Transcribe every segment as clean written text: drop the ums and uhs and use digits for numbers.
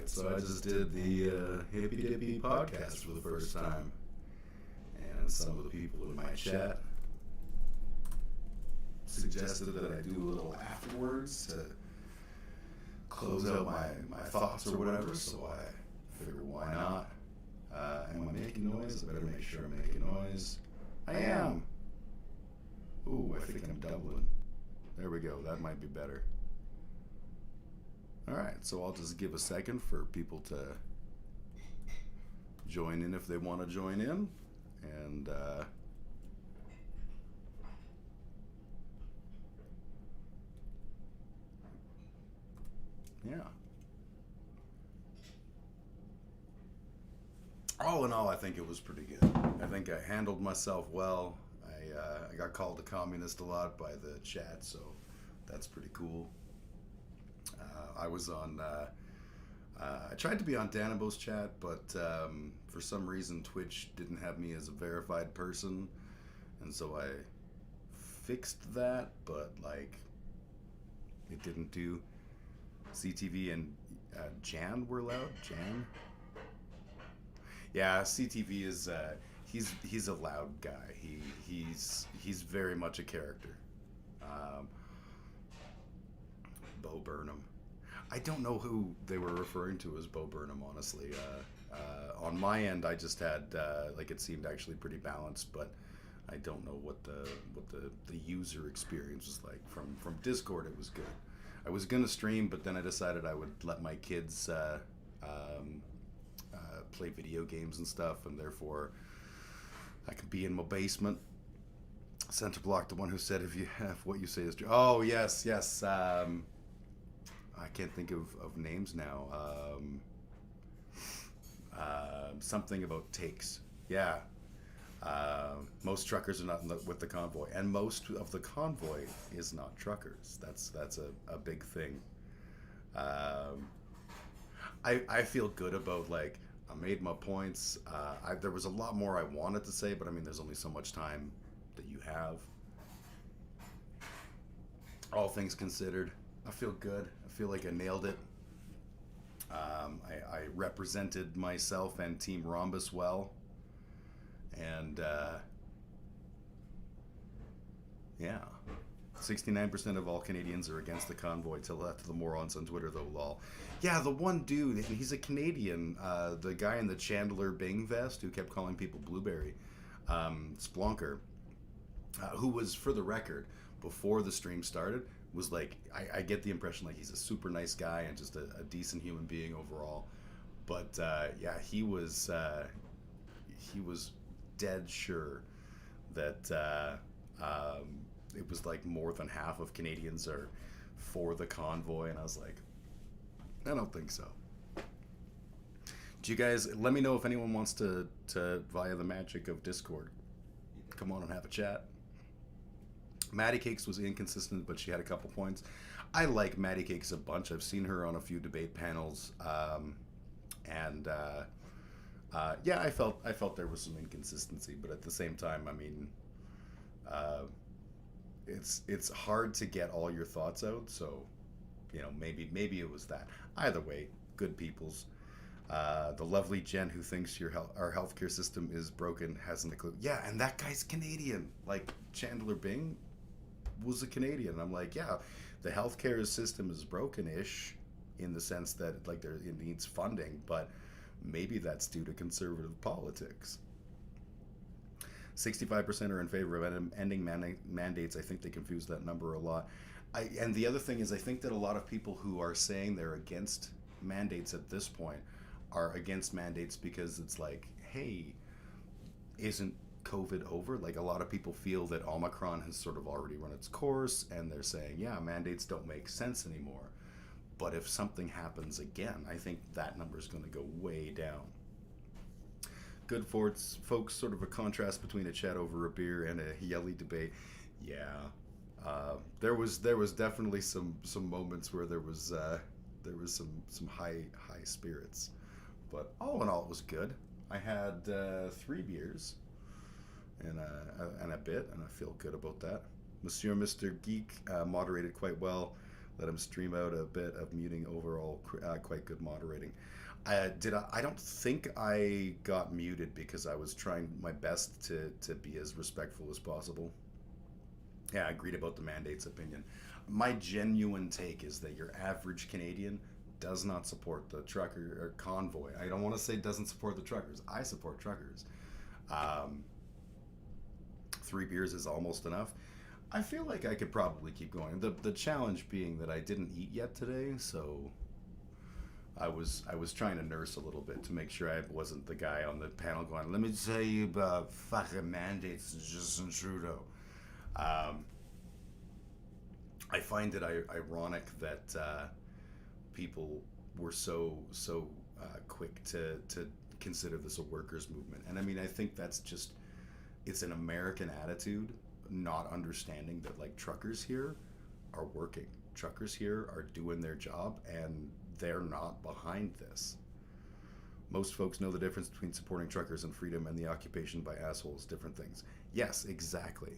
so I just did the Hippy Dippy podcast for the first time, and some of the people in my chat suggested that I do a little afterwards to close out my thoughts or whatever, so I figured why not. Am I making noise? I better make sure I'm making noise. I am! Ooh, I think I'm doubling. There we go, that might be better. Alright, so I'll just give a second for people to join in if they want to join in. And yeah. All in all, I think it was pretty good. I think I handled myself well. I got called a communist a lot by the chat, so that's pretty cool. I was on, I tried to be on Danabo's chat, but for some reason Twitch didn't have me as a verified person, and so I fixed that, but like, it didn't do. CTV and Jan were loud. Jan? Yeah, CTV is, he's a loud guy. He's very much a character. Bo Burnham. I don't know who they were referring to as Bo Burnham, honestly. On my end, I just had like it seemed actually pretty balanced, but I don't know what the user experience was like. From Discord, it was good. I was gonna stream, but then I decided I would let my kids play video games and stuff, and therefore I could be in my basement. Center Block, the one who said, "If you have what you say is true." Oh yes. I can't think of names now. Something about takes. Yeah. Most truckers are not with the convoy, and most of the convoy is not truckers. That's a big thing. I feel good about, like, I made my points. There was a lot more I wanted to say, but I mean, there's only so much time that you have. All things considered, I feel good. I feel like I nailed it. I represented myself and Team Rhombus well. And yeah, 69% of all Canadians are against the convoy. Tell that to the morons on Twitter, though, lol. Yeah, the one dude, and he's a Canadian, the guy in the Chandler Bing vest who kept calling people Blueberry, Splonker, who was, for the record, before the stream started, was like, I get the impression like he's a super nice guy and just a decent human being overall. But yeah, he was dead sure that it was like more than half of Canadians are for the convoy, and I was like, I don't think so. Do you guys, let me know if anyone wants to via the magic of Discord, come on and have a chat. Maddie Cakes was inconsistent, but she had a couple points. I like Maddie Cakes a bunch. I've seen her on a few debate panels, and yeah, I felt there was some inconsistency, but at the same time, I mean, it's hard to get all your thoughts out, so you know, maybe it was that. Either way, good peoples. The lovely Jen who thinks our healthcare system is broken hasn't a clue. Yeah, and that guy's Canadian. Like, Chandler Bing was a Canadian. I'm like, yeah, the healthcare system is broken-ish in the sense that, like, it needs funding, but maybe that's due to conservative politics. 65% are in favor of ending mandates. I think they confuse that number a lot. And the other thing is, I think that a lot of people who are saying they're against mandates at this point are against mandates because it's like, hey, isn't COVID over? Like, a lot of people feel that Omicron has sort of already run its course, and they're saying, yeah, mandates don't make sense anymore. But if something happens again, I think that number is going to go way down. Good folks, sort of a contrast between a chat over a beer and a yelly debate. Yeah, there was definitely some moments where there was some high spirits, but all in all, it was good. I had 3 beers and a bit, and I feel good about that. Monsieur Mr. Geek moderated quite well. let him stream out a bit of muting. Overall, quite good moderating. I don't think I got muted because I was trying my best to be as respectful as possible. Yeah, I agreed about the mandates opinion. My genuine take is that your average Canadian does not support the trucker or convoy. I don't want to say doesn't support the truckers. I support truckers. Um, 3 beers is almost enough. I feel like I could probably keep going. The challenge being that I didn't eat yet today, so I was trying to nurse a little bit to make sure I wasn't the guy on the panel going, "Let me tell you about fucking mandates and Justin Trudeau." Um, I find it ironic that people were so quick to consider this a workers' movement, and I mean I think that's just it's an American attitude, not understanding that like truckers here are working, truckers here are doing their job, and they're not behind this. Most folks know the difference between supporting truckers and freedom and the occupation by assholes, different things. Yes, exactly.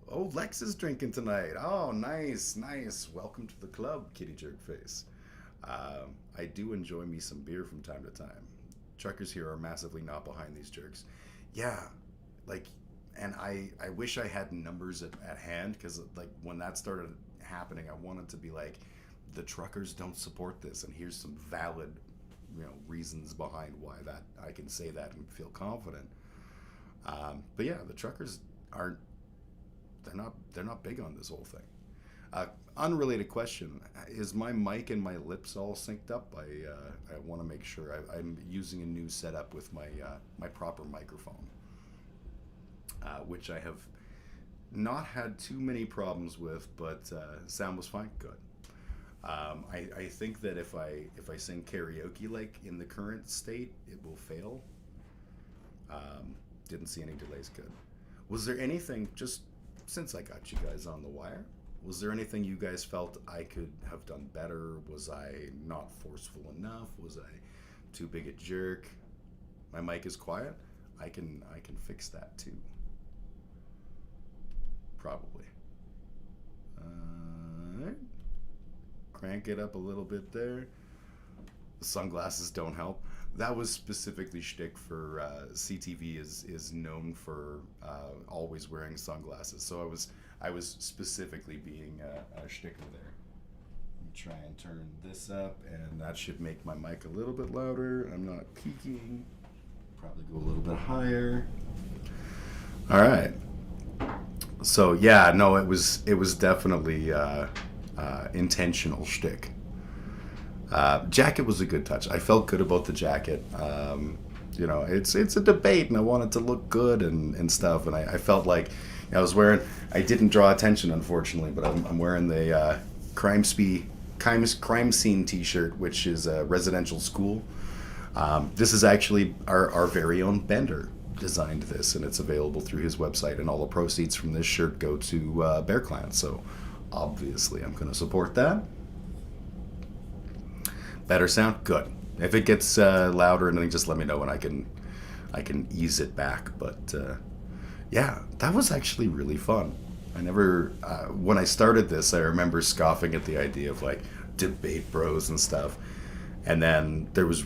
Oh, Lex is drinking tonight. Oh, nice, nice. Welcome to the club, kitty jerk face. I do enjoy me some beer from time to time. Truckers here are massively not behind these jerks. Yeah, like, and I wish I had numbers at hand, because like when that started happening, I wanted to be like, the truckers don't support this, and here's some valid, reasons behind why that I can say that and feel confident. But yeah, the truckers aren't. They're not big on this whole thing. Unrelated question: is my mic and my lips all synced up? I want to make sure. I'm using a new setup with my proper microphone, which I have not had too many problems with, but sound was fine. Good. I think that if I sing karaoke like in the current state, it will fail. Didn't see any delays. Good. Was there anything, just since I got you guys on the wire, was there anything you guys felt I could have done better? Was I not forceful enough? Was I too big a jerk? My mic is quiet. I can fix that too. Probably. Crank it up a little bit there. The sunglasses don't help. That was specifically shtick for CTV is known for always wearing sunglasses. So I was specifically being a shtickler there. Let me try and turn this up, and that should make my mic a little bit louder. I'm not peaking. Probably go a little bit higher. All right. So yeah, no, it was definitely intentional shtick. Jacket was a good touch. I felt good about the jacket. It's a debate, and I wanted to look good and stuff. And I felt like I was wearing. I didn't draw attention, unfortunately, but I'm wearing the crime scene T-shirt, which is a residential school. This is actually our very own Bender designed this, and it's available through his website. And all the proceeds from this shirt go to Bear Clan. So obviously, I'm going to support that. Better sound? Good. If it gets louder, and then just let me know, and I can ease it back. But yeah, that was actually really fun. I never when I started this, I remember scoffing at the idea of like debate bros and stuff. And then there was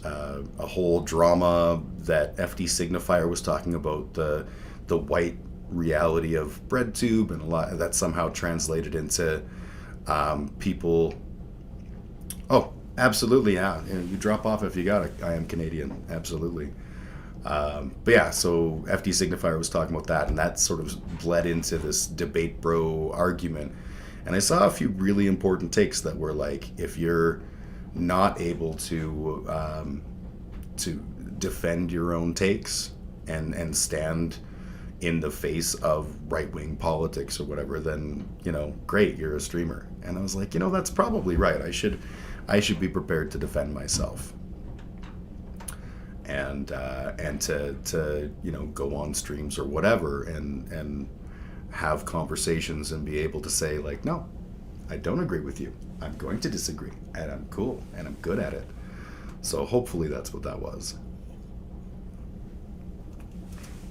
a whole drama that FD Signifier was talking about the white reality of BreadTube, and a lot that somehow translated into people. Oh, absolutely, yeah. You drop off if you got it. I am Canadian, absolutely. But yeah, so FD Signifier was talking about that, and that sort of bled into this debate bro argument. And I saw a few really important takes that were like, if you're not able to defend your own takes and stand in the face of right-wing politics or whatever, then great, you're a streamer. And I was like, that's probably right. I should be prepared to defend myself, and to go on streams or whatever and have conversations and be able to say like, no, I don't agree with you. I'm going to disagree, and I'm cool, and I'm good at it. So hopefully that's what that was.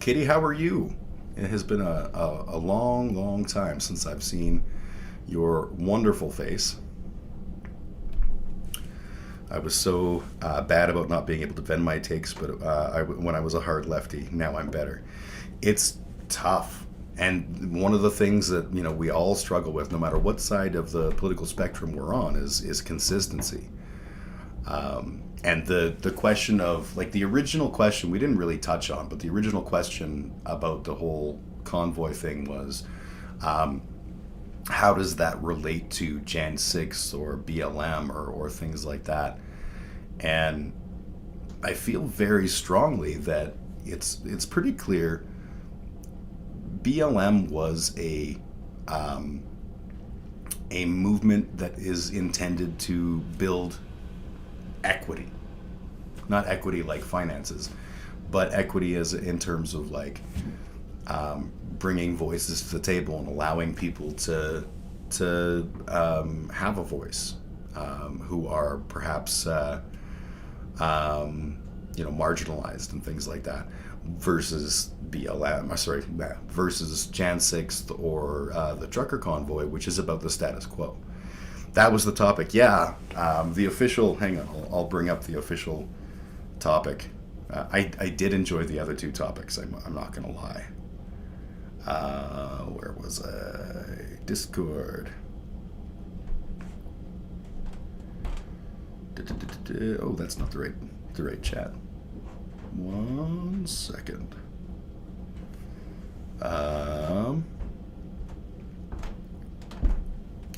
Kitty, how are you? It has been a long, long time since I've seen your wonderful face. I was so bad about not being able to vend my takes, but when I was a hard lefty, now I'm better. It's tough. And one of the things that we all struggle with, no matter what side of the political spectrum we're on, is consistency. And the question of, like, the original question we didn't really touch on, but the original question about the whole convoy thing was, how does that relate to Jan 6 or BLM or things like that? And I feel very strongly that it's pretty clear BLM was a movement that is intended to build equity, not equity like finances, but equity as in terms of like bringing voices to the table and allowing people to have a voice, who are perhaps marginalized and things like that, versus versus Jan 6th or the trucker convoy, which is about the status quo. That was the topic. Yeah, the official. Hang on, I'll bring up the official topic. I did enjoy the other two topics. I'm not gonna lie. Where was I? Discord. Oh, that's not the right chat. 1 second.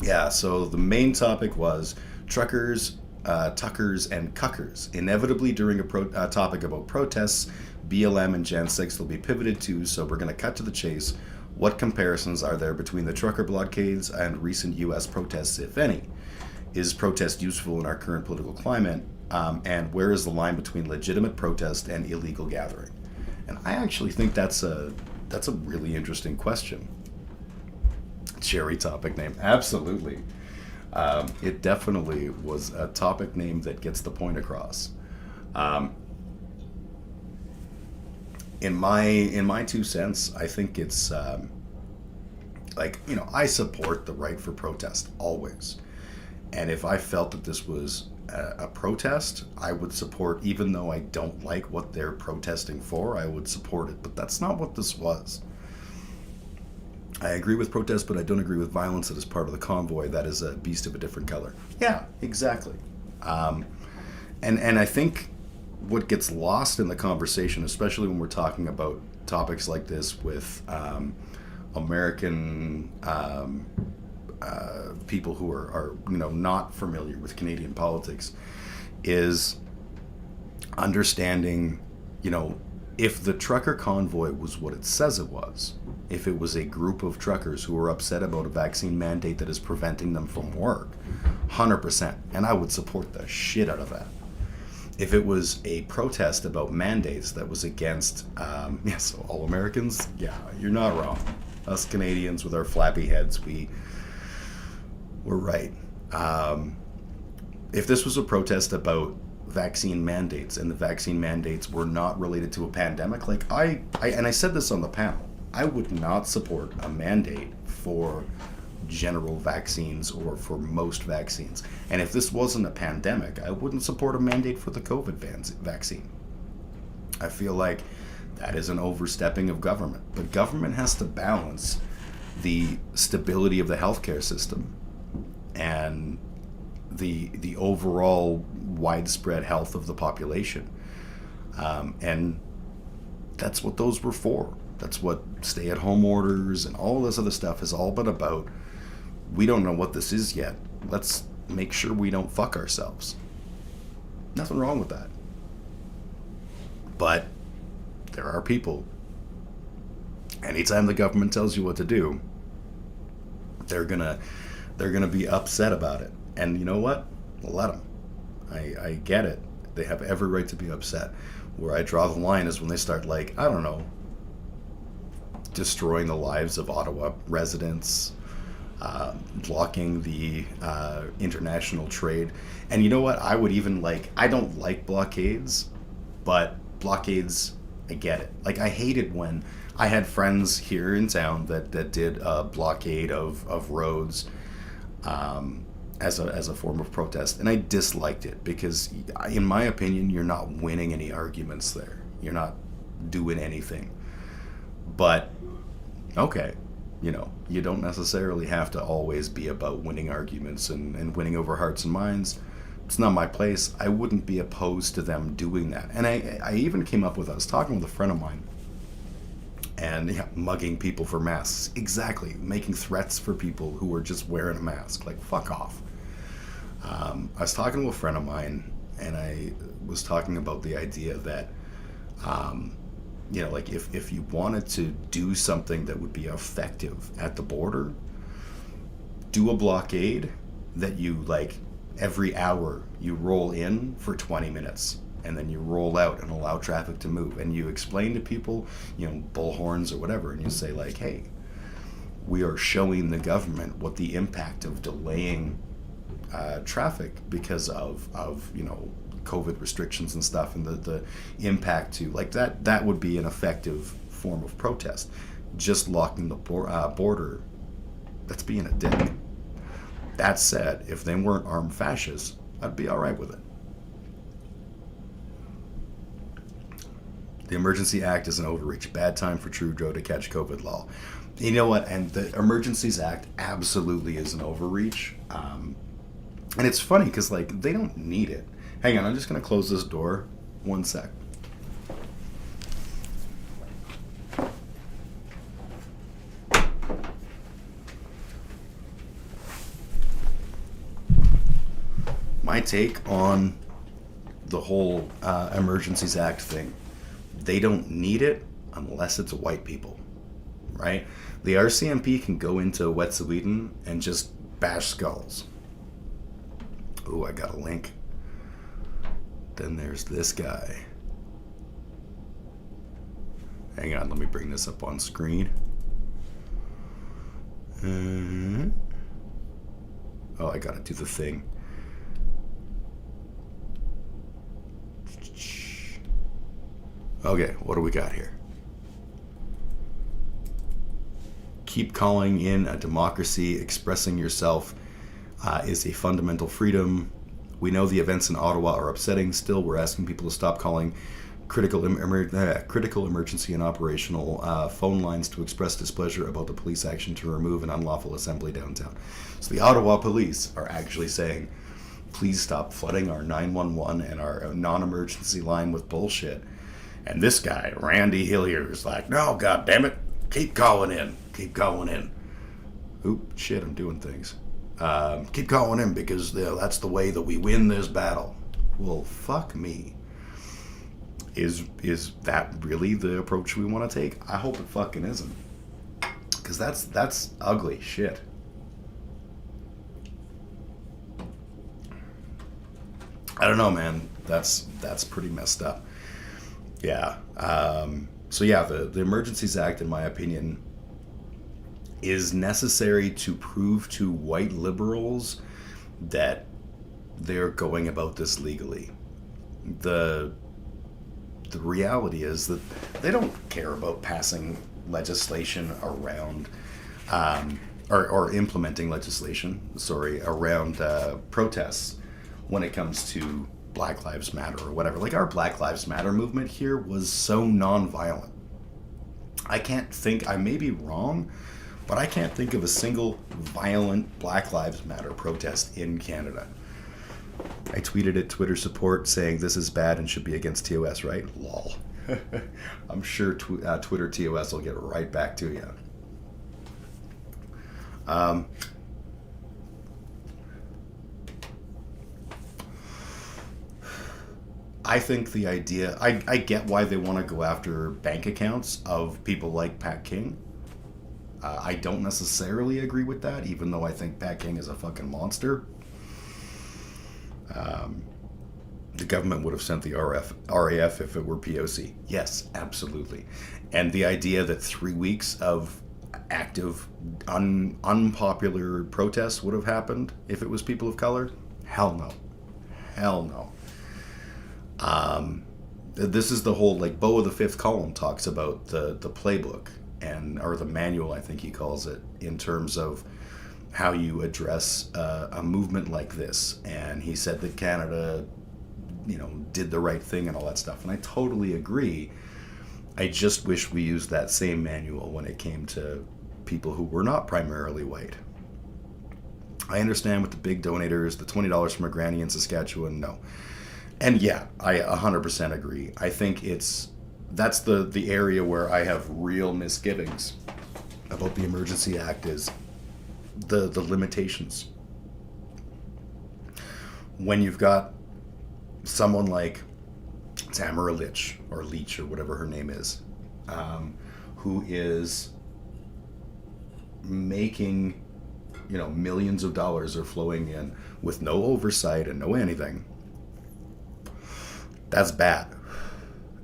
Yeah, so the main topic was truckers, tuckers, and cuckers. Inevitably, during a topic about protests, BLM and Jan 6 will be pivoted to, so we're going to cut to the chase. What comparisons are there between the trucker blockades and recent U.S. protests, if any? Is protest useful in our current political climate? And where is the line between legitimate protest and illegal gathering? And I actually think that's a really interesting question. Cherry topic name, absolutely. It definitely was a topic name that gets the point across. In my 2 cents, I think it's I support the right for protest always, and if I felt that this was a protest, I would support, even though I don't like what they're protesting for, I would support it. But that's not what this was. I agree with protest, but I don't agree with violence that is part of the convoy. That is a beast of a different color. Yeah, exactly. And I think what gets lost in the conversation, especially when we're talking about topics like this with American people who are not familiar with Canadian politics, is understanding, if the trucker convoy was what it says it was, if it was a group of truckers who were upset about a vaccine mandate that is preventing them from work, 100%, and I would support the shit out of that. If it was a protest about mandates that was against, so all Americans, yeah, you're not wrong. Us Canadians with our flappy heads, we're right. If this was a protest about vaccine mandates and the vaccine mandates were not related to a pandemic, like I said this on the panel, I would not support a mandate for general vaccines or for most vaccines. And if this wasn't a pandemic, I wouldn't support a mandate for the COVID vaccine. I feel like that is an overstepping of government. But government has to balance the stability of the healthcare system and the overall widespread health of the population. And that's what those were for. That's what stay-at-home orders and all this other stuff has all been about. We don't know what this is yet. Let's make sure we don't fuck ourselves. Nothing wrong with that. But there are people, anytime the government tells you what to do, they're gonna be upset about it. And you know what? Let them. I get it. They have every right to be upset. Where I draw the line is when they start, like, I don't know, destroying the lives of Ottawa residents, blocking the international trade. And you know what? I would even I don't like blockades, but blockades, I get it. Like, I hated when I had friends here in town that did a blockade of roads as a form of protest, and I disliked it because, in my opinion, you're not winning any arguments there. You're not doing anything. But okay, you don't necessarily have to always be about winning arguments and winning over hearts and minds. It's not my place. I wouldn't be opposed to them doing that. And I even came up with, I was talking with a friend of mine, and mugging people for masks. Exactly. Making threats for people who were just wearing a mask. Like, fuck off. I was talking to a friend of mine, and I was talking about the idea that, like if you wanted to do something that would be effective at the border, do a blockade that you, like, every hour you roll in for 20 minutes and then you roll out and allow traffic to move, and you explain to people, bullhorns or whatever, and you say, like, hey, we are showing the government what the impact of delaying traffic because of COVID restrictions and stuff, and the impact to, like, that would be an effective form of protest. Just locking the border, that's being a dick. That said, if they weren't armed fascists, I'd be all right with it. The Emergency Act is an overreach. Bad time for Trudeau to catch COVID law. You know what? And the Emergencies Act absolutely is an overreach. And it's funny because, like, they don't need it. Hang on, I'm just going to close this door. 1 sec. My take on the whole Emergencies Act thing, they don't need it unless it's white people, right? The RCMP can go into Wet'suwet'en and just bash skulls. Ooh, I got a link. Then there's this guy. Hang on, let me bring this up on screen. Oh, I gotta do the thing. Okay, what do we got here? Keep calling in a democracy. Expressing yourself is a fundamental freedom. We know the events in Ottawa are upsetting. Still, we're asking people to stop calling critical emergency and operational phone lines to express displeasure about the police action to remove an unlawful assembly downtown. So the Ottawa police are actually saying, please stop flooding our 911 and our non-emergency line with bullshit. And this guy, Randy Hillier, is like, no, God damn it, keep calling in. Keep calling in. Oop, shit, I'm doing things. Keep calling in because that's the way that we win this battle. Well, fuck me. Is that really the approach we want to take? I hope it fucking isn't. Because that's ugly shit. I don't know, man. That's pretty messed up. Yeah. So yeah, the Emergencies Act, in my opinion, is necessary to prove to white liberals that they're going about this legally. The reality is that they don't care about passing legislation around, or implementing legislation, around protests when it comes to Black Lives Matter or whatever. Like, our Black Lives Matter movement here was so non-violent. I can't think, I may be wrong, but I can't think of a single violent Black Lives Matter protest in Canada. I tweeted at Twitter support saying this is bad and should be against TOS, right? Lol. I'm sure Twitter TOS will get right back to you. I think the idea, I get why they want to go after bank accounts of people like Pat King. I don't necessarily agree with that, even though I think Pat King is a fucking monster. The government would have sent the RAF if it were POC. Yes, absolutely. And the idea that 3 weeks of active, unpopular protests would have happened if it was people of color? Hell no. Hell no. This is the whole, like, Beau of the Fifth Column talks about the playbook, or the manual, I think he calls it, in terms of how you address a movement like this. And he said that Canada, did the right thing and all that stuff. And I totally agree. I just wish we used that same manual when it came to people who were not primarily white. I understand with the big donators, the $20 from a granny in Saskatchewan, no. And yeah, I 100% agree. I think that's the area where I have real misgivings about the Emergency Act is the limitations. When you've got someone like Tamara Leach or whatever her name is, who is making, millions of dollars are flowing in with no oversight and no anything. That's bad,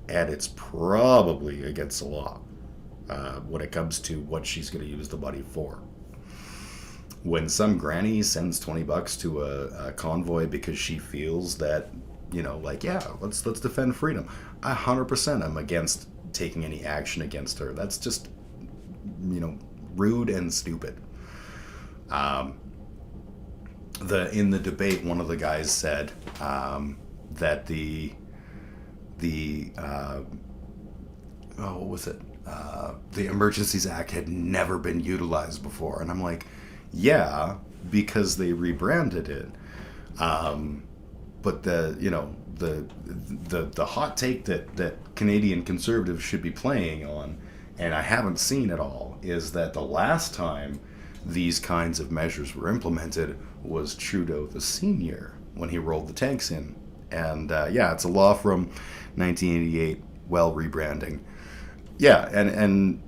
and it's probably against the law when it comes to what she's going to use the money for. When some granny sends $20 to a convoy because she feels that, let's defend freedom, 100% I'm against taking any action against her. That's just, rude and stupid. In the debate, one of the guys said that what was it? The Emergencies Act had never been utilized before, and I'm like, yeah, because they rebranded it. But the hot take that Canadian Conservatives should be playing on, and I haven't seen it all, is that the last time these kinds of measures were implemented was Trudeau the Senior when he rolled the tanks in. And it's a law from 1988, rebranding. Yeah, and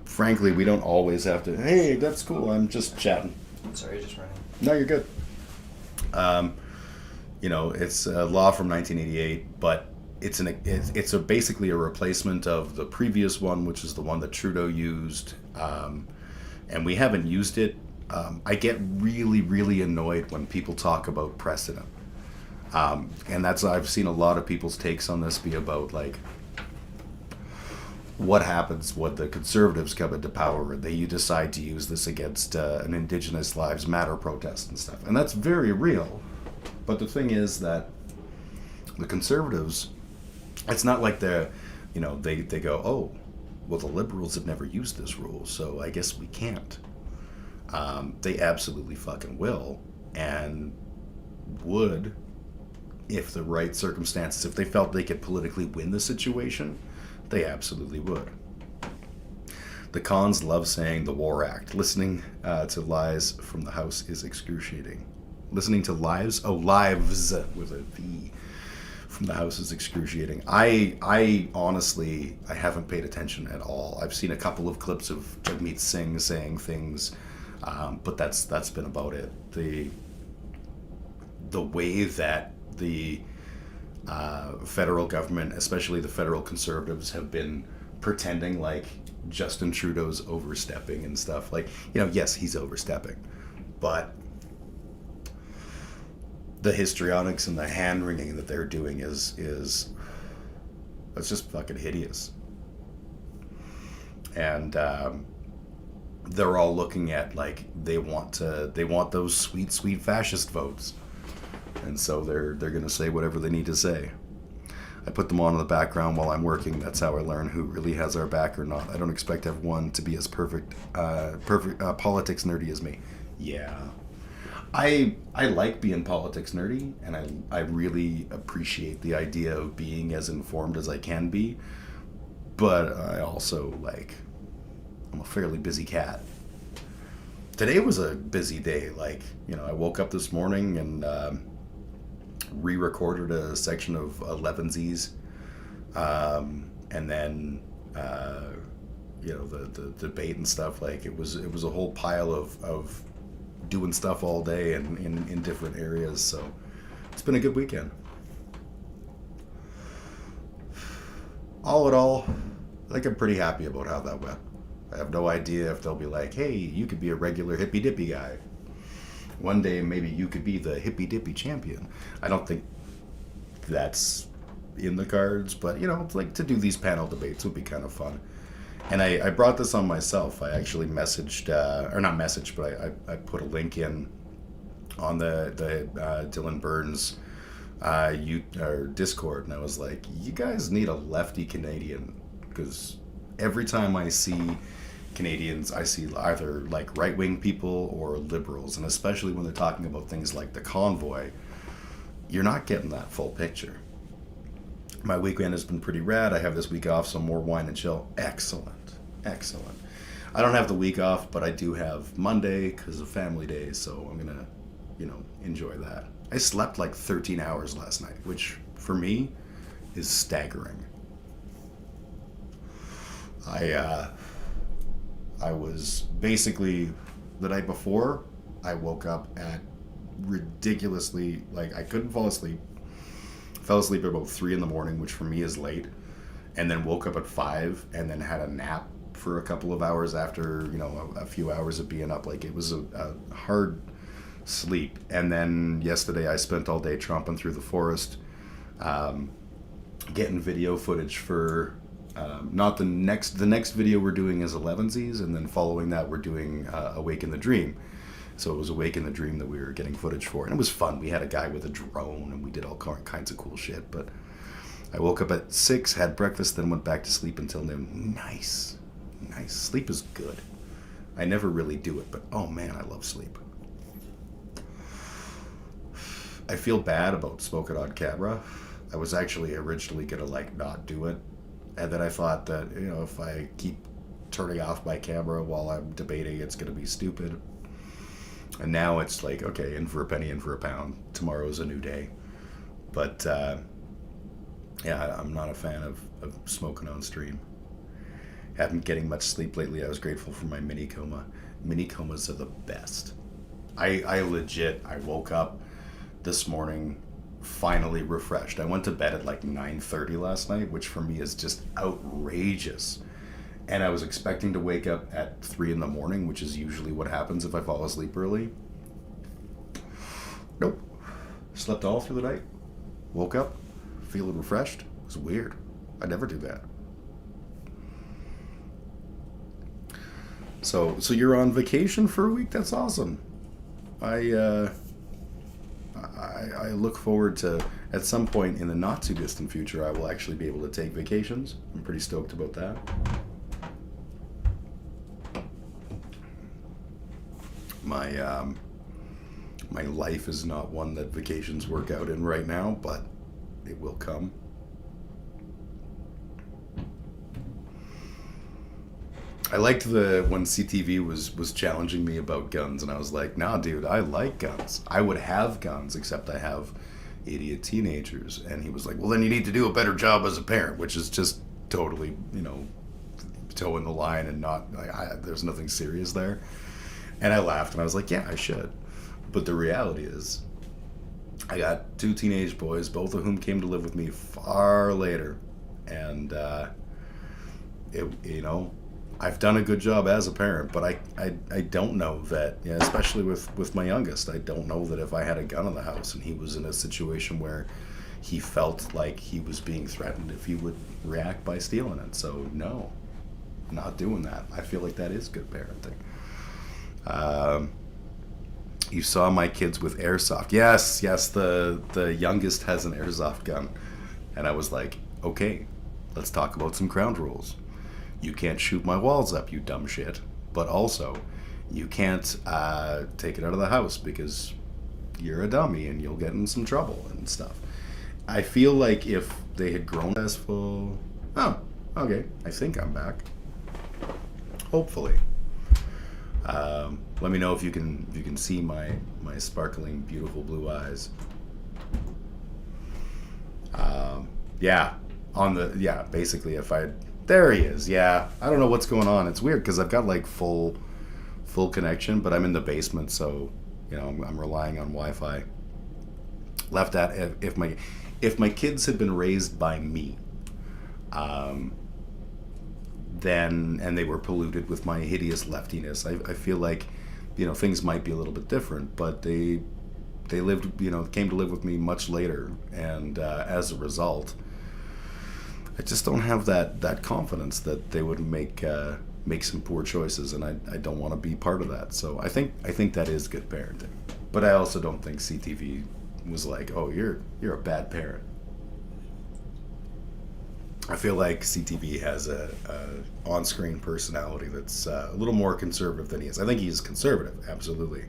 frankly, we don't always have to, hey, that's cool, I'm just chatting. Sorry, just running. No, you're good. It's a law from 1988, but it's basically a replacement of the previous one, which is the one that Trudeau used, and we haven't used it. I get really, really annoyed when people talk about precedent. And I've seen a lot of people's takes on this be about, like, what happens when the Conservatives come into power and you decide to use this against an Indigenous Lives Matter protest and stuff. And that's very real. But the thing is that the Conservatives, it's not like they go, oh, well, the Liberals have never used this rule, so I guess we can't. They absolutely fucking will, and would, if the right circumstances, if they felt they could politically win the situation, they absolutely would. The cons love saying the War Act. Listening to lies from the House is excruciating. Listening to lives with a V from the House is excruciating. I honestly, I haven't paid attention at all. I've seen a couple of clips of Jagmeet Singh saying things, but that's been about it. The way that the federal government, especially the federal Conservatives, have been pretending like Justin Trudeau's overstepping and stuff. Like, yes, he's overstepping, but the histrionics and the hand-wringing that they're doing is that's just fucking hideous. And they're all looking at, like, they want those sweet fascist votes. And so they're going to say whatever they need to say. I put them on in the background while I'm working. That's how I learn who really has our back or not. I don't expect everyone to be as perfect politics nerdy as me. Yeah. I like being politics nerdy, and I really appreciate the idea of being as informed as I can be. But I also, I'm a fairly busy cat. Today was a busy day. I woke up this morning and re-recorded a section of 11Z's, and then the debate and stuff. It was a whole pile of doing stuff all day and in different areas. So it's been a good weekend. All in all, I think I'm pretty happy about how that went. I have no idea if they'll be like, hey, you could be a regular Hippy Dippy guy. One day, maybe you could be the Hippy Dippy champion. I don't think that's in the cards, but, to do these panel debates would be kind of fun. And I brought this on myself. I actually messaged, or not messaged, but I put a link in on the Dylan Burns or Discord, and I was like, you guys need a lefty Canadian, because every time I see Canadians, I see either like right wing people or liberals, and especially when they're talking about things like the convoy, you're not getting that full picture. My weekend has been pretty rad. I have this week off, so more wine and chill. Excellent. Excellent. I don't have the week off, but I do have Monday because of family day, so I'm going to, enjoy that. I slept like 13 hours last night, which for me is staggering. I was basically, the night before, I woke up at ridiculously, like, I couldn't fall asleep. Fell asleep at about 3 in the morning, which for me is late, and then woke up at 5 and then had a nap for a couple of hours after, a few hours of being up. Like, it was a hard sleep. And then yesterday I spent all day tromping through the forest, getting video footage for not the next video we're doing is 11sies, and then following that we're doing Awake in the Dream. So it was Awake in the Dream that we were getting footage for, and it was fun. We had a guy with a drone, and we did all kinds of cool shit. But I woke up at 6, had breakfast, then went back to sleep until noon. Nice. Sleep is good. I never really do it, but oh man, I love sleep. I feel bad about Smoke It on Camera. I was actually originally gonna not do it, and then I thought that if I keep turning off my camera while I'm debating, it's gonna be stupid. And now it's like, okay, in for a penny, in for a pound. Tomorrow's a new day. But yeah, I'm not a fan of smoking on stream. Haven't getting much sleep lately. I was grateful for my mini coma. Mini comas are the best. I woke up this morning finally refreshed. I went to bed at like 9:30 last night, which for me is just outrageous. And I was expecting to wake up at 3 in the morning, which is usually what happens if I fall asleep early. Nope. Slept all through the night. Woke up feeling refreshed. It was weird. I never do that. So you're on vacation for a week? That's awesome. I look forward to, at some point in the not too distant future, I will actually be able to take vacations. I'm pretty stoked about that. My life is not one that vacations work out in right now, but it will come. I liked when CTV was challenging me about guns, and I was like, nah, dude, I like guns. I would have guns, except I have idiot teenagers. And he was like, well, then you need to do a better job as a parent, which is just totally, toeing the line and not, there's nothing serious there. And I laughed, and I was like, yeah, I should. But the reality is, I got 2 teenage boys, both of whom came to live with me far later. And, I've done a good job as a parent, but I don't know that, especially with my youngest, I don't know that if I had a gun in the house and he was in a situation where he felt like he was being threatened, if he would react by stealing it. So no, not doing that. I feel like that is good parenting. You saw my kids with airsoft. Yes, the youngest has an airsoft gun. And I was like, okay, let's talk about some ground rules. You can't shoot my walls up, you dumb shit. But also, you can't take it out of the house because you're a dummy and you'll get in some trouble and stuff. I feel like if they had grown successful... Oh, okay. I think I'm back. Hopefully. Let me know if you can see my sparkling, beautiful blue eyes. Basically if I... There he is. Yeah, I don't know what's going on. It's weird because I've got like full connection, but I'm in the basement, so I'm relying on Wi-Fi. Left at if my kids had been raised by me, then and they were polluted with my hideous leftiness, I feel like things might be a little bit different. But they lived came to live with me much later, and as a result, I just don't have that confidence that they would make some poor choices, and I don't want to be part of that. So I think that is good parenting. But I also don't think CTV was like, oh, you're a bad parent. I feel like CTV has a on-screen personality that's a little more conservative than he is. I think he's conservative, absolutely,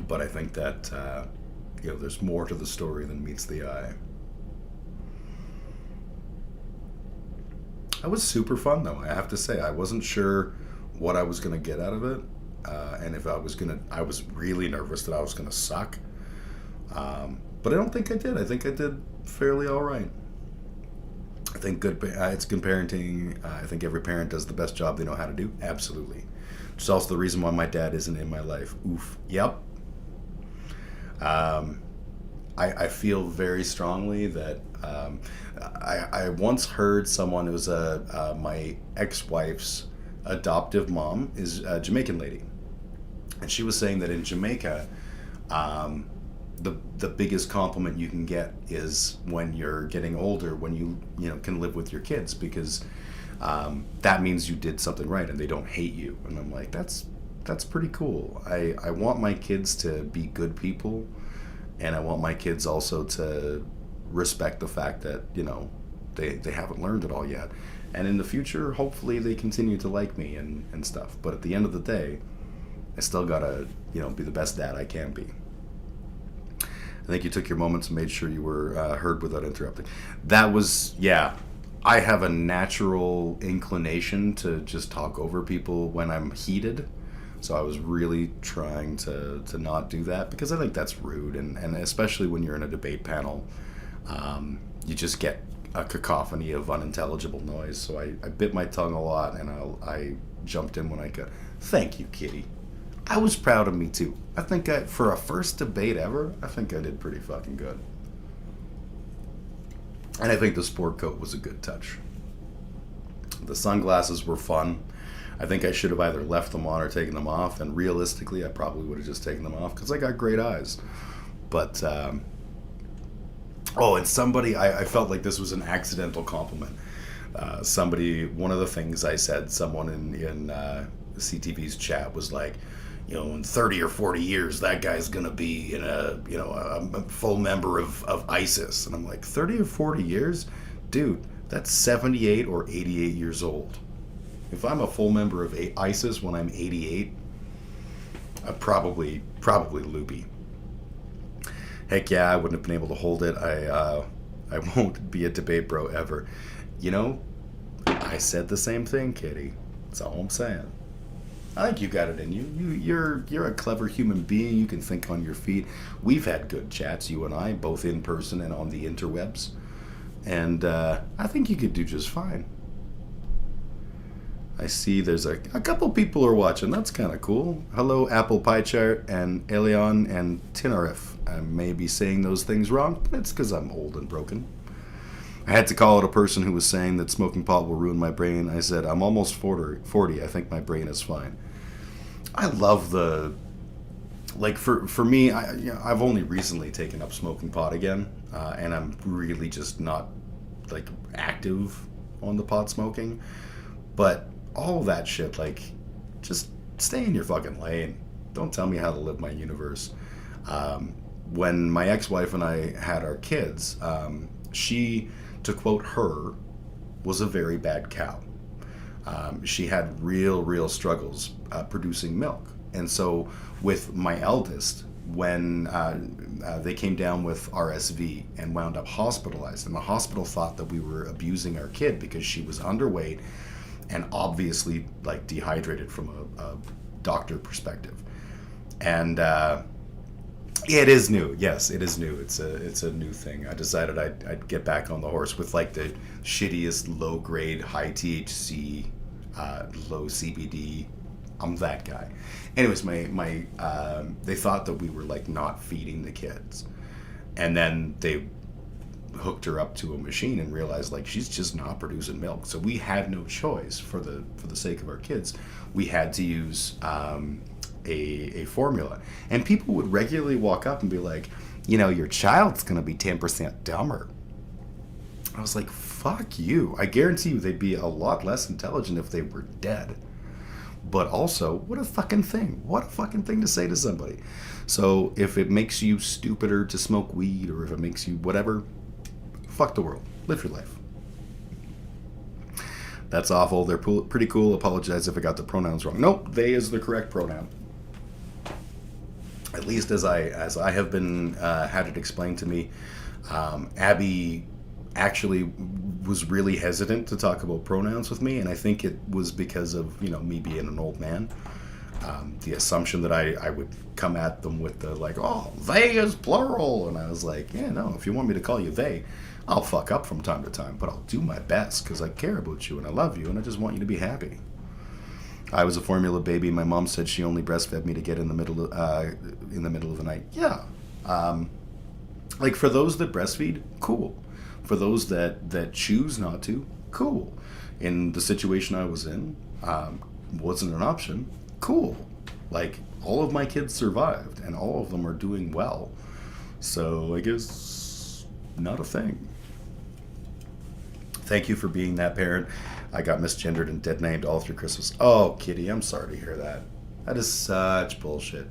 but I think that there's more to the story than meets the eye. That was super fun, though. I have to say, I wasn't sure what I was gonna get out of it, and if I was really nervous that I was gonna suck. But I don't think I did. I think I did fairly all right. I think it's good parenting. I think every parent does the best job they know how to do. Absolutely. Which is also the reason why my dad isn't in my life. Oof. Yep. I feel very strongly that I once heard someone who was my ex-wife's adoptive mom is a Jamaican lady, and she was saying that in Jamaica, the biggest compliment you can get is when you're getting older, when you can live with your kids, because that means you did something right and they don't hate you. And I'm like, that's pretty cool. I want my kids to be good people, and I want my kids also to respect the fact that they haven't learned it all yet, and in the future hopefully they continue to like me and stuff. But at the end of the day, I still gotta be the best dad I can be. I think you took your moments and made sure you were heard without interrupting. That was, yeah. I have a natural inclination to just talk over people when I'm heated. So I was really trying to not do that, because I think that's rude. And especially when you're in a debate panel, you just get a cacophony of unintelligible noise. So I bit my tongue a lot, and I jumped in when I could. Thank you, Kitty. I was proud of me too. I think for a first debate ever, I think I did pretty fucking good. And I think the sport coat was a good touch. The sunglasses were fun. I think I should have either left them on or taken them off, and realistically, I probably would have just taken them off because I got great eyes. But, and somebody, I felt like this was an accidental compliment. One of the things I said, someone in CTV's chat was like, in 30 or 40 years, that guy's gonna be in a full member of ISIS. And I'm like, 30 or 40 years? Dude, that's 78 or 88 years old. If I'm a full member of ISIS when I'm 88, I'm probably loopy. Heck yeah, I wouldn't have been able to hold it. I won't be a debate bro ever. I said the same thing, Kitty. That's all I'm saying. I think you got it in you. You're a clever human being. You can think on your feet. We've had good chats, you and I, both in person and on the interwebs. And I think you could do just fine. I see there's a couple people are watching. That's kind of cool. Hello, Apple Pie Chart and Elion and Tinarif. I may be saying those things wrong, but it's because I'm old and broken. I had to call out a person who was saying that smoking pot will ruin my brain. I said, I'm almost 40. I think my brain is fine. I love for me, I've only recently taken up smoking pot again, and I'm really just not active on the pot smoking. But all of that shit, just stay in your fucking lane. Don't tell me how to live my universe. When my ex-wife and I had our kids, she, to quote her, was a very bad cow. She had real struggles producing milk. And so with my eldest, when they came down with RSV and wound up hospitalized, and the hospital thought that we were abusing our kid because she was underweight and obviously dehydrated from a doctor perspective. And it is new. Yes, it is new. It's a new thing. I decided I'd get back on the horse with the shittiest low grade, high THC, low CBD. I'm that guy. Anyways, they thought that we were not feeding the kids, and then they hooked her up to a machine and realized she's just not producing milk. So we had no choice for the sake of our kids. We had to use a formula, and people would regularly walk up and be like, your child's gonna be 10% dumber. I was like, fuck you. I guarantee you they'd be a lot less intelligent if they were dead. But also, what a fucking thing. What a fucking thing to say to somebody. So if it makes you stupider to smoke weed, or if it makes you whatever, fuck the world. Live your life. That's awful. They're pretty cool. Apologize if I got the pronouns wrong. Nope, they is the correct pronoun. At least as I have been had it explained to me. Abby actually was really hesitant to talk about pronouns with me, and I think it was because of me being an old man. The assumption that I would come at them with the like, oh, they is plural, and I was like, yeah, no, if you want me to call you they, I'll fuck up from time to time, but I'll do my best because I care about you and I love you and I just want you to be happy. I was a formula baby. My mom said she only breastfed me to get in the middle of the night. Yeah, like for those that breastfeed, cool. For those that choose not to, cool. In the situation I was in, wasn't an option. Cool. Like all of my kids survived and all of them are doing well. So I guess not a thing. Thank you for being that parent. I got misgendered and dead named all through Christmas. Oh, Kitty, I'm sorry to hear that. That is such bullshit.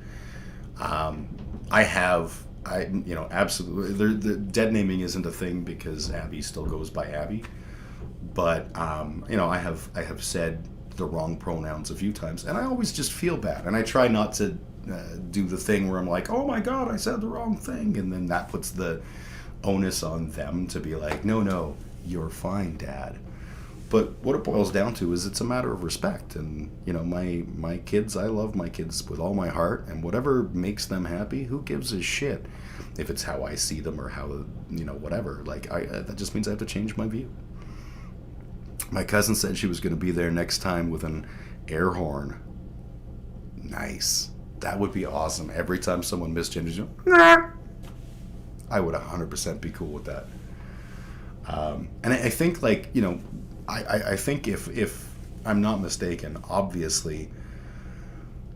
Absolutely. The dead naming isn't a thing because Abby still goes by Abby. But I have said the wrong pronouns a few times, and I always just feel bad. And I try not to do the thing where I'm like, oh my God, I said the wrong thing, and then that puts the onus on them to be like, no, you're fine, Dad. But what it boils down to is it's a matter of respect. And my kids, I love my kids with all my heart, and whatever makes them happy, who gives a shit if it's how I see them or how whatever. Like that just means I have to change my view. My cousin said she was going to be there next time with an air horn. Nice. That would be awesome. Every time someone misgenders you, I would 100% be cool with that. And I think I think if I'm not mistaken, obviously,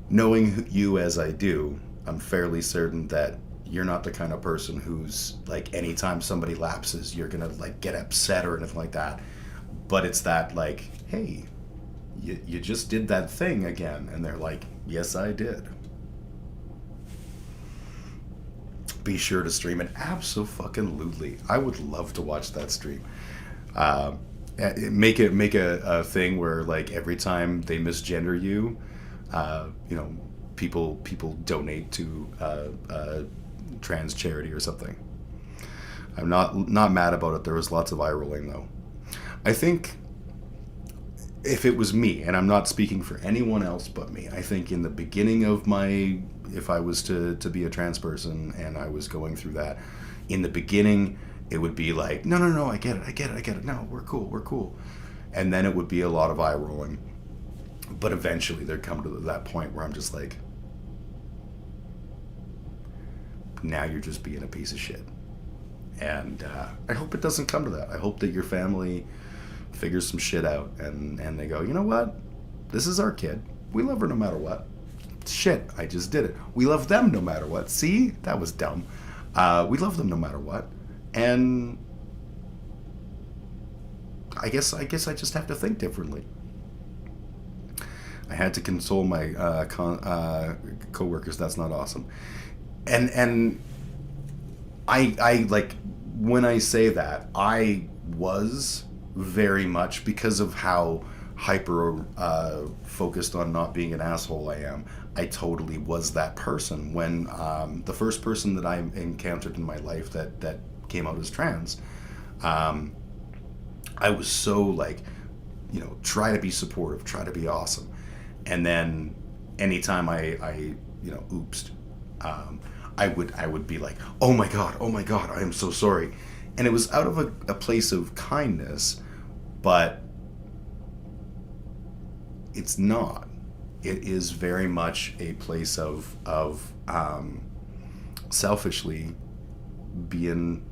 knowing you as I do, I'm fairly certain that you're not the kind of person who's like, anytime somebody lapses, you're gonna like get upset or anything like that. But it's that like, hey, you just did that thing again, and they're like, yes, I did. Be sure to stream it. Absolutely. I would love to watch that stream. Make a thing where like every time they misgender you, people donate to trans charity or something. I'm not mad about it. There was lots of eye rolling though. I think if it was me, and I'm not speaking for anyone else but me, I think in the beginning of if I was to be a trans person and I was going through that, in the beginning, it would be like, no, I get it. No, we're cool. And then it would be a lot of eye rolling. But eventually there'd come to that point where I'm just like, now you're just being a piece of shit. And I hope it doesn't come to that. I hope that your family figures some shit out and they go, you know what? This is our kid. We love her no matter what. Shit, I just did it. We love them no matter what. See? That was dumb. We love them no matter what. And I guess I just have to think differently. I had to console my co-workers. That's not awesome. And I like, when I say that, I was very much, because of how hyper focused on not being an asshole I am, I totally was that person. When the first person that I encountered in my life that came out as trans, I was so like, try to be supportive, try to be awesome. And then anytime I oopsed, I would be like, oh my God, I am so sorry. And it was out of a place of kindness, but it's not. It is very much a place of selfishly being,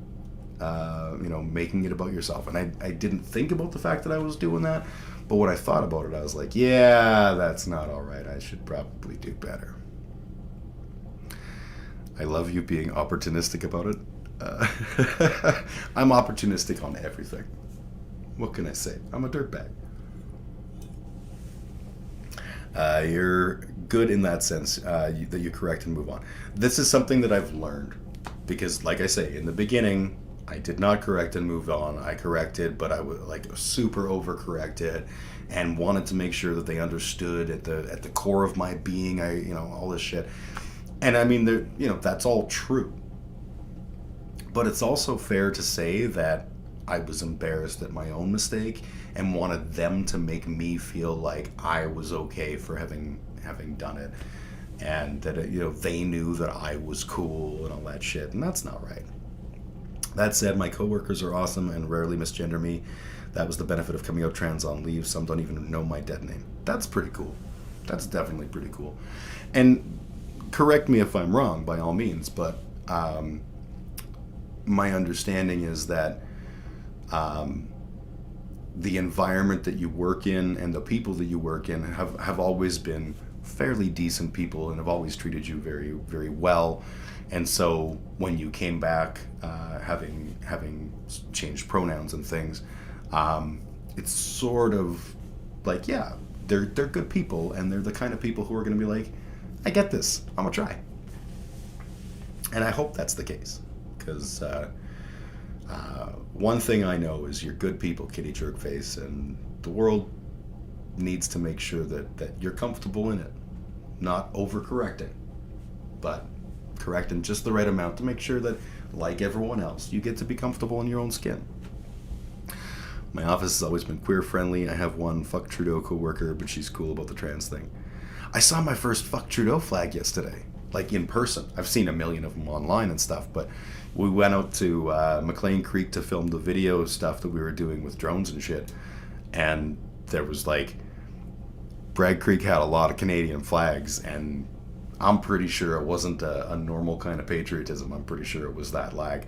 making it about yourself. And I didn't think about the fact that I was doing that, but when I thought about it, I was like, yeah, that's not all right. I should probably do better. I love you being opportunistic about it. Uh, I'm opportunistic on everything. What can I say? I'm a dirtbag. You're good in that sense, that you correct and move on. This is something that I've learned because, like I say, in the beginning, I did not correct and moved on. I corrected, but I was like super overcorrected, and wanted to make sure that they understood at the core of my being. All this shit, and I mean, that's all true. But it's also fair to say that I was embarrassed at my own mistake and wanted them to make me feel like I was okay for having done it, and that they knew that I was cool and all that shit, and that's not right. That said, my coworkers are awesome and rarely misgender me. That was the benefit of coming out trans on leave. Some don't even know my dead name. That's pretty cool. That's definitely pretty cool. And correct me if I'm wrong, by all means, but my understanding is that the environment that you work in and the people that you work in have always been fairly decent people and have always treated you very, very well. And so when you came back, having changed pronouns and things, it's sort of like, yeah, they're good people, and they're the kind of people who are going to be like, I get this, I'm gonna try. And I hope that's the case, because one thing I know is you're good people, kitty jerkface, and the world needs to make sure that you're comfortable in it, not overcorrecting, but correcting just the right amount to make sure that, like everyone else, you get to be comfortable in your own skin. My office has always been queer friendly. I have one fuck Trudeau coworker, but she's cool about the trans thing. I saw my first fuck Trudeau flag yesterday, like in person. I've seen a million of them online and stuff, but we went out to McLean Creek to film the video stuff that we were doing with drones and shit, and there was like, Bragg Creek had a lot of Canadian flags, and I'm pretty sure it wasn't a normal kind of patriotism. I'm pretty sure it was that, like,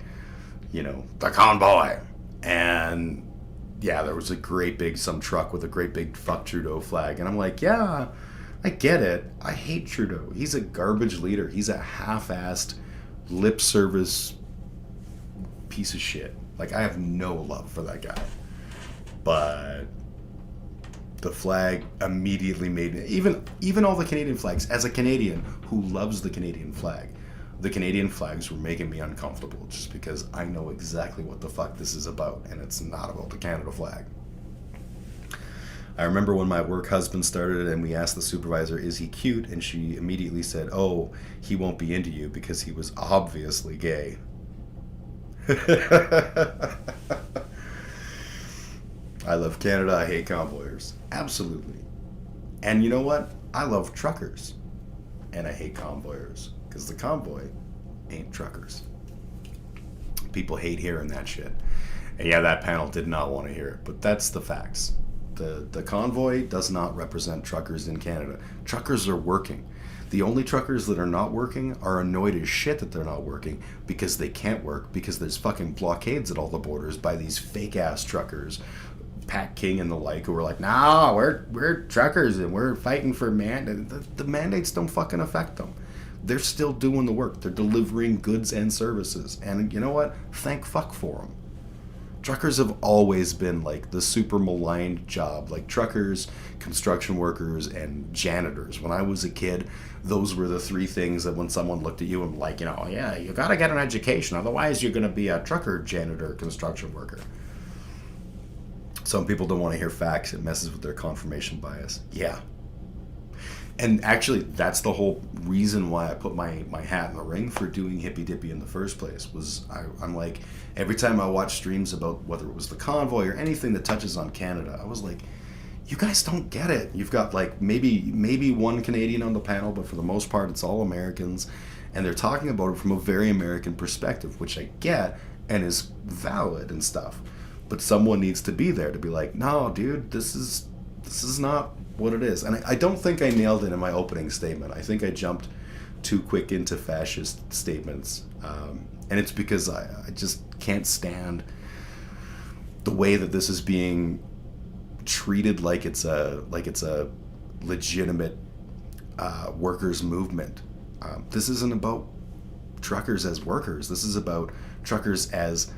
the convoy. And yeah, there was a great big, some truck with a great big fuck Trudeau flag. And I'm like, yeah, I get it. I hate Trudeau. He's a garbage leader. He's a half-assed, lip service piece of shit. Like, I have no love for that guy. But the flag immediately made me, even all the Canadian flags, as a Canadian who loves the Canadian flag, the Canadian flags were making me uncomfortable, just because I know exactly what the fuck this is about, and it's not about the Canada flag. I remember when my work husband started and we asked the supervisor, is he cute? And she immediately said, oh, he won't be into you because he was obviously gay. I love Canada, I hate convoyers. Absolutely. And you know what? I love truckers. And I hate convoyers. Because the convoy ain't truckers. People hate hearing that shit. And yeah, that panel did not want to hear it. But that's the facts. The convoy does not represent truckers in Canada. Truckers are working. The only truckers that are not working are annoyed as shit that they're not working because they can't work, because there's fucking blockades at all the borders by these fake ass truckers, Pat King and the like, who are like, no, we're truckers and we're fighting for the mandates don't fucking affect them. They're still doing the work. They're delivering goods and services. And you know what? Thank fuck for them. Truckers have always been like the super maligned job, like truckers, construction workers, and janitors. When I was a kid, those were the three things that when someone looked at you and like, yeah, you gotta get an education, otherwise you're gonna be a trucker, janitor, construction worker. Some people don't want to hear facts. It messes with their confirmation bias. Yeah. And actually, that's the whole reason why I put my hat in the ring for doing Hippy Dippy in the first place, was I'm like, every time I watch streams about whether it was the convoy or anything that touches on Canada, I was like, you guys don't get it. You've got like maybe one Canadian on the panel, but for the most part, it's all Americans. And they're talking about it from a very American perspective, which I get and is valid and stuff. But someone needs to be there to be like, no, dude, this is not what it is. And I don't think I nailed it in my opening statement. I think I jumped too quick into fascist statements. And it's because I just can't stand the way that this is being treated like it's a legitimate workers movement. This isn't about truckers as workers. This is about truckers as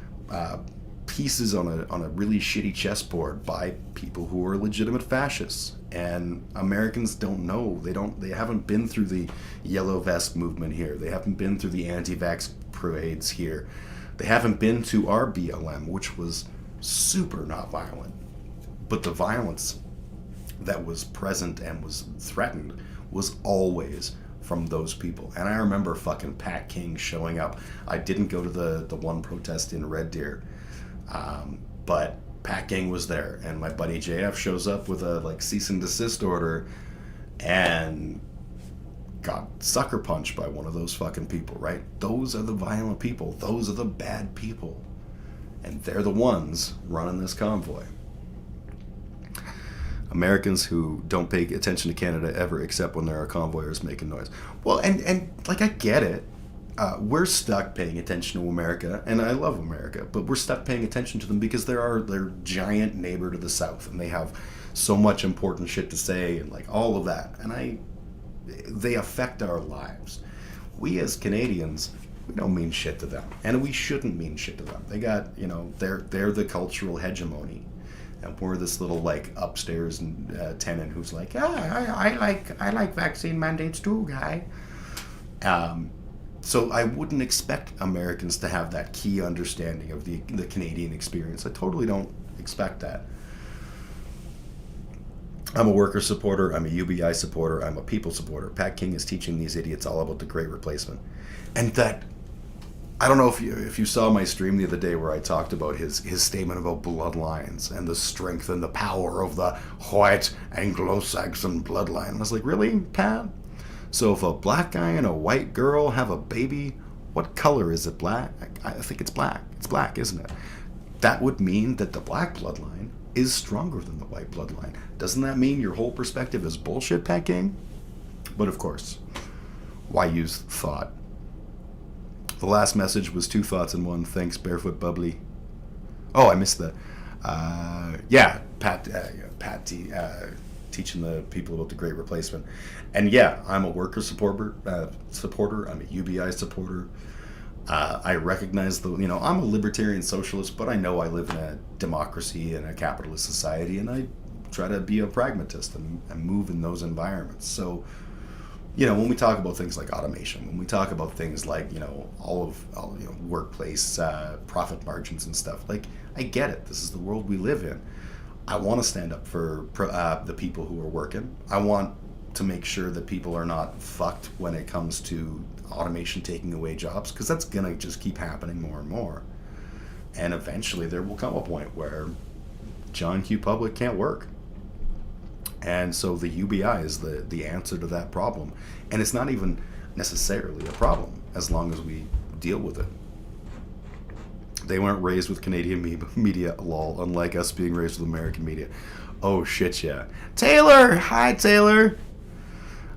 pieces on a really shitty chessboard by people who are legitimate fascists. And Americans don't know. They haven't been through the yellow vest movement here. They haven't been through the anti-vax parades here. They haven't been to our BLM, which was super not violent. But the violence that was present and was threatened was always from those people. And I remember fucking Pat King showing up. I didn't go to the one protest in Red Deer, but Pat King was there, and my buddy JF shows up with a cease and desist order and got sucker punched by one of those fucking people, right? Those are the violent people. Those are the bad people. And they're the ones running this convoy. Americans who don't pay attention to Canada ever, except when there are convoyers making noise. Well, and I get it. We're stuck paying attention to America, and I love America, but we're stuck paying attention to them because they're our giant neighbor to the south, and they have so much important shit to say, and all of that. And they affect our lives. We as Canadians, we don't mean shit to them, and we shouldn't mean shit to them. They got, they're the cultural hegemony. And we're this little upstairs tenant who's like, yeah, I like vaccine mandates too, guy. So I wouldn't expect Americans to have that key understanding of the Canadian experience. I totally don't expect that. I'm a worker supporter. I'm a UBI supporter. I'm a people supporter. Pat King is teaching these idiots all about the Great Replacement, and that. I don't know if you saw my stream the other day where I talked about his statement about bloodlines and the strength and the power of the white Anglo-Saxon bloodline. I was like, really, Pat? So if a black guy and a white girl have a baby, what color is it? Black? I think it's black. It's black, isn't it? That would mean that the black bloodline is stronger than the white bloodline. Doesn't that mean your whole perspective is bullshit, Pat King? But of course, why use thought? The last message was 2 thoughts in one. Thanks, Barefoot Bubbly. Oh, I missed the. Yeah, Pat teaching the people about the Great Replacement. And yeah, I'm a worker supporter. I'm a UBI supporter. I recognize I'm a libertarian socialist, but I know I live in a democracy and a capitalist society, and I try to be a pragmatist and move in those environments. So, when we talk about things like automation, when we talk about things like, all workplace profit margins and stuff, I get it. This is the world we live in. I want to stand up for the people who are working. I want to make sure that people are not fucked when it comes to automation taking away jobs, because that's going to just keep happening more and more. And eventually there will come a point where John Q. Public can't work. And so the UBI is the answer to that problem. And it's not even necessarily a problem as long as we deal with it. They weren't raised with Canadian media, lol, unlike us being raised with American media. Oh, shit, yeah. Taylor! Hi, Taylor!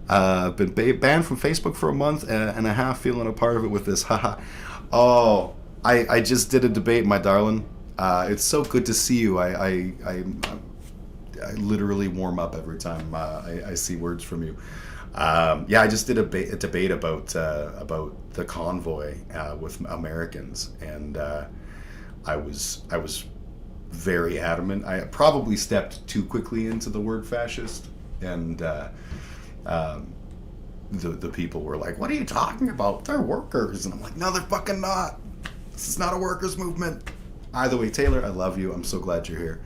Been banned from Facebook for a month and a half, feeling a part of it with this. Haha. Oh, I just did a debate, my darling. It's so good to see you. I literally warm up every time I see words from you. Yeah, I just did a debate about the convoy with Americans, and I was very adamant. I probably stepped too quickly into the word fascist, and the people were like, "What are you talking about? They're workers," and I'm like, "No, they're fucking not. This is not a workers' movement." Either way, Taylor, I love you. I'm so glad you're here.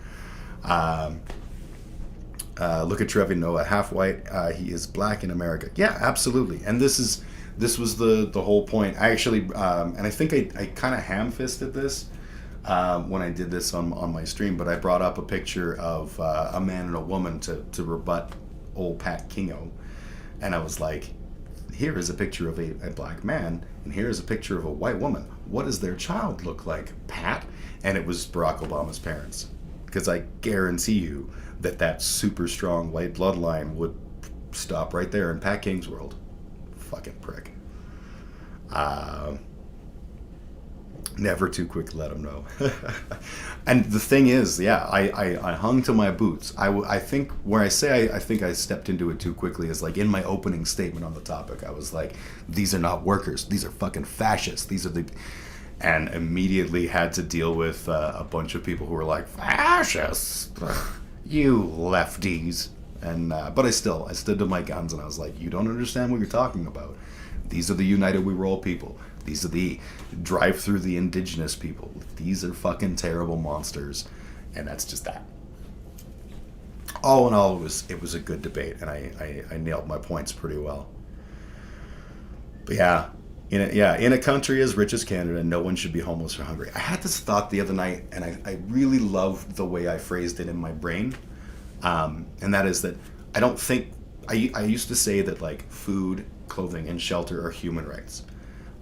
Look at Trevi Noah, half white. He is black in America. Yeah, absolutely. And this was the whole point. I actually, and I think I kind of ham-fisted this when I did this on my stream, but I brought up a picture of a man and a woman to rebut old Pat Kingo. And I was like, here is a picture of a black man, and here is a picture of a white woman. What does their child look like, Pat? And it was Barack Obama's parents. Because I guarantee you that super strong white bloodline would stop right there in Pat King's world. Fucking prick. Never too quick to let him know. And the thing is, yeah, I hung to my boots. I think where I say I think I stepped into it too quickly is like in my opening statement on the topic. I was like, these are not workers. These are fucking fascists. These are the... and immediately had to deal with a bunch of people who were like, fascists, you lefties. And but I stood to my guns, and I was like, you don't understand what you're talking about. These are the United We Roll people. These are the drive through the indigenous people. These are fucking terrible monsters, and that's just that. All in all, it was a good debate, and I nailed my points pretty well. But yeah, in a country as rich as Canada, no one should be homeless or hungry. I had this thought the other night, and I really loved the way I phrased it in my brain. And that is that I don't think I used to say that like food, clothing, and shelter are human rights.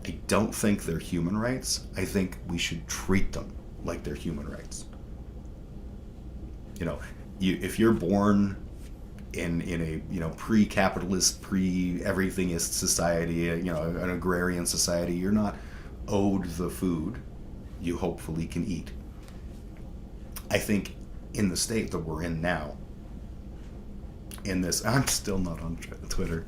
I don't think they're human rights. I think we should treat them like they're human rights. You know, if you're born in a pre-capitalist, pre-everythingist society, an agrarian society, you're not owed the food you hopefully can eat. I think in the state that we're in now, in this, I'm still not on Twitter.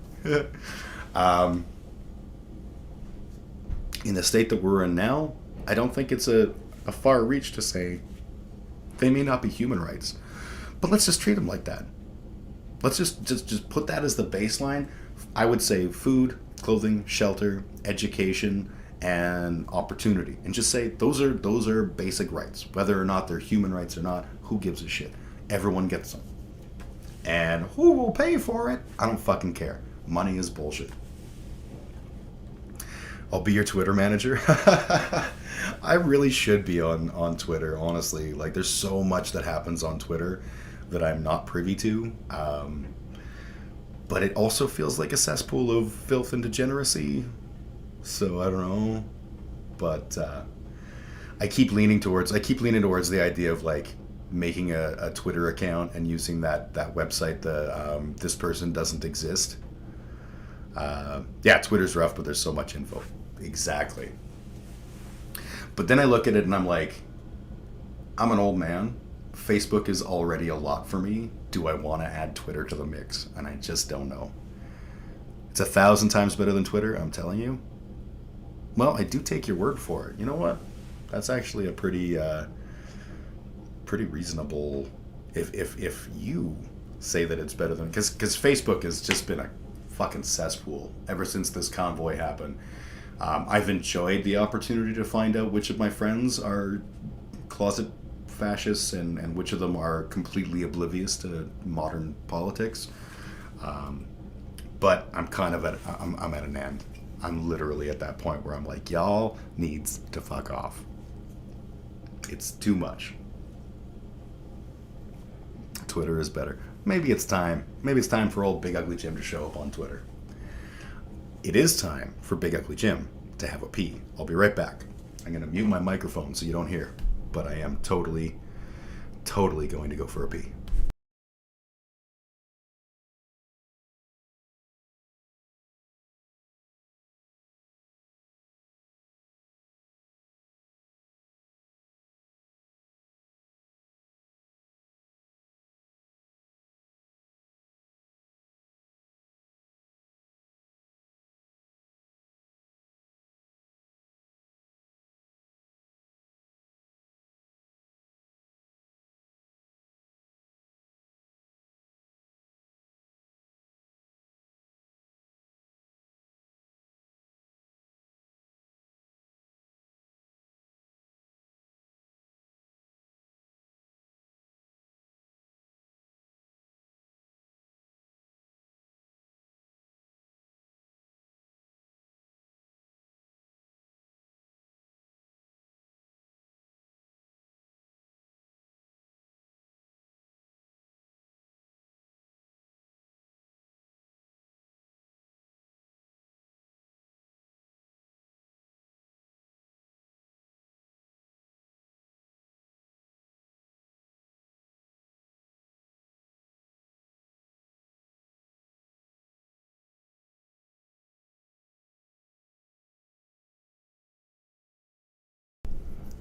In the state that we're in now, I don't think it's a far reach to say they may not be human rights, but let's just treat them like that. Let's just put that as the baseline. I would say food, clothing, shelter, education, and opportunity, and just say those are basic rights. Whether or not they're human rights or not, who gives a shit? Everyone gets them. And who will pay for it? I don't fucking care. Money is bullshit. I'll be your Twitter manager. I really should be on Twitter, honestly. Like, there's so much that happens on Twitter that I'm not privy to. But it also feels like a cesspool of filth and degeneracy. So I don't know. But I keep leaning towards the idea of like making a Twitter account and using that website, this person doesn't exist. Yeah, Twitter's rough, but there's so much info. Exactly. But then I look at it and I'm like, I'm an old man. Facebook is already a lot for me. Do I want to add Twitter to the mix? And I just don't know. It's 1,000 times better than Twitter, I'm telling you. Well, I do take your word for it. You know what? That's actually a pretty reasonable. If you say that it's better than, because Facebook has just been a fucking cesspool ever since this convoy happened. I've enjoyed the opportunity to find out which of my friends are closet fascists and which of them are completely oblivious to modern politics. But I'm kind of I'm at an end. I'm literally at that point where I'm like, y'all needs to fuck off. It's too much. Twitter is better. Maybe it's time. Maybe it's time for old Big Ugly Jim to show up on Twitter. It is time for Big Ugly Jim to have a pee. I'll be right back. I'm going to mute my microphone so you don't hear. But I am totally going to go for a pee.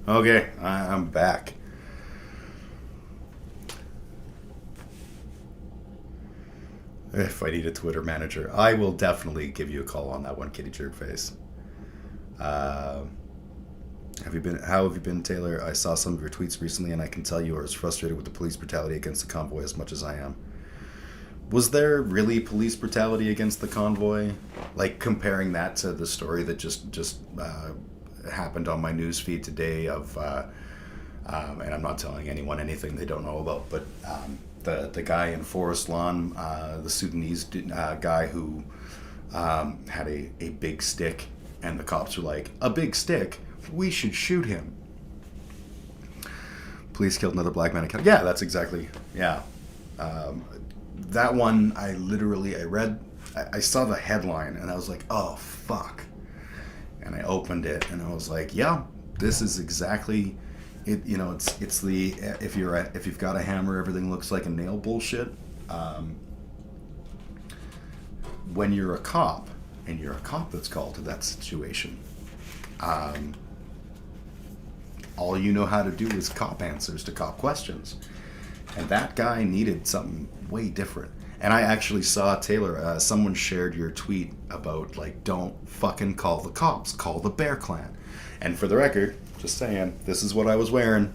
Okay, I'm back. If I need a Twitter manager, I will definitely give you a call on that one, Kitty Jerkface. Uh, How have you been, Taylor? I saw some of your tweets recently, and I can tell you are as frustrated with the police brutality against the convoy as much as I am. Was there really police brutality against the convoy? Like comparing that to the story that just happened on my news feed today of, and I'm not telling anyone anything they don't know about, but the guy in Forest Lawn, the Sudanese guy who had a big stick, and the cops were like, "A big stick? We should shoot him." Police killed another black man. Yeah, that's exactly. Yeah. That one, I read, I saw the headline and I was like, oh, fuck. And I opened it and I was like, yeah, this is exactly it. You know, it's the, if you've got a hammer, everything looks like a nail bullshit. When you're a cop and you're a cop that's called to that situation, all you know how to do is cop answers to cop questions. And that guy needed something way different. And I actually saw, Taylor, someone shared your tweet about, like, don't fucking call the cops, call the Bear Clan. And for the record, just saying, this is what I was wearing.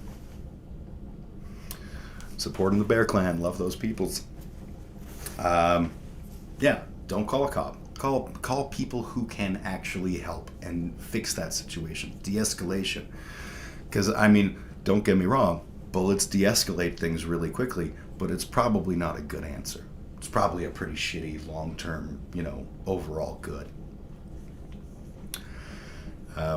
Supporting the Bear Clan, love those peoples. Yeah, don't call a cop. Call people who can actually help and fix that situation. De-escalation. Because, I mean, don't get me wrong, bullets de-escalate things really quickly, but it's probably not a good answer. It's probably a pretty shitty long-term, overall good.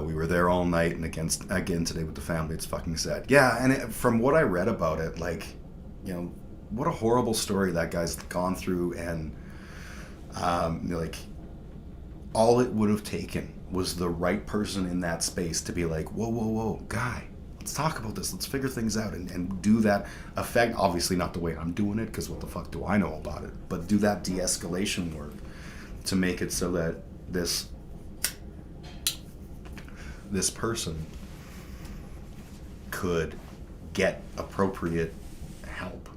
We were there all night, and again today with the family. It's fucking sad. Yeah, and from what I read about it, like, what a horrible story that guy's gone through, and like, all it would have taken was the right person in that space to be like, whoa, guy, let's talk about this. Let's figure things out and do that effect. Obviously not the way I'm doing it, because what the fuck do I know about it? But do that de-escalation work to make it so that this person could get appropriate help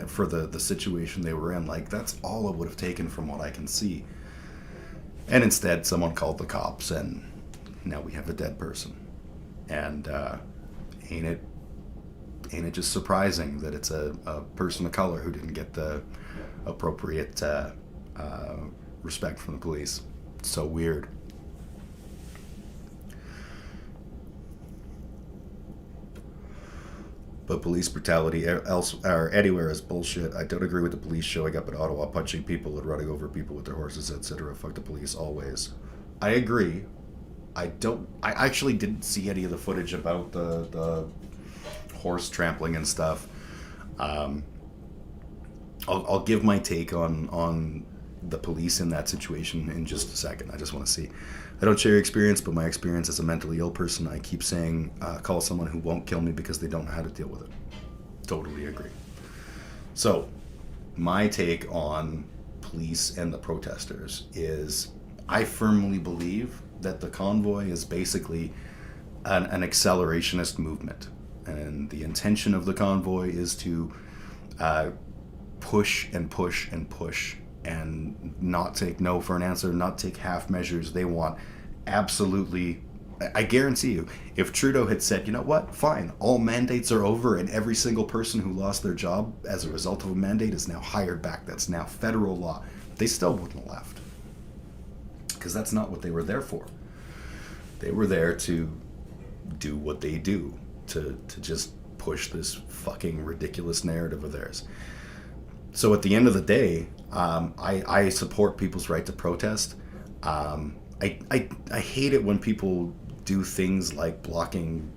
for the situation they were in. Like, that's all it would have taken from what I can see. And instead, someone called the cops, and now we have a dead person. And ain't it just surprising that it's a person of color who didn't get the appropriate respect from the police? It's so weird. But police brutality anywhere is bullshit. I don't agree with the police showing up in Ottawa, punching people and running over people with their horses, etc. Fuck the police always. I agree. I actually didn't see any of the footage about the horse trampling and stuff. I'll give my take on the police in that situation in just a second. I just want to see. I don't share your experience, but my experience as a mentally ill person, I keep saying, call someone who won't kill me because they don't know how to deal with it. Totally agree. So, my take on police and the protesters is, I firmly believe that the convoy is basically an accelerationist movement. And the intention of the convoy is to push and push and push and not take no for an answer, not take half measures. They want absolutely, I guarantee you, if Trudeau had said, you know what, fine, all mandates are over and every single person who lost their job as a result of a mandate is now hired back, that's now federal law, they still wouldn't have left. Because that's not what they were there for. They were there to do what they do, to just push this fucking ridiculous narrative of theirs. So at the end of the day, I support people's right to protest. I hate it when people do things like blocking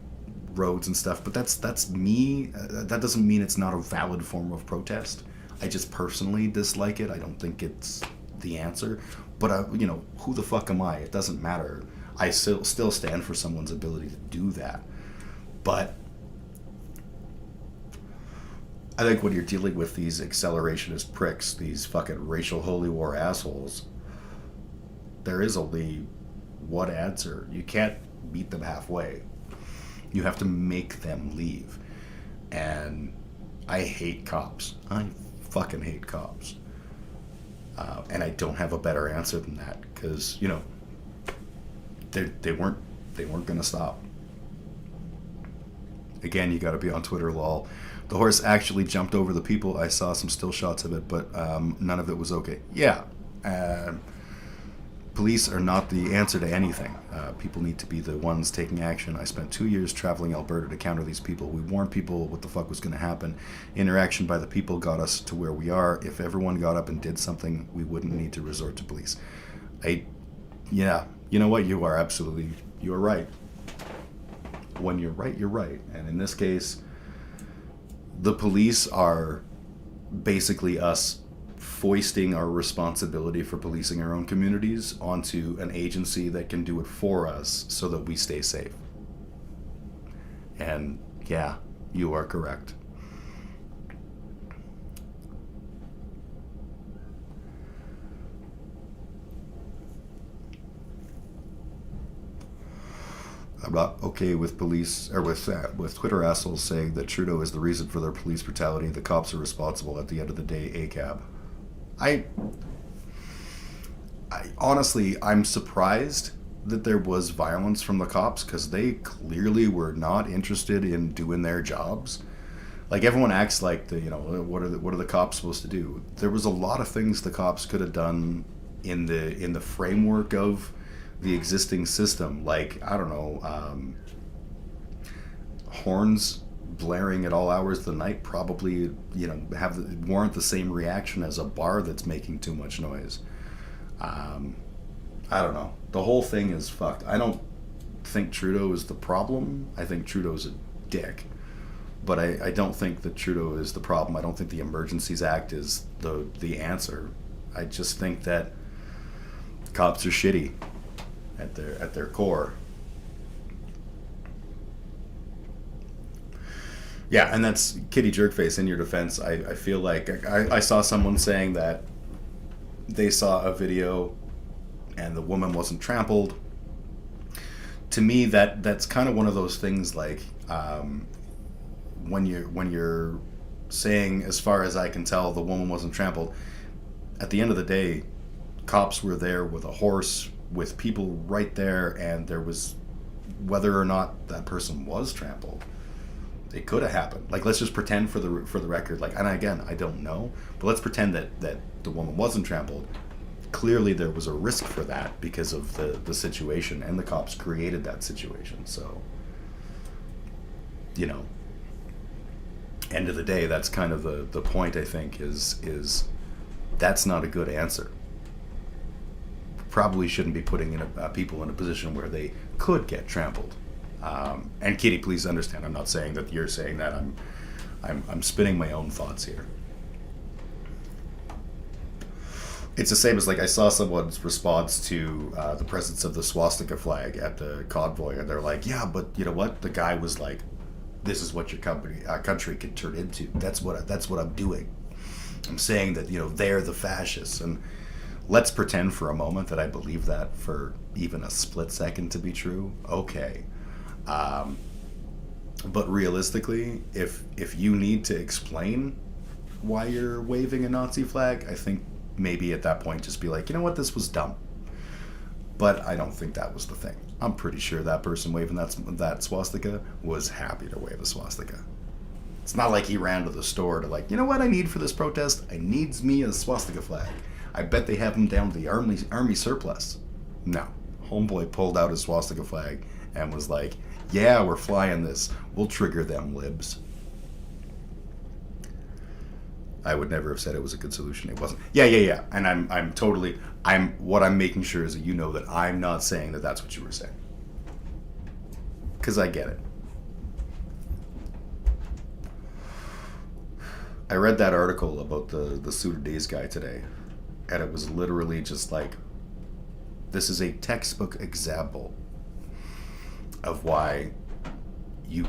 roads and stuff, but that's me. That doesn't mean it's not a valid form of protest. I just personally dislike it. I don't think it's the answer. But who the fuck am I? It doesn't matter. I still stand for someone's ability to do that. But I think when you're dealing with these accelerationist pricks, these fucking racial holy war assholes, there is only one answer. You can't meet them halfway. You have to make them leave. And I hate cops. I fucking hate cops. And I don't have a better answer than that, because they weren't They weren't going to stop. Again, you got to be on Twitter, lol. The horse actually jumped over the people. I saw some still shots of it, but none of it was okay. Yeah. Police are not the answer to anything. People need to be the ones taking action. I spent 2 years traveling Alberta to counter these people. We warned people what the fuck was going to happen. Interaction by the people got us to where we are. If everyone got up and did something, we wouldn't need to resort to police. Yeah, you know what? You are right. When you're right, you're right. And in this case, the police are basically us foisting our responsibility for policing our own communities onto an agency that can do it for us so that we stay safe. And yeah, you are correct. I'm not okay with police or with Twitter assholes saying that Trudeau is the reason for their police brutality. The cops are responsible at the end of the day. ACAB. I honestly, I'm surprised that there was violence from the cops because they clearly were not interested in doing their jobs. Like everyone acts like what are the cops supposed to do? There was a lot of things the cops could have done in the framework of the existing system, like I don't know, horns blaring at all hours of the night probably warrant the same reaction as a bar that's making too much noise. I don't know. The whole thing is fucked. I don't think Trudeau is the problem. I think Trudeau's a dick. But I don't think that Trudeau is the problem. I don't think the Emergencies Act is the answer. I just think that cops are shitty at their core. Yeah, and that's Kitty Jerkface. In your defense, I feel like I saw someone saying that they saw a video and the woman wasn't trampled. To me, that's kind of one of those things like when you're saying, as far as I can tell, the woman wasn't trampled. At the end of the day, cops were there with a horse, with people right there, and there was, whether or not that person was trampled, it could have happened. Like, let's just pretend for the record, like, and again, I don't know, but let's pretend that the woman wasn't trampled. Clearly there was a risk for that because of the situation, and the cops created that situation. So, end of the day, that's kind of the point, I think, is that's not a good answer. Probably shouldn't be putting people in a position where they could get trampled. And Kitty, please understand, I'm not saying that you're saying that. I'm spinning my own thoughts here. It's the same as, like, I saw someone's response to the presence of the swastika flag at the convoy, and they're like, yeah, but you know what? The guy was like, this is what your country could turn into. That's what I'm doing. I'm saying that, they're the fascists. And let's pretend for a moment that I believe that for even a split second to be true. Okay. But realistically, if you need to explain why you're waving a Nazi flag, I think maybe at that point just be like, you know what, this was dumb. But I don't think that was the thing. I'm pretty sure that person waving that swastika was happy to wave a swastika. It's not like he ran to the store to, like, you know what I need for this protest? I needs me a swastika flag. I bet they have them down to the army surplus. No. Homeboy pulled out his swastika flag and was like, yeah, we're flying this. We'll trigger them libs. I would never have said it was a good solution. It wasn't. Yeah. And what I'm making sure is that you know that I'm not saying that that's what you were saying. Because I get it. I read that article about the Sudanese guy today, and it was literally just like, this is a textbook example of why you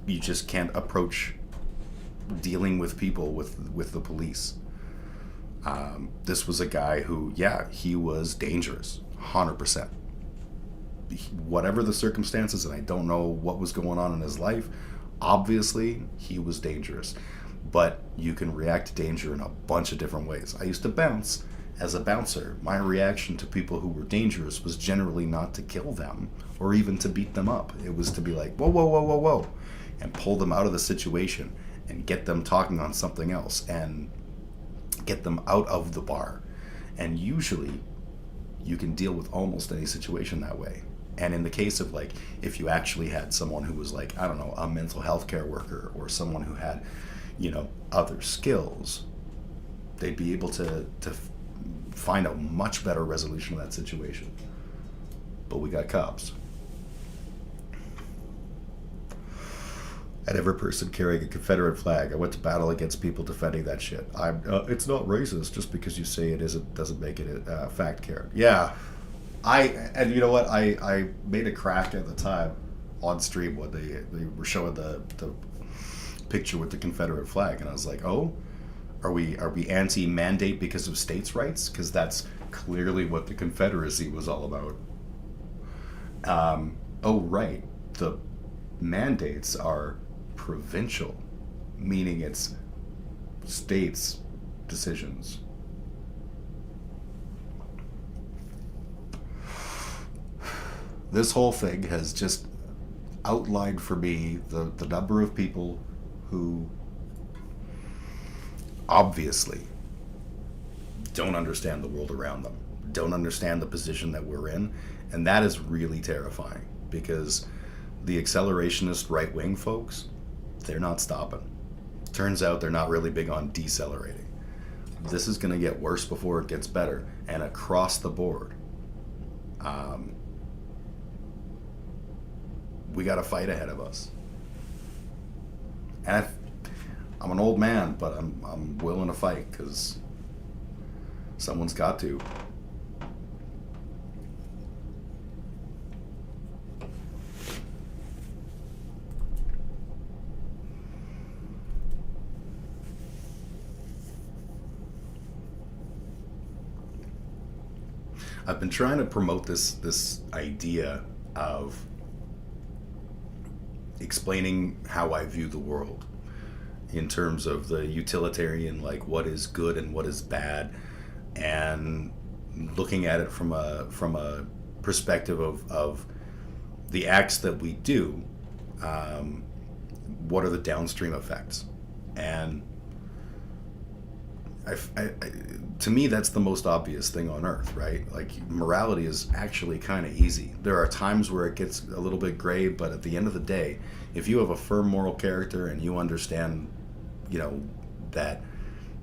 just can't approach dealing with people with the police. This was a guy who, he was dangerous, 100%. Whatever the circumstances, and I don't know what was going on in his life, obviously he was dangerous. But you can react to danger in a bunch of different ways. I used to bounce, as a bouncer, my reaction to people who were dangerous was generally not to kill them or even to beat them up. It was to be like, whoa, whoa, whoa, whoa, whoa, and pull them out of the situation and get them talking on something else and get them out of the bar. And usually you can deal with almost any situation that way. And in the case of like, if you actually had someone who was like, I don't know, a mental health care worker or someone who had, you know, other skills, they'd be able to find a much better resolution of that situation. But we got cops. At every person carrying a Confederate flag, I went to battle against people defending that shit. It's not racist just because you say it isn't doesn't make it a fact, Karen. Yeah, and you know what? I made a crack at the time on stream when they were showing the picture with the Confederate flag, and I was like, oh, are we anti-mandate because of states' rights? Because that's clearly what the Confederacy was all about. Oh right, the mandates are provincial, meaning it's states' decisions. This whole thing has just outlined for me the number of people who obviously don't understand the world around them, don't understand the position that we're in, and that is really terrifying because the accelerationist right-wing folks, they're not stopping. Turns out they're not really big on decelerating. This is going to get worse before it gets better, and across the board. We got a fight ahead of us. And I'm an old man, but I'm willing to fight because someone's got to. I've been trying to promote this idea of explaining how I view the world in terms of the utilitarian, like what is good and what is bad, and looking at it from a perspective of the acts that we do, what are the downstream effects. And to me, that's the most obvious thing on earth, right? Like, morality is actually kind of easy. There are times where it gets a little bit gray, but at the end of the day, if you have a firm moral character and you understand, you know, that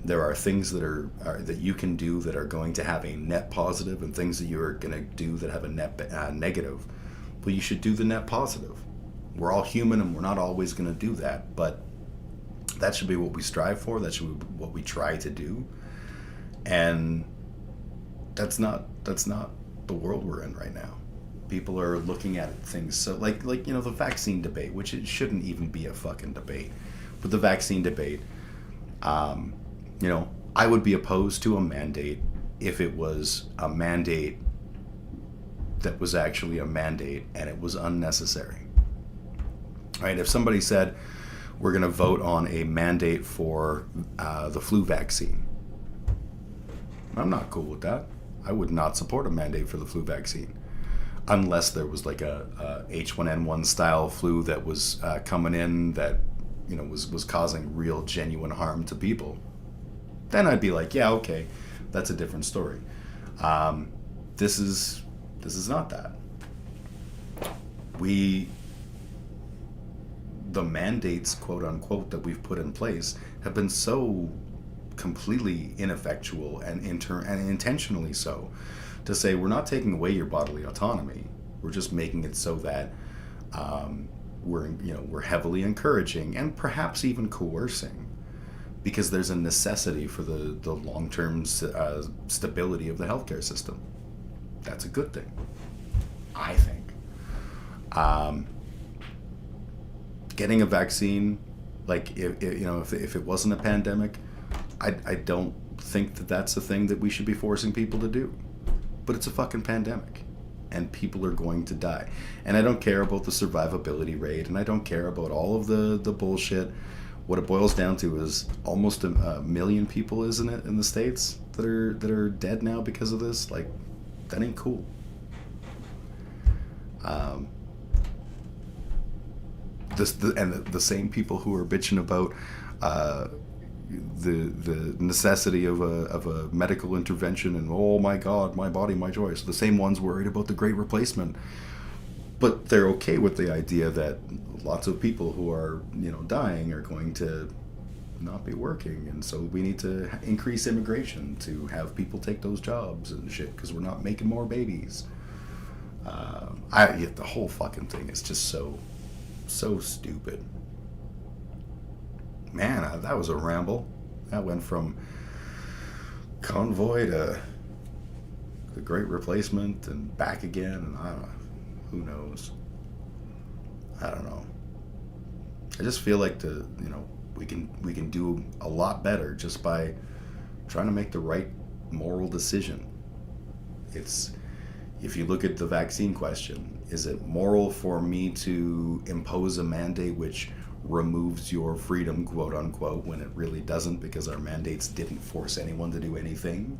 there are things that are that you can do that are going to have a net positive and things that you are going to do that have a net negative, well, you should do the net positive. We're all human and we're not always going to do that, but that should be what we strive for. That should be what we try to do. And that's not the world we're in right now. People are looking at things so like you know, the vaccine debate, which it shouldn't even be a fucking debate, but the vaccine debate, you know, I would be opposed to a mandate if it was a mandate that was actually a mandate and it was unnecessary. Right? If somebody said we're going to vote on a mandate for the flu vaccine, I'm not cool with that. I would not support a mandate for the flu vaccine unless there was like a H1N1 style flu that was coming in that, you know, was causing real genuine harm to people. Then I'd be like, yeah, okay, that's a different story. This is not that. The mandates, quote unquote, that we've put in place have been so completely ineffectual and intentionally so, to say we're not taking away your bodily autonomy, we're just making it so that we're heavily encouraging and perhaps even coercing, because there's a necessity for the long-term stability of the healthcare system. That's a good thing, I think. Getting a vaccine, like if it wasn't a pandemic, I don't think that that's a thing that we should be forcing people to do. But it's a fucking pandemic, and people are going to die. And I don't care about the survivability rate, and I don't care about all of the bullshit what it boils down to is almost a million people, isn't it, in the States that are dead now because of this. Like, that ain't cool. The same people who are bitching about the necessity of a medical intervention and, oh my God, my body, my choice. The same ones worried about the Great Replacement, but they're okay with the idea that lots of people who are dying are going to not be working, and so we need to increase immigration to have people take those jobs and shit because we're not making more babies. The whole fucking thing is just so stupid. Man, that was a ramble. That went from Convoy to the Great Replacement and back again, and I don't know. Who knows? I don't know. I just feel like we can do a lot better just by trying to make the right moral decision. It's, if you look at the vaccine question, is it moral for me to impose a mandate which removes your freedom, quote unquote, when it really doesn't, because our mandates didn't force anyone to do anything?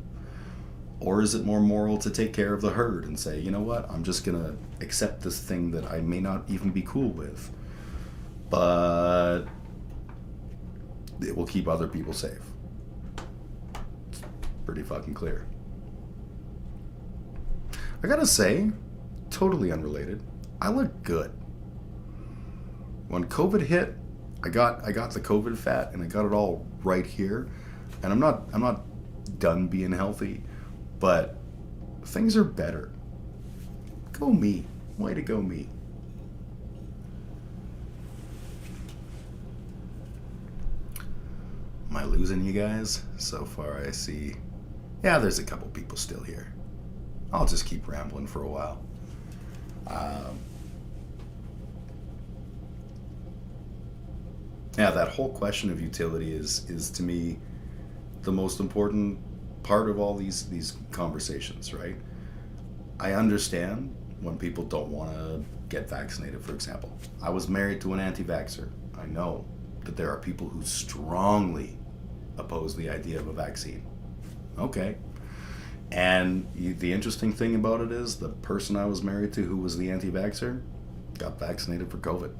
Or is it more moral to take care of the herd and say, you know what, I'm just going to accept this thing that I may not even be cool with, but it will keep other people safe? It's pretty fucking clear. I gotta say, totally unrelated, I look good. When COVID hit, I got the COVID fat, and I got it all right here. And I'm not done being healthy, but things are better. Go me. Way to go me. Am I losing you guys? So far I see, yeah, there's a couple people still here. I'll just keep rambling for a while. Yeah, that whole question of utility is to me the most important part of all these conversations, right? I understand when people don't want to get vaccinated, for example. I was married to an anti-vaxxer. I know that there are people who strongly oppose the idea of a vaccine. Okay. And the interesting thing about it is the person I was married to who was the anti-vaxxer got vaccinated for COVID.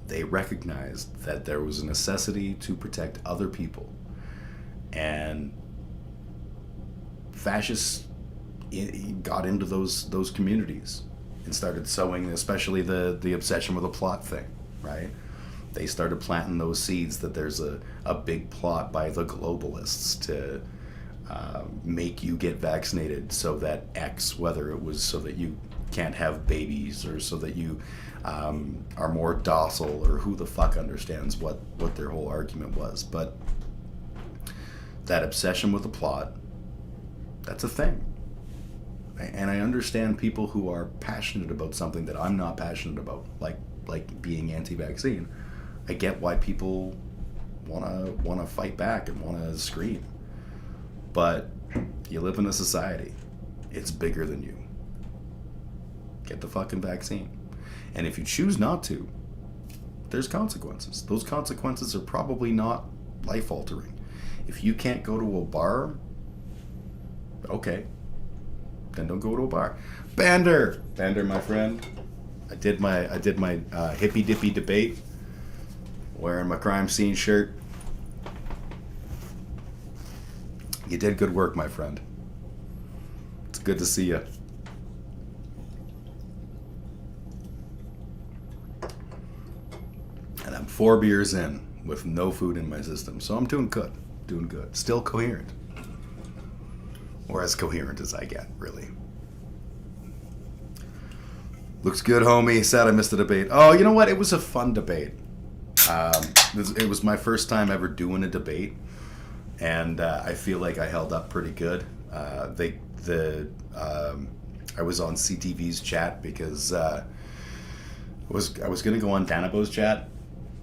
They recognized that there was a necessity to protect other people. And fascists got into those communities and started sowing, especially the obsession with a plot thing, right? They started planting those seeds that there's a big plot by the globalists to make you get vaccinated so that X, whether it was so that you can't have babies or so that you are more docile, or who the fuck understands what their whole argument was. But that obsession with the plot, that's a thing. And I understand people who are passionate about something that I'm not passionate about, like being anti-vaccine. I get why people wanna fight back and wanna scream. But you live in a society. It's bigger than you. Get the fucking vaccine. And if you choose not to, there's consequences. Those consequences are probably not life-altering. If you can't go to a bar, okay, then don't go to a bar. Bander, my friend. I did my Hippy Dippy debate, wearing my crime scene shirt. You did good work, my friend. It's good to see you. And I'm 4 beers in with no food in my system, so I'm doing good. Still coherent. Or as coherent as I get, really. Looks good, homie. Sad I missed the debate. Oh, you know what? It was a fun debate. It was my first time ever doing a debate, and I feel like I held up pretty good. I was on CTV's chat because I was going to go on Danabo's chat,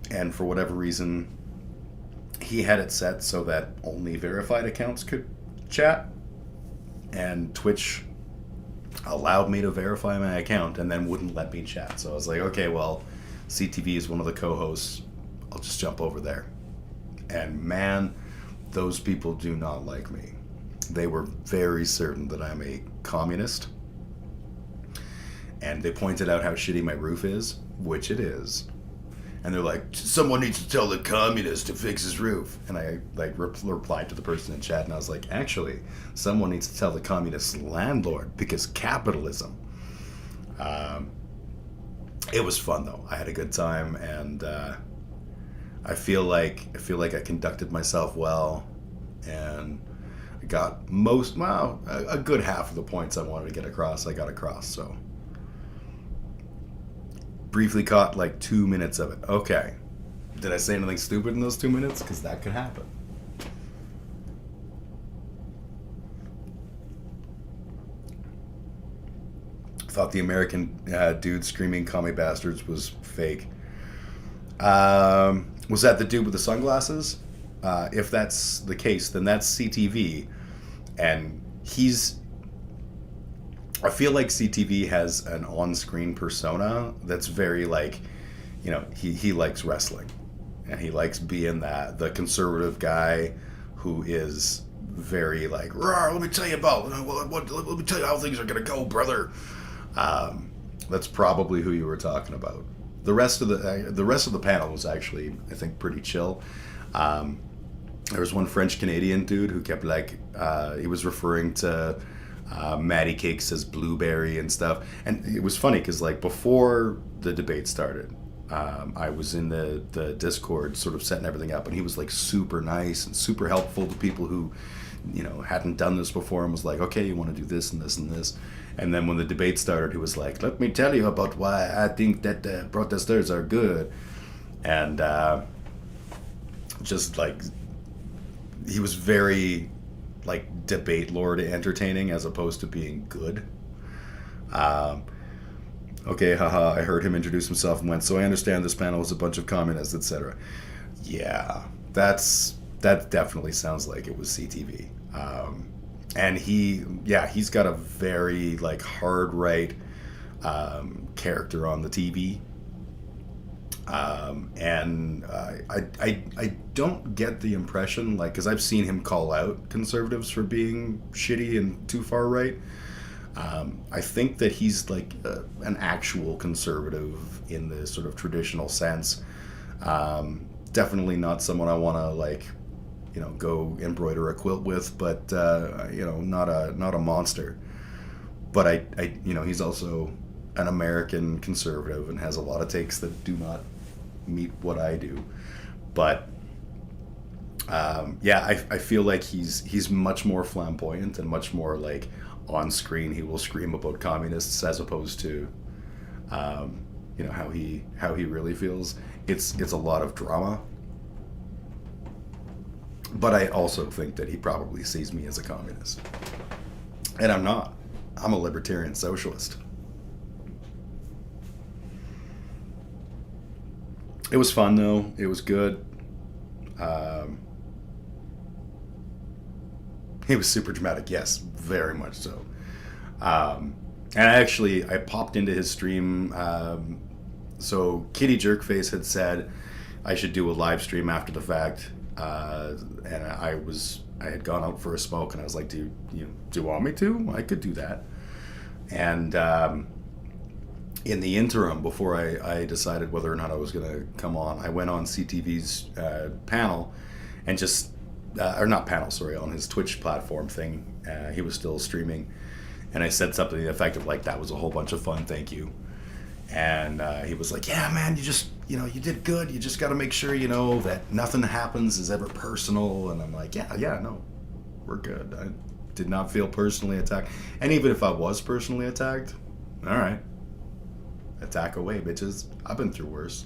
and for whatever reason, he had it set so that only verified accounts could chat, and Twitch allowed me to verify my account and then wouldn't let me chat. So I was like, okay, well, CTV is one of the co-hosts. I'll just jump over there. And man, those people do not like me. They were very certain that I'm a communist. And they pointed out how shitty my roof is, which it is. And they're like, someone needs to tell the communist to fix his roof. And I replied to the person in chat, and I was like, actually, someone needs to tell the communist landlord, because capitalism. It was fun though. I had a good time, and I feel like I conducted myself well, and I got a good half of the points I wanted to get across. I got across. So briefly caught like 2 minutes of it. Okay, did I say anything stupid in those 2 minutes? Because that could happen. Thought the American dude screaming "commie bastards" was fake. Was that the dude with the sunglasses? If that's the case, then that's CTV, and I feel like CTV has an on-screen persona that's very like, he likes wrestling, and he likes being the conservative guy who is very like, let me tell you about let me tell you how things are gonna go, brother. That's probably who you were talking about. The rest of the panel was actually, I think, pretty chill. There was one French Canadian dude who kept he was referring to Maddie Cakes as blueberry and stuff, and it was funny because before the debate started, I was in the Discord sort of setting everything up, and he was super nice and super helpful to people who hadn't done this before, and was like, okay, you want to do this and this and this. And then when the debate started, he was like, let me tell you about why I think that the protesters are good. And he was very debate lord entertaining as opposed to being good. Okay, haha, I heard him introduce himself and went, so I understand this panel is a bunch of communists, etc. Yeah, that definitely sounds like it was CTV. And he's got a very hard right character on the TV, and I don't get the impression because I've seen him call out conservatives for being shitty and too far right. I think that he's an actual conservative in the sort of traditional sense. Definitely not someone I want to go embroider a quilt with, but not a monster. But I he's also an American conservative and has a lot of takes that do not meet what I do. But I feel like he's much more flamboyant and much more on screen. He will scream about communists as opposed to how he really feels. It's a lot of drama. But I also think that he probably sees me as a communist. And I'm not. I'm a libertarian socialist. It was fun, though. It was good. He was super dramatic. Yes, very much so. And I popped into his stream. So Kitty Jerkface had said I should do a live stream after the fact. And I had gone out for a smoke, and I was like, do you want me to? I could do that. And in the interim, before I decided whether or not I was going to come on, I went on CTV's panel, and just on his Twitch platform thing. He was still streaming, and I said something to the effect of that was a whole bunch of fun, thank you. And he was like, yeah, man, you did good. You just got to make sure, that nothing happens is ever personal. And I'm like, yeah, no, we're good. I did not feel personally attacked. And even if I was personally attacked, all right, attack away, bitches. I've been through worse.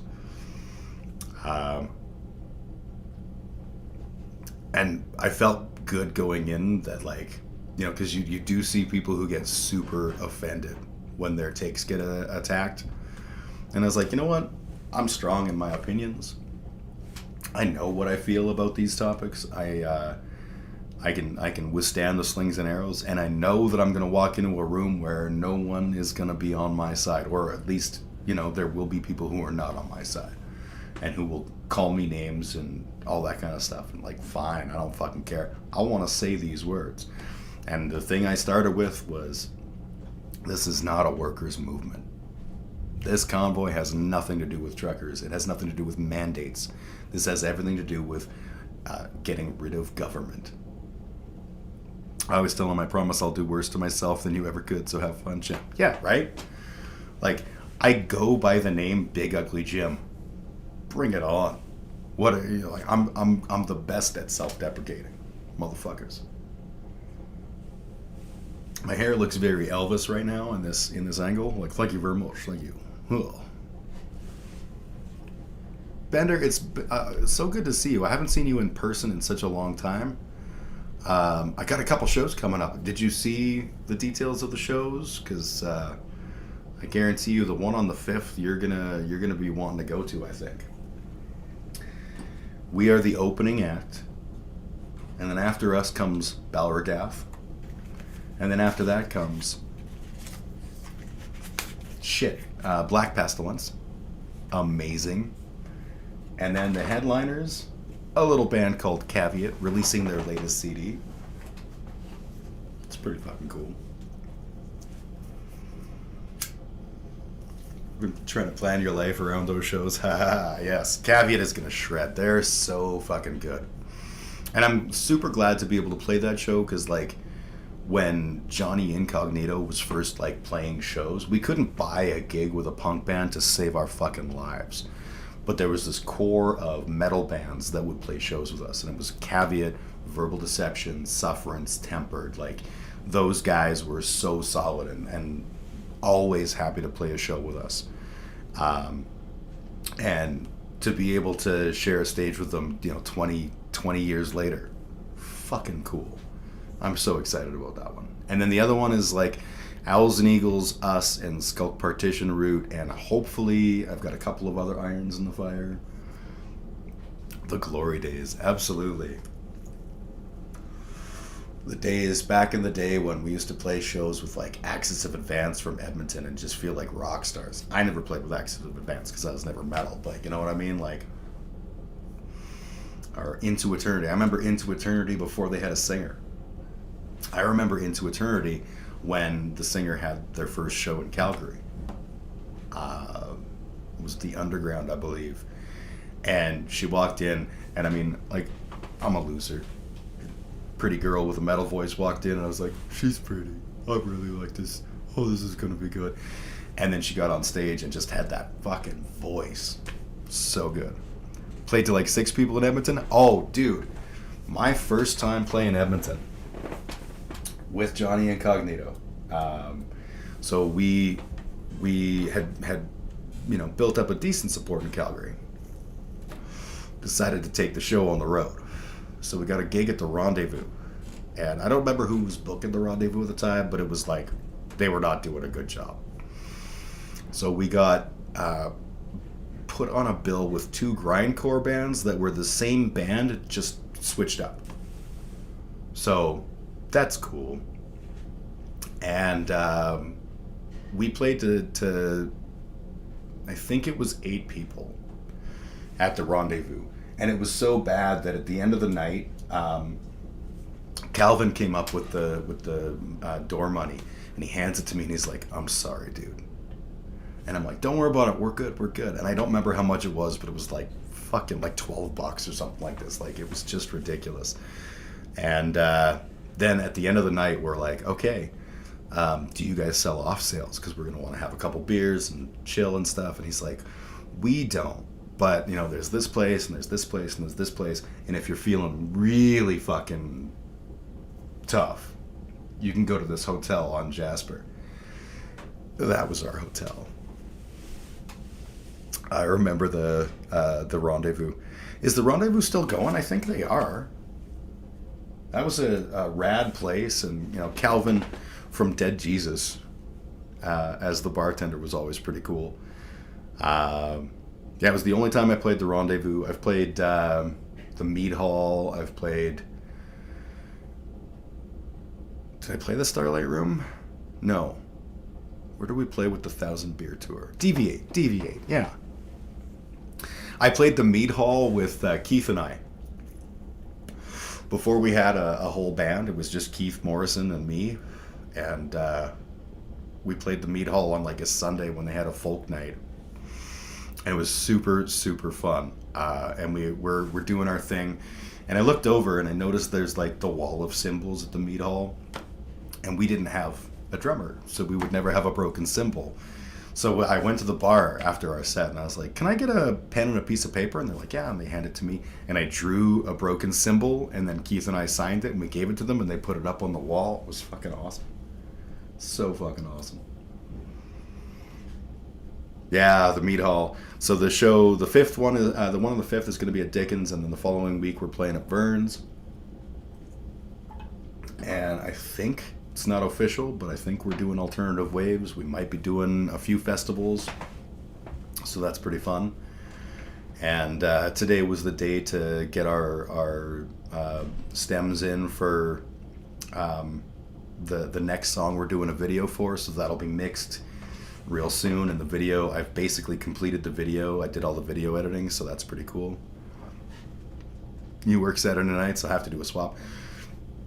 And I felt good going in that, because you do see people who get super offended when their takes get attacked. And I was like, you know what? I'm strong in my opinions. I know what I feel about these topics. I can withstand the slings and arrows, and I know that I'm going to walk into a room where no one is going to be on my side, or at least, there will be people who are not on my side. and who will call me names and all that kind of stuff. And like, fine, I don't fucking care. I want to say these words. And the thing I started with was, this is not a workers' movement. This convoy has nothing to do with truckers. It has nothing to do with mandates. This has everything to do with getting rid of government. I always tell him, I promise I'll do worse to myself than you ever could, so have fun, Jim. Yeah, right? Like, I go by the name Big Ugly Jim. Bring it on. What are you like? I'm the best at self-deprecating, motherfuckers. My hair looks very Elvis right now in this angle. Like, thank you very much. Thank you. Ugh. Bender, it's so good to see you. I haven't seen you in person in such a long time. I got a couple shows coming up. Did you see the details of the shows? Because I guarantee you, the one on the 5th, you're gonna be wanting to go to. I think we are the opening act, and then after us comes Balrogaf, and then after that comes Black Pestilence, amazing, and then the headliners, a little band called Caveat, releasing their latest CD. It's pretty fucking cool. Been trying to plan your life around those shows. Haha, yes. Caveat is gonna shred. They're so fucking good. And I'm super glad to be able to play that show, because like, when Johnny Incognito was first like playing shows, we couldn't buy a gig with a punk band to save our fucking lives. But there was this core of metal bands that would play shows with us, and it was Caveat, Verbal Deception, Sufferance, Tempered. Like, those guys were so solid and always happy to play a show with us. And to be able to share a stage with them, 20 years later, fucking cool. I'm so excited about that one. And then the other one is like Owls and Eagles, us, and Skulk Partition Route, and hopefully I've got a couple of other irons in the fire. The glory days, absolutely. The days back in the day when we used to play shows with like Axis of Advance from Edmonton and just feel like rock stars. I never played with Axis of Advance because I was never metal, but you know what I mean? Like, or Into Eternity. I remember Into Eternity before they had a singer. I remember Into Eternity when the singer had their first show in Calgary. It was the Underground, I believe. And she walked in, and I mean, like, I'm a loser. Pretty girl with a metal voice walked in, and I was like, she's pretty. I really like this. Oh, this is going to be good. And then she got on stage and just had that fucking voice. So good. Played to like 6 people in Edmonton. Oh, dude. My first time playing Edmonton with Johnny Incognito. So we had built up a decent support in Calgary. Decided to take the show on the road. So we got a gig at the Rendezvous. And I don't remember who was booking the Rendezvous at the time, but it was like they were not doing a good job. So we got put on a bill with 2 grindcore bands that were the same band, just switched up. So that's cool. And we played to I think it was 8 people at the Rendezvous. And it was so bad that at the end of the night, Calvin came up with the door money, and he hands it to me, and he's like, "I'm sorry, dude." And I'm like, "Don't worry about it. We're good. We're good." And I don't remember how much it was, but it was like fucking like $12 or something like this. Like, it was just ridiculous. And then at the end of the night, we're like, "Okay, do you guys sell off sales? Because we're gonna want to have a couple beers and chill and stuff." And he's like, "We don't. But, there's this place, and there's this place, and there's this place. And if you're feeling really fucking tough, you can go to this hotel on Jasper." That was our hotel. I remember the Rendezvous. Is the Rendezvous still going? I think they are. That was a rad place, and Calvin from Dead Jesus as the bartender was always pretty cool. Yeah, it was the only time I played the Rendezvous. I've played the Mead Hall. I've played... Did I play the Starlight Room? No. Where did we play with the 1,000 Beer Tour? Deviate, yeah. I played the mead hall with Keith and I. Before we had a whole band, it was just Keith Morrison and me, and we played the mead hall on like a Sunday when they had a folk night. And it was super super fun, and we're doing our thing, and I looked over and I noticed there's like the wall of cymbals at the mead hall, and we didn't have a drummer, so we would never have a broken cymbal. So I went to the bar after our set and I was like, can I get a pen and a piece of paper? And they're like, yeah, and they handed it to me, and I drew a broken cymbal, and then Keith and I signed it and we gave it to them and they put it up on the wall. It was fucking awesome. So fucking awesome. Yeah, the mead hall. So the show, the fifth one, is the one on the 5th is going to be at Dickens, and then the following week we're playing at Burns. And I think it's not official, but I think we're doing alternative waves. We might be doing a few festivals, so that's pretty fun. And today was the day to get our stems in for the next song we're doing a video for, so that'll be mixed real soon. And the video, I've basically completed the video. I did all the video editing, so that's pretty cool. You work Saturday night, so I have to do a swap.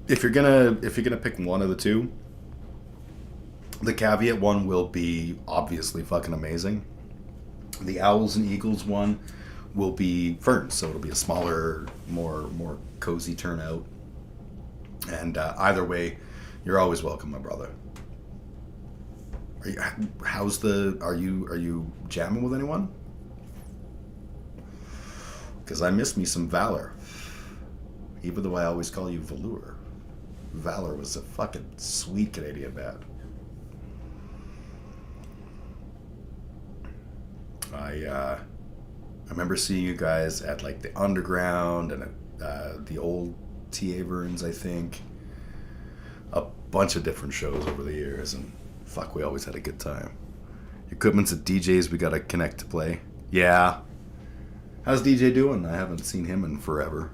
If you're gonna pick one of the two, the Caveat one will be obviously fucking amazing. The Owls and Eagles one will be Ferns, so it'll be a smaller, more cozy turnout. And either way, you're always welcome, my brother. Are you jamming with anyone? Because I miss me some Valor. Even though I always call you Velour. Valor was a fucking sweet Canadian band. I remember seeing you guys at like the Underground and at the old T. Averns, I think. A bunch of different shows over the years, and fuck, we always had a good time. Equipment's at DJ's, we gotta connect to play. Yeah. How's DJ doing? I haven't seen him in forever.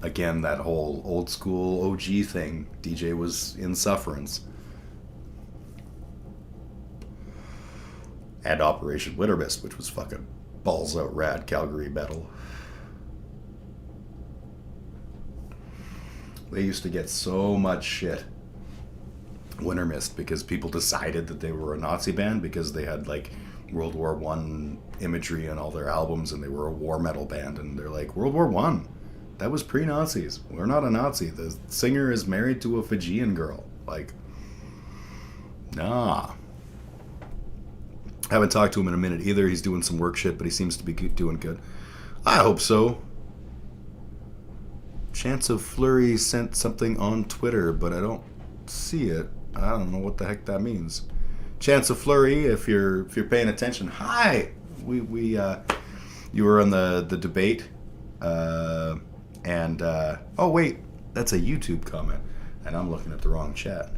Again, that whole old school OG thing. DJ was in sufferance. And Operation Winter Mist, which was fucking balls out rad Calgary metal. They used to get so much shit, Winter Mist, because people decided that they were a Nazi band because they had like World War One imagery on all their albums, and they were a war metal band. And they're like, World War One, that was pre-Nazis. We're not a Nazi. The singer is married to a Fijian girl. Like, nah. Haven't talked to him in a minute either. He's doing some work shit, but he seems to be doing good. I hope so. Chance of Flurry sent something on Twitter, but I don't see it. I don't know what the heck that means. Chance of Flurry, if you're paying attention, hi. We you were on the debate, and oh wait, that's a YouTube comment, and I'm looking at the wrong chat.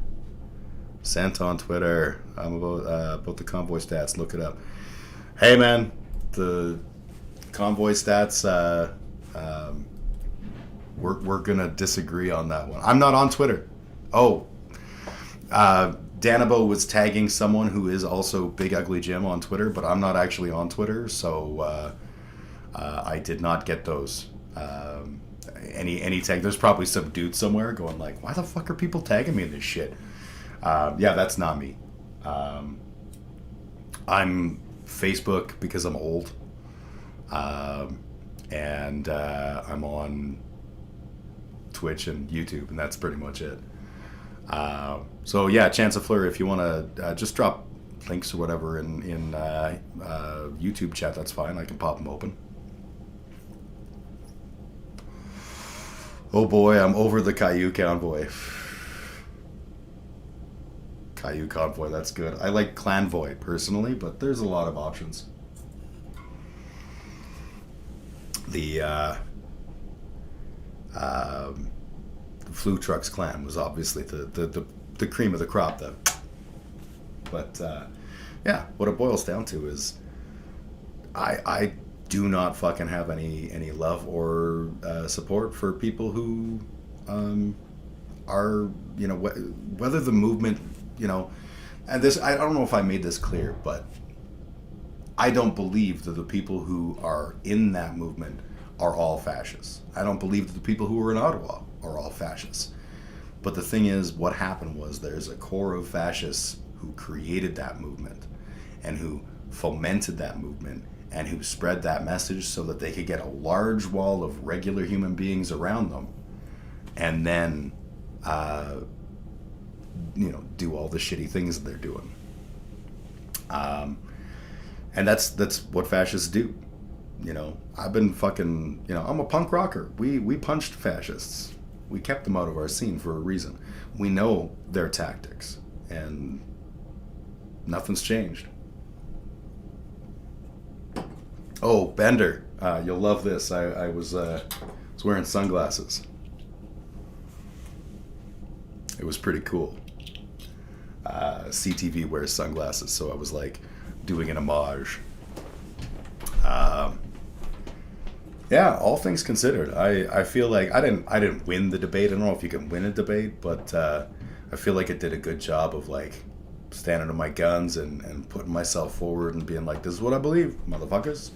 Sent on Twitter. I'm about the convoy stats. Look it up. Hey man, the convoy stats. We're gonna disagree on that one. I'm not on Twitter. Oh, Danabo was tagging someone who is also Big Ugly Jim on Twitter, but I'm not actually on Twitter, so I did not get those. Any tag. There's probably some dude somewhere going like, why the fuck are people tagging me in this shit? Yeah, that's not me. I'm Facebook because I'm old, and I'm on Twitch and YouTube, and that's pretty much it. So yeah, Chance of Flurry, if you want to just drop links or whatever in YouTube chat, that's fine. I can pop them open. Oh boy, I'm over the Caillou Convoy. Caillou Convoy, that's good. I like Clanvoy personally, but there's a lot of options. The Flu Trucks Clan was obviously the cream of the crop, though. But yeah, what it boils down to is I do not fucking have any love or support for people who are, you know, whether the movement, you know, and this, I don't know if I made this clear, but I don't believe that the people who are in that movement are all fascists. I don't believe that the people who are in Ottawa are all fascists. But the thing is, what happened was there's a core of fascists who created that movement and who fomented that movement and who spread that message so that they could get a large wall of regular human beings around them and then, do all the shitty things that they're doing. And that's what fascists do. I've been fucking, I'm a punk rocker. We punched fascists. We kept them out of our scene for a reason. We know their tactics, and nothing's changed. Oh, Bender, you'll love this. I was wearing sunglasses. It was pretty cool. CTV wears sunglasses, so I was like doing an homage. Yeah, all things considered, I feel like I didn't win the debate. I don't know if you can win a debate, but I feel like it did a good job of like standing to my guns and putting myself forward and being like, this is what I believe, motherfuckers.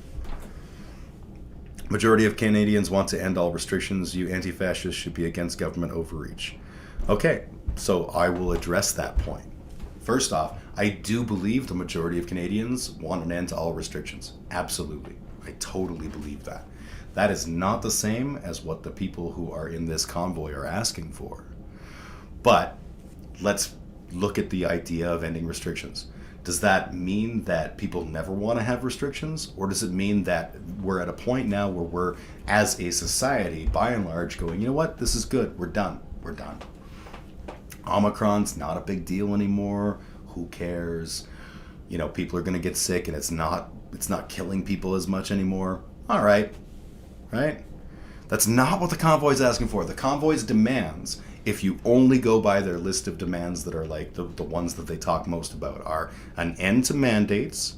Majority of Canadians want to end all restrictions. You anti-fascists should be against government overreach. Okay, so I will address that point. First off, I do believe the majority of Canadians want an end to all restrictions. Absolutely. I totally believe that. That is not the same as what the people who are in this convoy are asking for. But let's look at the idea of ending restrictions. Does that mean that people never want to have restrictions? Or does it mean that we're at a point now where we're, as a society, by and large, going, you know what, this is good, we're done, we're done. Omicron's not a big deal anymore. Who cares? People are going to get sick and it's not killing people as much anymore. All right. Right? That's not what the convoy's asking for. The convoy's demands, if you only go by their list of demands that are like the ones that they talk most about, are an end to mandates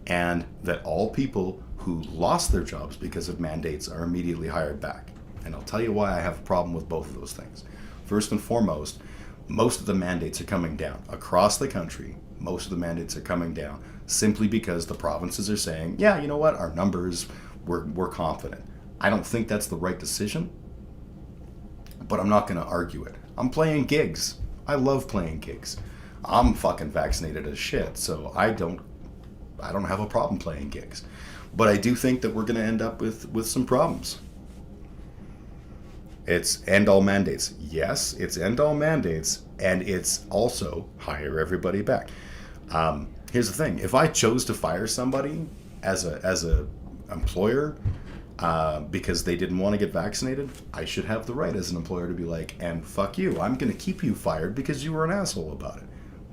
and that all people who lost their jobs because of mandates are immediately hired back. And I'll tell you why I have a problem with both of those things. First and foremost, most of the mandates are coming down. Across the country, most of the mandates are coming down simply because the provinces are saying, yeah, you know what, our numbers, we're confident. I don't think that's the right decision, but I'm not going to argue it. I'm playing gigs. I love playing gigs. I'm fucking vaccinated as shit, so I don't have a problem playing gigs. But I do think that we're going to end up with some problems. It's end all mandates. Yes, it's end all mandates, and it's also hire everybody back. Here's the thing: if I chose to fire somebody as a employer because they didn't want to get vaccinated, I should have the right as an employer to be like, and fuck you, I'm going to keep you fired because you were an asshole about it.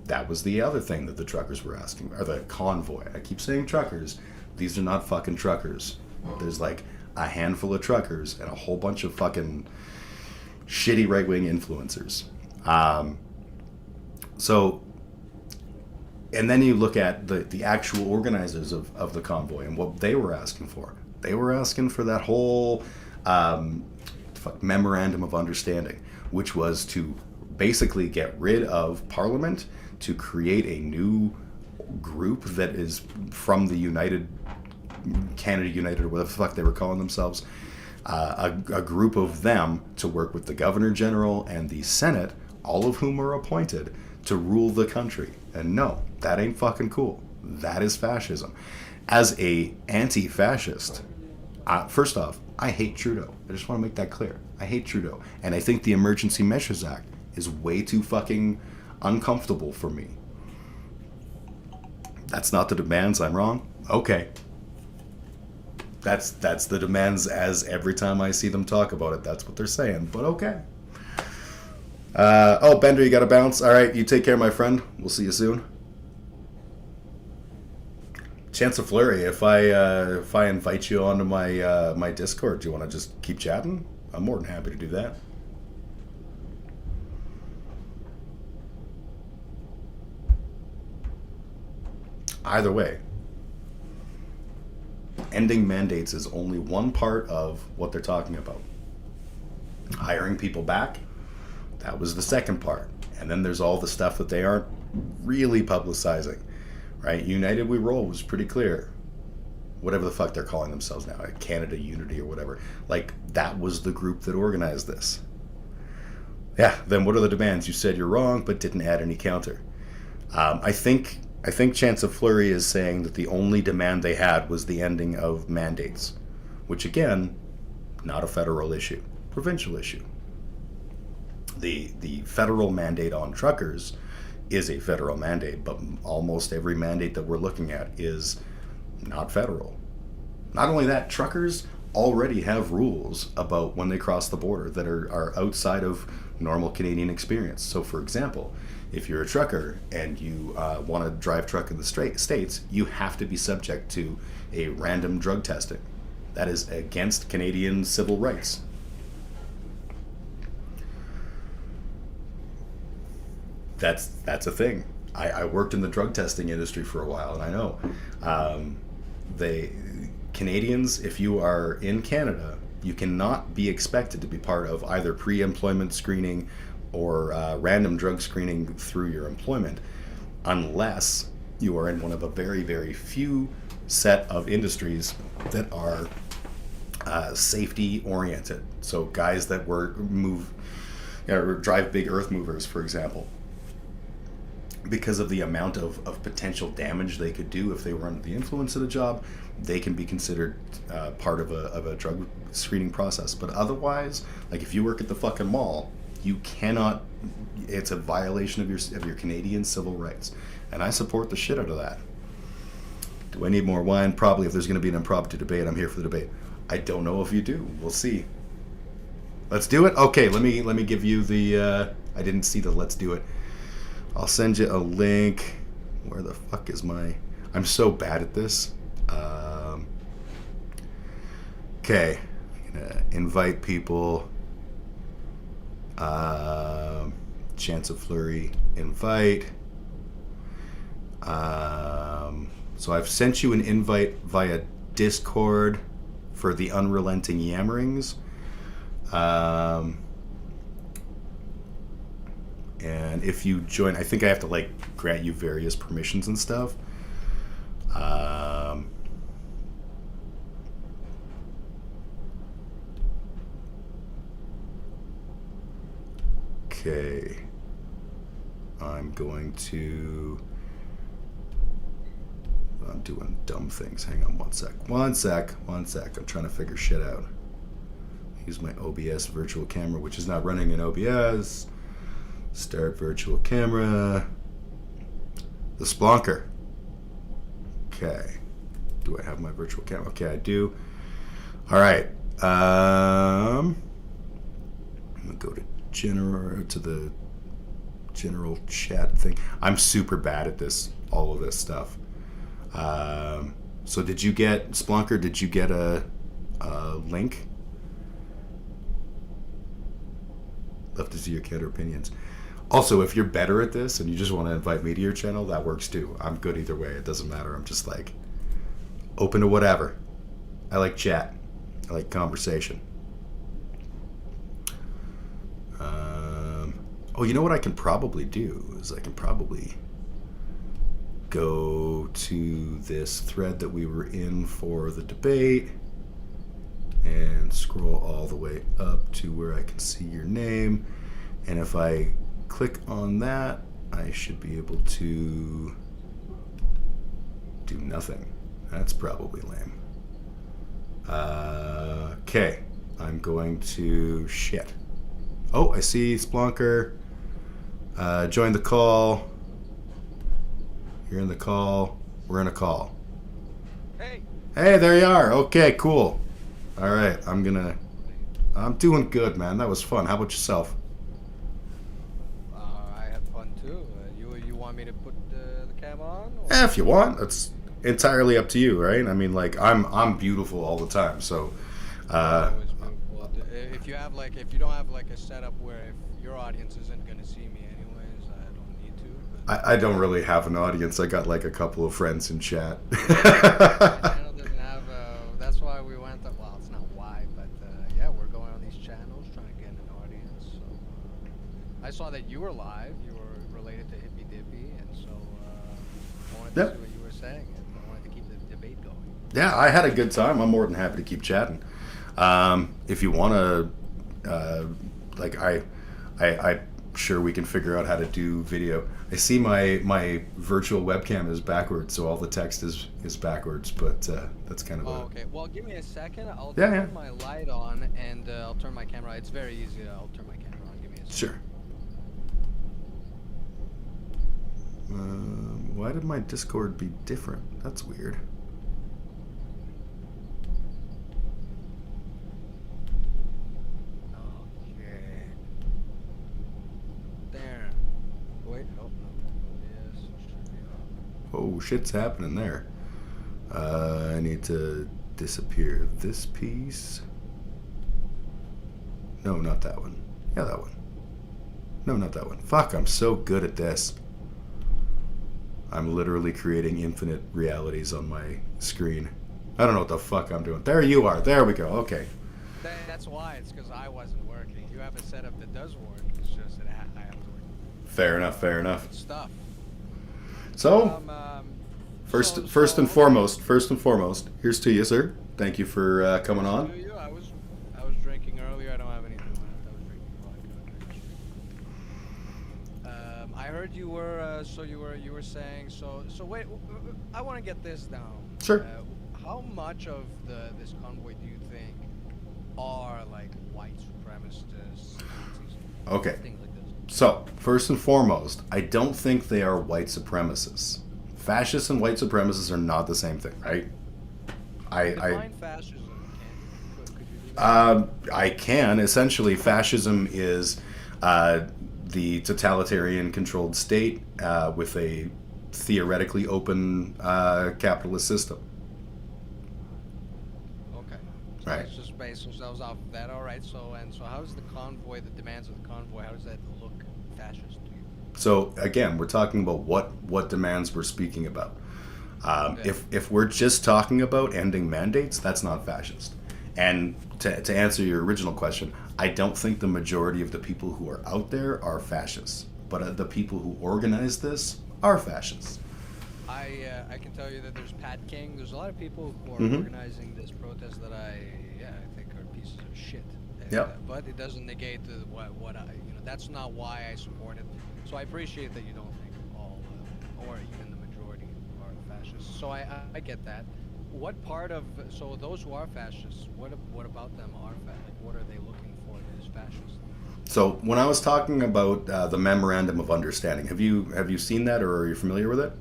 That was the other thing that the truckers were asking, or the convoy. I keep saying truckers. These are not fucking truckers. There's like a handful of truckers and a whole bunch of fucking shitty right-wing influencers. And then you look at the actual organizers of the convoy and what they were asking for. They were asking for that whole memorandum of understanding, which was to basically get rid of Parliament, to create a new group that is from the Canada United, or whatever the fuck they were calling themselves, a group of them to work with the Governor General and the Senate, all of whom are appointed to rule the country. And no, that ain't fucking cool. That is fascism. As a anti-fascist, first off, I hate Trudeau. I just want to make that clear. I hate Trudeau. And I think the Emergency Measures Act is way too fucking uncomfortable for me. That's not the demands. I'm wrong. Okay. That's the demands, as every time I see them talk about it, that's what they're saying. But okay. Oh, Bender, you got to bounce. All right, you take care, my friend. We'll see you soon. Chance of Flurry, if I invite you onto my Discord, do you want to just keep chatting? I'm more than happy to do that. Either way, ending mandates is only one part of what they're talking about. Hiring people back, that was the second part. And then there's all the stuff that they aren't really publicizing, right? United We Roll was pretty clear. Whatever the fuck they're calling themselves now, Canada Unity or whatever. Like, that was the group that organized this. Yeah, then what are the demands? You said you're wrong, but didn't add any counter. I think Chancellor is saying that the only demand they had was the ending of mandates, which again, not a federal issue, provincial issue. The federal mandate on truckers is a federal mandate, but almost every mandate that we're looking at is not federal. Not only that, truckers already have rules about when they cross the border that are outside of normal Canadian experience. So for example, if you're a trucker and you want to drive truck in the States, you have to be subject to a random drug testing. That is against Canadian civil rights. That's a thing. I worked in the drug testing industry for a while, and I know Canadians, if you are in Canada, you cannot be expected to be part of either pre-employment screening or random drug screening through your employment unless you are in one of a very, very few set of industries that are safety oriented. So guys that drive big earth movers, for example, because of the amount of potential damage they could do if they were under the influence of the job, they can be considered part of a drug screening process. But otherwise, like if you work at the fucking mall, you cannot. It's a violation of your Canadian civil rights, and I support the shit out of that. Do I need more wine? Probably. If there's going to be an impromptu debate, I'm here for the debate. I don't know if you do. We'll see. Let's do it. Okay, let me give you the. I didn't see the let's do it. I'll send you a link. Where the fuck is my... I'm so bad at this. Okay. I'm going to invite people. Chance of Flurry, invite. So I've sent you an invite via Discord for the Unrelenting Yammerings. And if you join, I think I have to like grant you various permissions and stuff. Okay. I'm doing dumb things. Hang on one sec. I'm trying to figure shit out. Use my OBS virtual camera, which is not running in OBS. Start virtual camera. The Splonker. Okay. Do I have my virtual camera? Okay, I do. All right. I'm gonna go to the general chat thing. I'm super bad at this. All of this stuff. So did you get Splonker? Did you get a link? Love to see your counter opinions. Also, if you're better at this and you just want to invite me to your channel, that works too. I'm good either way. It doesn't matter. I'm just like open to whatever. I like chat. I like conversation. Oh, you know what I can probably do is I can probably go to this thread that we were in for the debate and scroll all the way up to where I can see your name. And if I click on that, I should be able to do nothing. That's probably lame. Okay, I'm going to shit. Oh, I see Splonker. Join the call. You're in the call. We're in a call. Hey. Hey, there you are. Okay, cool. All right, I'm doing good, man. That was fun. How about yourself? I had fun too. You want me to put the cam on? Or? If you want, it's entirely up to you, right? I mean, like I'm beautiful all the time, so. If you don't have like a setup where if your audience isn't gonna see me anyways, I don't need to. But... I don't really have an audience. I got like a couple of friends in chat. My channel doesn't have. That's why we went. Well, it's not why, but yeah, we're going on these channels trying to get an audience. So I saw that you were live. You were related to Hippy Dippy, and so I wanted to see what you saying it. I wanted to keep the debate going. Yeah, I had a good time. I'm more than happy to keep chatting. If you want to, like I'm sure we can figure out how to do video. I see my virtual webcam is backwards, so all the text is backwards. But that's kind of Oh, okay. Well, give me a second. I'll Yeah, turn yeah. my light on and I'll turn my camera on. It's very easy. I'll turn my camera on. Give me a second. Sure. Why did my Discord be different? That's weird. Okay. There. Wait. Oh, no. Yes. It should be on. Oh, shit's happening there. I need to disappear this piece. No, not that one. Yeah, that one. No, not that one. Fuck, I'm so good at this. I'm literally creating infinite realities on my screen. I don't know what the fuck I'm doing. There you are. There we go. Okay. That's why. It's because I wasn't working. You have a setup that does work. It's just that I have to work. Fair enough. Fair enough. Good stuff. So, So- first and so- foremost, here's to you, sir. Thank you for coming on. I was drinking earlier. I don't have anything left. I was drinking vodka. I heard you were you were saying so wait. I want to get this down. Sure. How much of this convoy do you think are like white supremacists, Nazis, Okay. things like this? So, first and foremost, I don't think they are white supremacists. Fascists and white supremacists are not the same thing, right? Define fascism. Could you do that? I can. Essentially, fascism is the totalitarian controlled state with a theoretically open capitalist system. Okay. So Right. let's just base ourselves off of that. All right. So how does the convoy, the demands of the convoy, how does that look fascist to you? So again, we're talking about what demands we're speaking about. Okay. If we're just talking about ending mandates, that's not fascist. And to answer your original question, I don't think the majority of the people who are out there are fascists, but the people who organize this are fascists. I can tell you that there's Pat King. There's a lot of people who are Mhm. organizing this protest that I think are pieces of shit. And, Yep. But it doesn't negate what I that's not why I support it. So I appreciate that you don't think all or even the majority are fascists. So I get that. What part of so those who are fascists? What about them are like what are they looking for that is fascist? So when I was talking about the memorandum of understanding, have you seen that or are you familiar with it?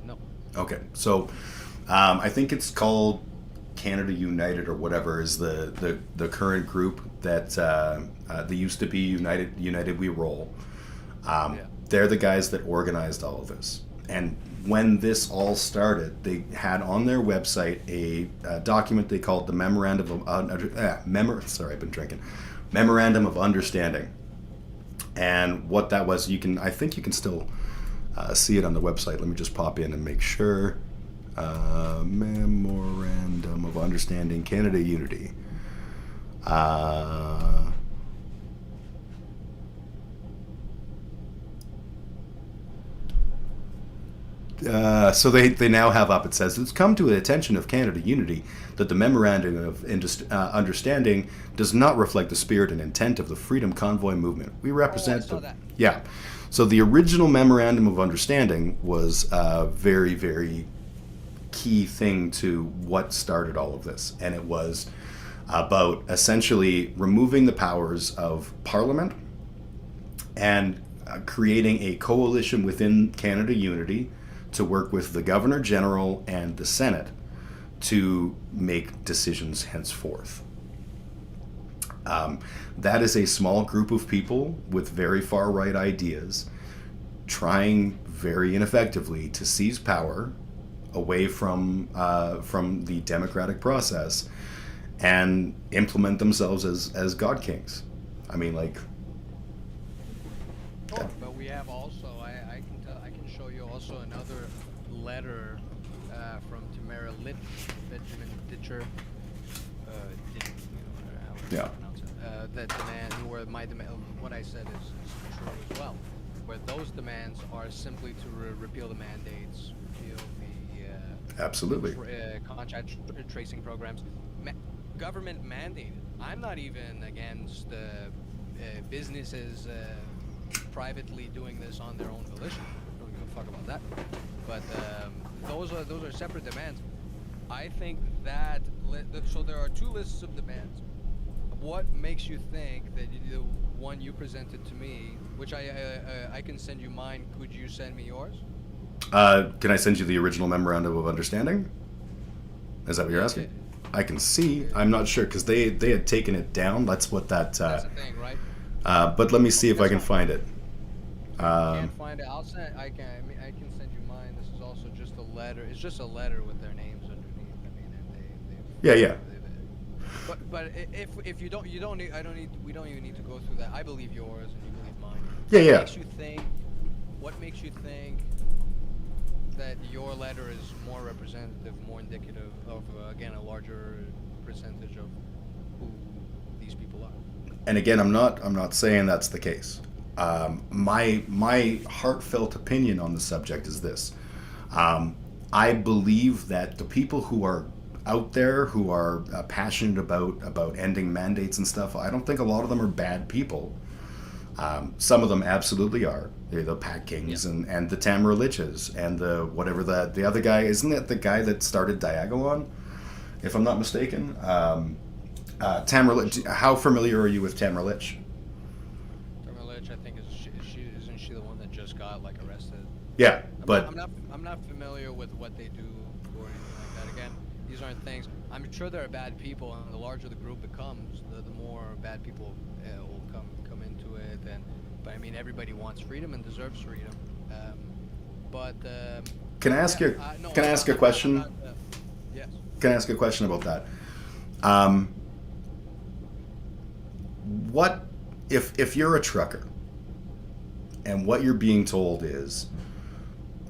No. Okay, so I think it's called Canada United or whatever is the current group that they used to be United We Roll. Yeah. They're the guys that organized all of this. And when this all started, they had on their website a document they called the Memorandum of sorry, I've been drinking. Memorandum of Understanding. And what that was, I think you can still see it on the website. Let me just pop in and make sure. Memorandum of Understanding, Canada Unity. So they now have up, it says, it's come to the attention of Canada Unity that the Memorandum of Understanding does not reflect the spirit and intent of the Freedom Convoy movement. We represent I saw that. Yeah. So the original Memorandum of Understanding was a very, very key thing to what started all of this. And it was about essentially removing the powers of Parliament and creating a coalition within Canada Unity to work with the Governor General and the Senate to make decisions henceforth. That is a small group of people with very far-right ideas trying very ineffectively to seize power away from the democratic process and implement themselves as God Kings. I mean, like... Sure, but we have also I can show you also another letter from Tamara Benjamin Ditcher. How Yeah. to pronounce it. That demand where my demand what I said is true as well. where those demands are simply to repeal the mandates, repeal the Absolutely. contact tracing programs, ma- government mandated. I'm not even against businesses privately doing this on their own volition. Don't give a fuck about that. But those are separate demands. I think that so there are two lists of demands. What makes you think that the one you presented to me, which I can send you mine, could you send me yours? Can I send you the original memorandum of understanding? Is that what you're Yeah, asking? I can see. I'm not sure because they had taken it down. That's what that. that's the thing, right? But let me see if I That's can fine. find it. Can't find it. I'll send. I mean, I can send you mine. This is also just a letter. It's just a letter with their names underneath. I mean, and Yeah, yeah, but if you don't need, I don't need, we don't even need to go through that. I believe yours and you believe mine. yeah, What yeah. makes you think? What makes you think that your letter is more representative, more indicative of again a larger percentage of who these people are? And again, I'm not saying that's the case. My heartfelt opinion on the subject is this: I believe that the people who are out there who are passionate about ending mandates and stuff, I don't think a lot of them are bad people. Some of them absolutely are. The Pat Kings Yeah. and the Tamara Liches and the whatever the other guy, isn't it the guy that started Diagolon, if I'm not mistaken? Tamara Lich. How familiar are you with Tamara Lich? Lich, I think isn't she the one that just got like arrested? Yeah, I'm not, but I'm not, I'm not familiar with what they do or anything like that. Again, these aren't things. I'm sure there are bad people, and the larger the group becomes, the more bad people will come into it. But I mean, everybody wants freedom and deserves freedom. Um, but can I ask yeah, you? no, Can I ask a I'm question? not. Yes. Can I ask a question about that? Um, what if you're a trucker and what you're being told is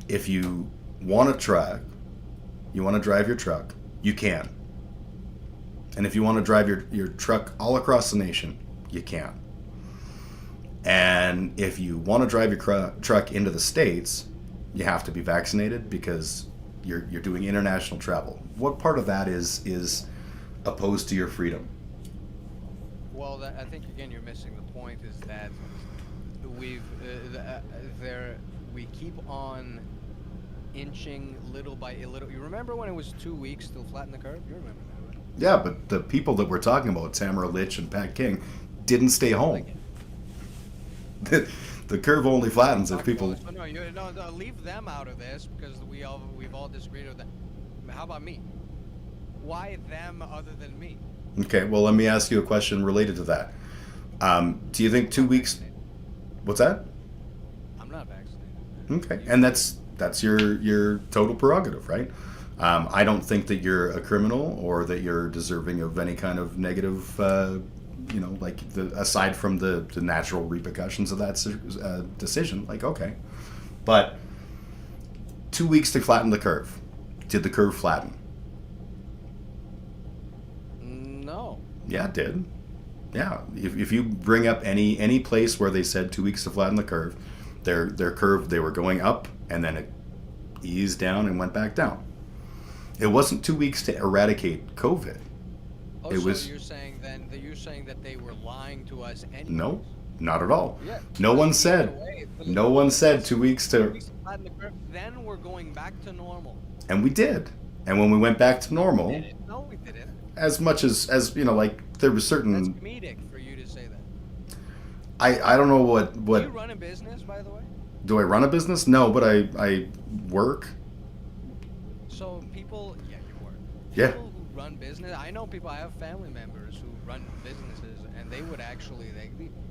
if you want a truck, you want to drive your truck, you can. And if you want to drive your truck all across the nation, you can. And if you want to drive your truck into the States, you have to be vaccinated because you're doing international travel. What part of that is opposed to your freedom? Well, I think again you're missing the point. Is that we've there we keep on inching little by little. You remember when it was 2 weeks till flatten the curve? You remember that, right? Yeah, but the people that we're talking about, Tamara Lich and Pat King, didn't stay home. Like, The curve only flattens if talking about people. this, but no, leave them out of this because we've all disagreed with that. How about me? Why them other than me? Okay, well, let me ask you a question related to that. Do you think 2 weeks? Vaccinated. What's that? I'm not vaccinated. Okay, and that's your total prerogative, right? I don't think that you're a criminal or that you're deserving of any kind of negative, like aside from the natural repercussions of that decision. Like, okay, but 2 weeks to flatten the curve. Did the curve flatten? No. Yeah, it did. Yeah, if you bring up any place where they said 2 weeks to flatten the curve, their curve, they were going up and then it eased down and went back down. It wasn't 2 weeks to eradicate COVID. Oh, It so was you're saying then that you're saying that they were lying to us anyway? no, not at all. Yeah. No one Either said. way, No one said 2 weeks 2 weeks to, to flatten the curve. Then we're going back to normal. and we did. And when we went back to normal, No, we didn't. as much as like there was That's certain. comedic for you to say that. I don't know what Do you run a business, by the way? do I run a business? No, but I work. So people, yeah, you work. Yeah. People who run business, I know people. I have family members who run businesses, and they would actually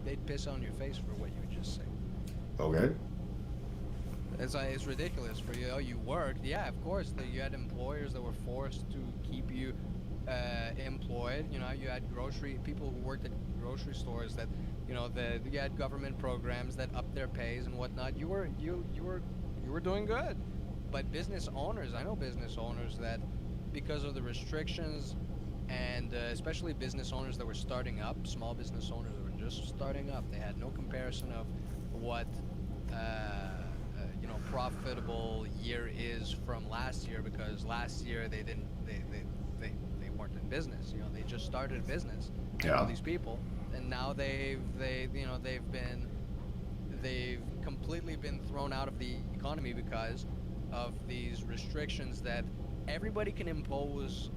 they'd piss on your face for what you just said. Okay. It's ridiculous for you. Oh, you worked, yeah, of course. You had employers that were forced to keep you employed. You know, you had people who worked at grocery stores that, you had government programs that upped their pays and whatnot. You were doing good. But business owners, I know business owners that because of the restrictions and especially business owners that were starting up, small business owners that were just starting up, they had no comparison of what profitable year is from last year, because last year they didn't they weren't in business. They just started a business, all Yeah. these people, and now they've completely been thrown out of the economy because of these restrictions that everybody can impose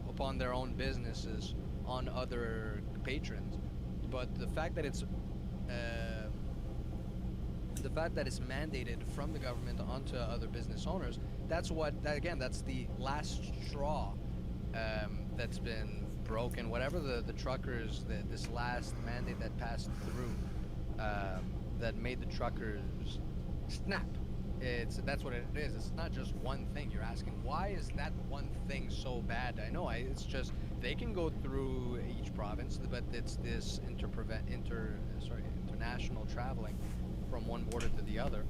upon their own businesses on other patrons. But uh, the fact that it's mandated from the government onto other business owners, that's the last straw that's been broken. Whatever the truckers, this last mandate that passed through, that made the truckers snap. That's what it is. It's not just one thing. You're asking, why is that one thing so bad? I know. It's just they can go through each province, but it's this international traveling from one border to the other.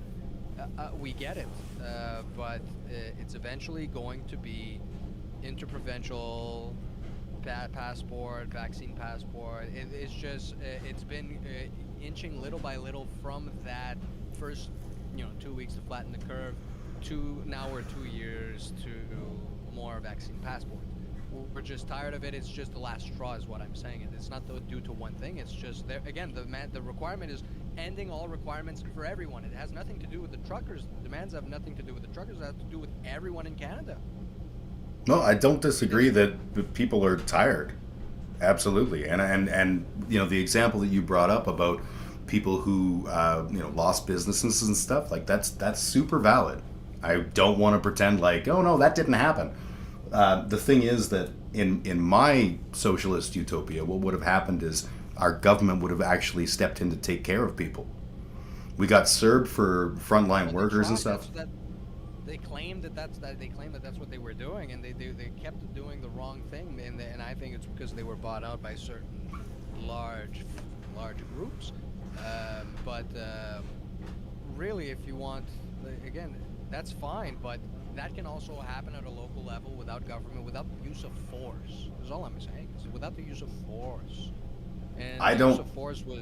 We get it, but it's eventually going to be interprovincial passport, vaccine passport. It's just it's been inching little by little from that first 2 weeks to flatten the curve to now we're 2 years to more vaccine passports. We're just tired of it. It's just the last straw, is what I'm saying. It's not due to one thing. It's just there again. The requirement is ending all requirements for everyone. It has nothing to do with the truckers. The demands have nothing to do with the truckers. It has to do with everyone in Canada. No, I don't disagree It's that the people are tired. Absolutely, and the example that you brought up about people who lost businesses and stuff, like that's super valid. I don't want to pretend like, oh no, that didn't happen. The thing is that in my socialist utopia, what would have happened is our government would have actually stepped in to take care of people. We got served for frontline Well, they workers and tried. stuff. They claimed that that's what they were doing, and they kept doing the wrong thing, and I think it's because they were bought out by certain large large groups. But really, if you want, again, that's fine, but that can also happen at a local level without government, without the use of force. Is all I'm saying. Is without the use of force, and I the use don't of force was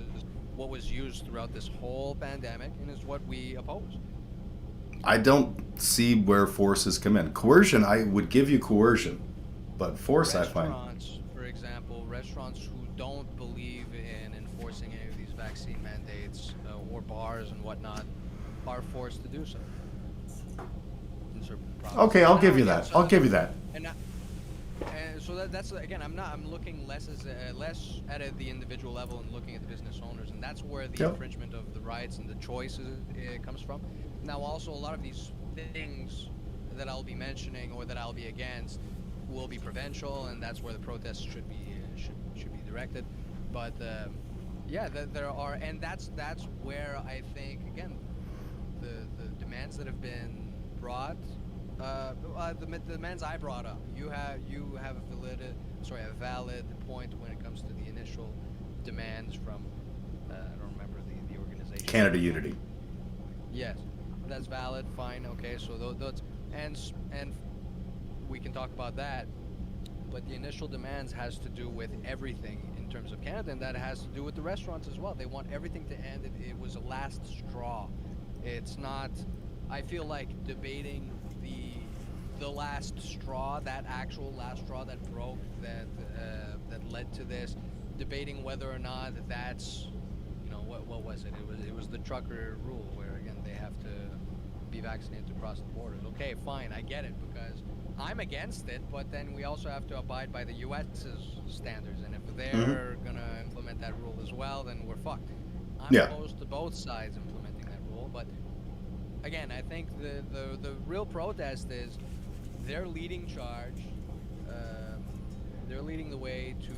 what was used throughout this whole pandemic, and is what we oppose. I don't see where forces come in. Coercion, I would give you coercion, but force, I find. Restaurants, for example, restaurants who don't believe in enforcing any of these vaccine mandates, or bars and whatnot, are forced to do so in certain Okay, provinces. I'll Now give you again, that. I'll give you that. and so that's again, I'm looking less at the individual level and looking at the business owners, and that's where the Yep. infringement of the rights and the choices comes from. Now, also, a lot of these things that I'll be mentioning or that I'll be against will be provincial, and that's where the protests should be directed. But yeah, there are, and that's where I think again the demands that have been brought, the demands I brought up. You have a valid point when it comes to the initial demands from I don't remember the organization. Canada Unity. Yes, that's valid. Fine. Okay. So those and we can talk about that. But the initial demands has to do with everything in terms of Canada, and that has to do with the restaurants as well. They want everything to end. It was a last straw. It's not. I feel like debating the last straw, that actual last straw that broke, that led to this, debating whether or not that's, what was it? It was the trucker rule where again they have to be vaccinated to cross the borders. Okay, fine, I get it, because I'm against it, but then we also have to abide by the U.S.'s standards, and if Hmm. they're gonna implement that rule as well, then we're fucked. I'm Yeah. opposed to both sides implementing that rule, but again, I think the real protest is they're leading charge. Um, they're leading the way to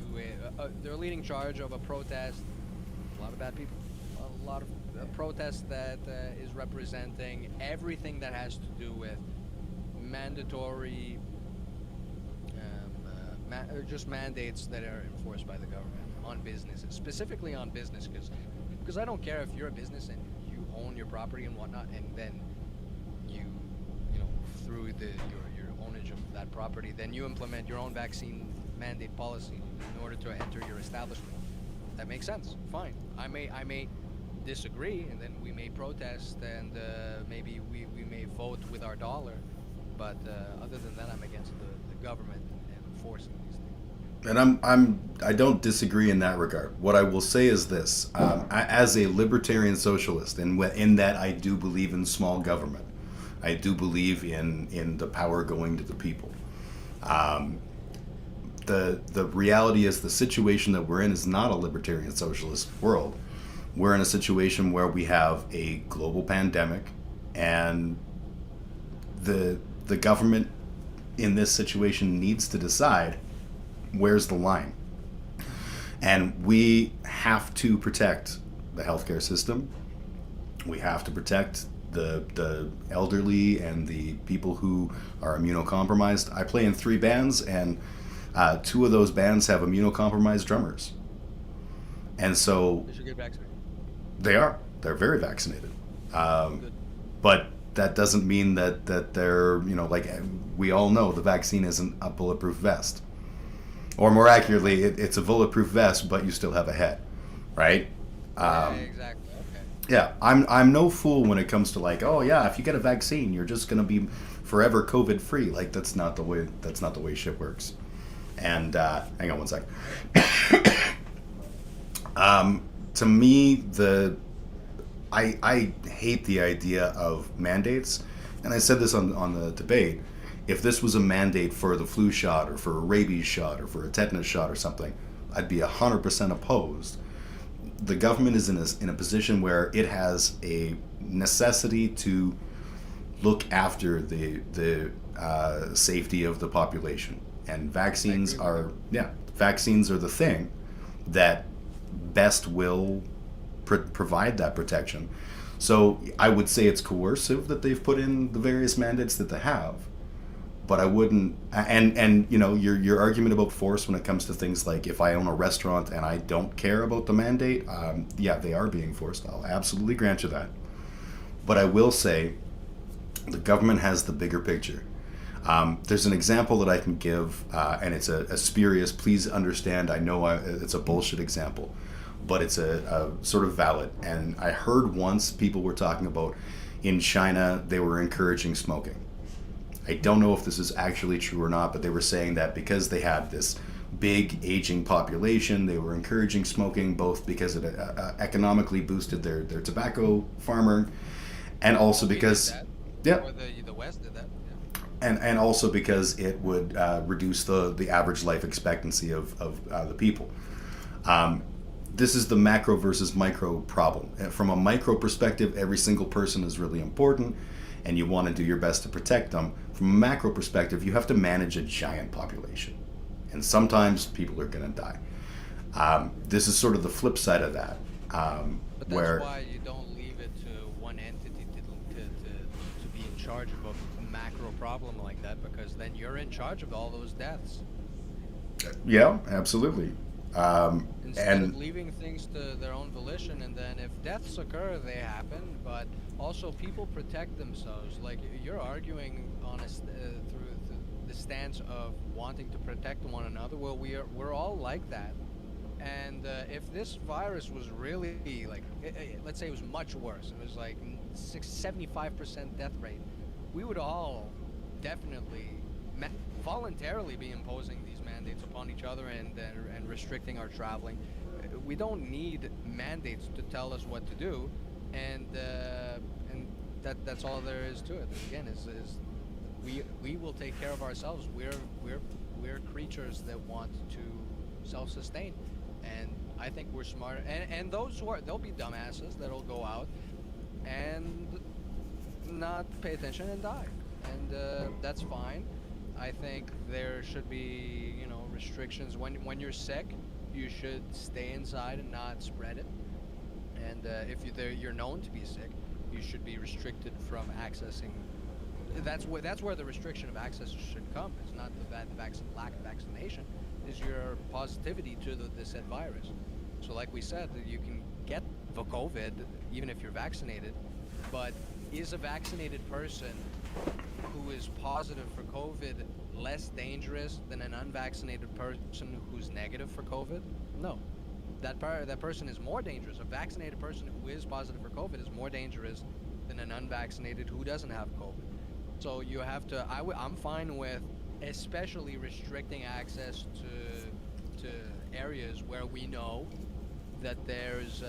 they're leading charge of a protest. A lot of bad people. A lot of protest that is representing everything that has to do with mandatory, just mandates that are enforced by the government on businesses, specifically on business, because I don't care if you're a business and you own your property and whatnot, and then you you know through your ownage of that property, then you implement your own vaccine mandate policy in order to enter your establishment. That makes sense. Fine. I may disagree, and then we may protest, and maybe we may vote with our dollar. But other than that, I'm against the government and enforcing these things. And I don't disagree in that regard. What I will say is this: as a libertarian socialist, and in that I do believe in small government, I do believe in the power going to the people. Um, the reality is the situation that we're in is not a libertarian socialist world. We're in a situation where we have a global pandemic, and the government in this situation needs to decide where's the line. And we have to protect the healthcare system. We have to protect the elderly and the people who are immunocompromised. I play in 3 bands, and 2 of those bands have immunocompromised drummers. And so They should get vaccinated. they're very vaccinated. Um, Good. but that doesn't mean that they're, like we all know, the vaccine isn't a bulletproof vest. Or more accurately, it's a bulletproof vest, but you still have a head, right? Yeah, Um, exactly. Okay. yeah, I'm no fool when it comes to like, oh yeah, if you get a vaccine, you're just gonna be forever COVID free. Like that's not the way shit works. And hang on one sec. To me, I hate the idea of mandates, and I said this on the debate. If this was a mandate for the flu shot or for a rabies shot or for a tetanus shot or something, I'd be 100% opposed. The government is in a position where it has a necessity to look after the safety of the population, and I agree with you. vaccines are the thing that best will provide that protection. So I would say it's coercive that they've put in the various mandates that they have, but I wouldn't. And your argument about force when it comes to things like if I own a restaurant and I don't care about the mandate, yeah, they are being forced. I'll absolutely grant you that. But I will say the government has the bigger picture. There's an example that I can give, and it's a spurious. Please understand. I know it's a bullshit example, but it's a sort of valid. And I heard once people were talking about in China they were encouraging smoking. I don't know if this is actually true or not, but they were saying that because they had this big aging population, they were encouraging smoking both because it economically boosted their tobacco farmer, and also We did because, that, yeah, or the West did that. Yeah. and also because it would reduce the average life expectancy of the people. Um, this is the macro versus micro problem. From a micro perspective, every single person is really important, and you want to do your best to protect them. From a macro perspective, you have to manage a giant population, and sometimes people are going to die. This is sort of the flip side of that, But that's where why you don't leave it to one entity to be in charge of a macro problem like that, because then you're in charge of all those deaths. yeah, absolutely. Instead of And leaving things to their own volition, and then if deaths occur, they happen, but also people protect themselves. Like you're arguing on through the stance of wanting to protect one another. Well, we're all like that. And if this virus was really like, let's say it was much worse, it was like 75% death rate, we would all definitely ma- voluntarily be imposing these mandates upon each other, and restricting our traveling. We don't need mandates to tell us what to do, and that's all there is to it. Again, is we will take care of ourselves. We're creatures that want to self-sustain, and I think we're smart. And those who are, there'll be dumbasses that'll go out and not pay attention and die, and that's fine. I think there should be, restrictions. When you're sick, you should stay inside and not spread it. And you're known to be sick, you should be restricted from accessing. That's where the restriction of access should come. It's not the lack of vaccination, is your positivity to the said virus. So, like we said, that you can get the COVID even if you're vaccinated, but is a vaccinated person who is positive for COVID less dangerous than an unvaccinated person who's negative for COVID? No. that person is more dangerous. A vaccinated person who is positive for COVID is more dangerous than an unvaccinated who doesn't have COVID. So you have to. I'm fine with, especially restricting access to areas where we know that there's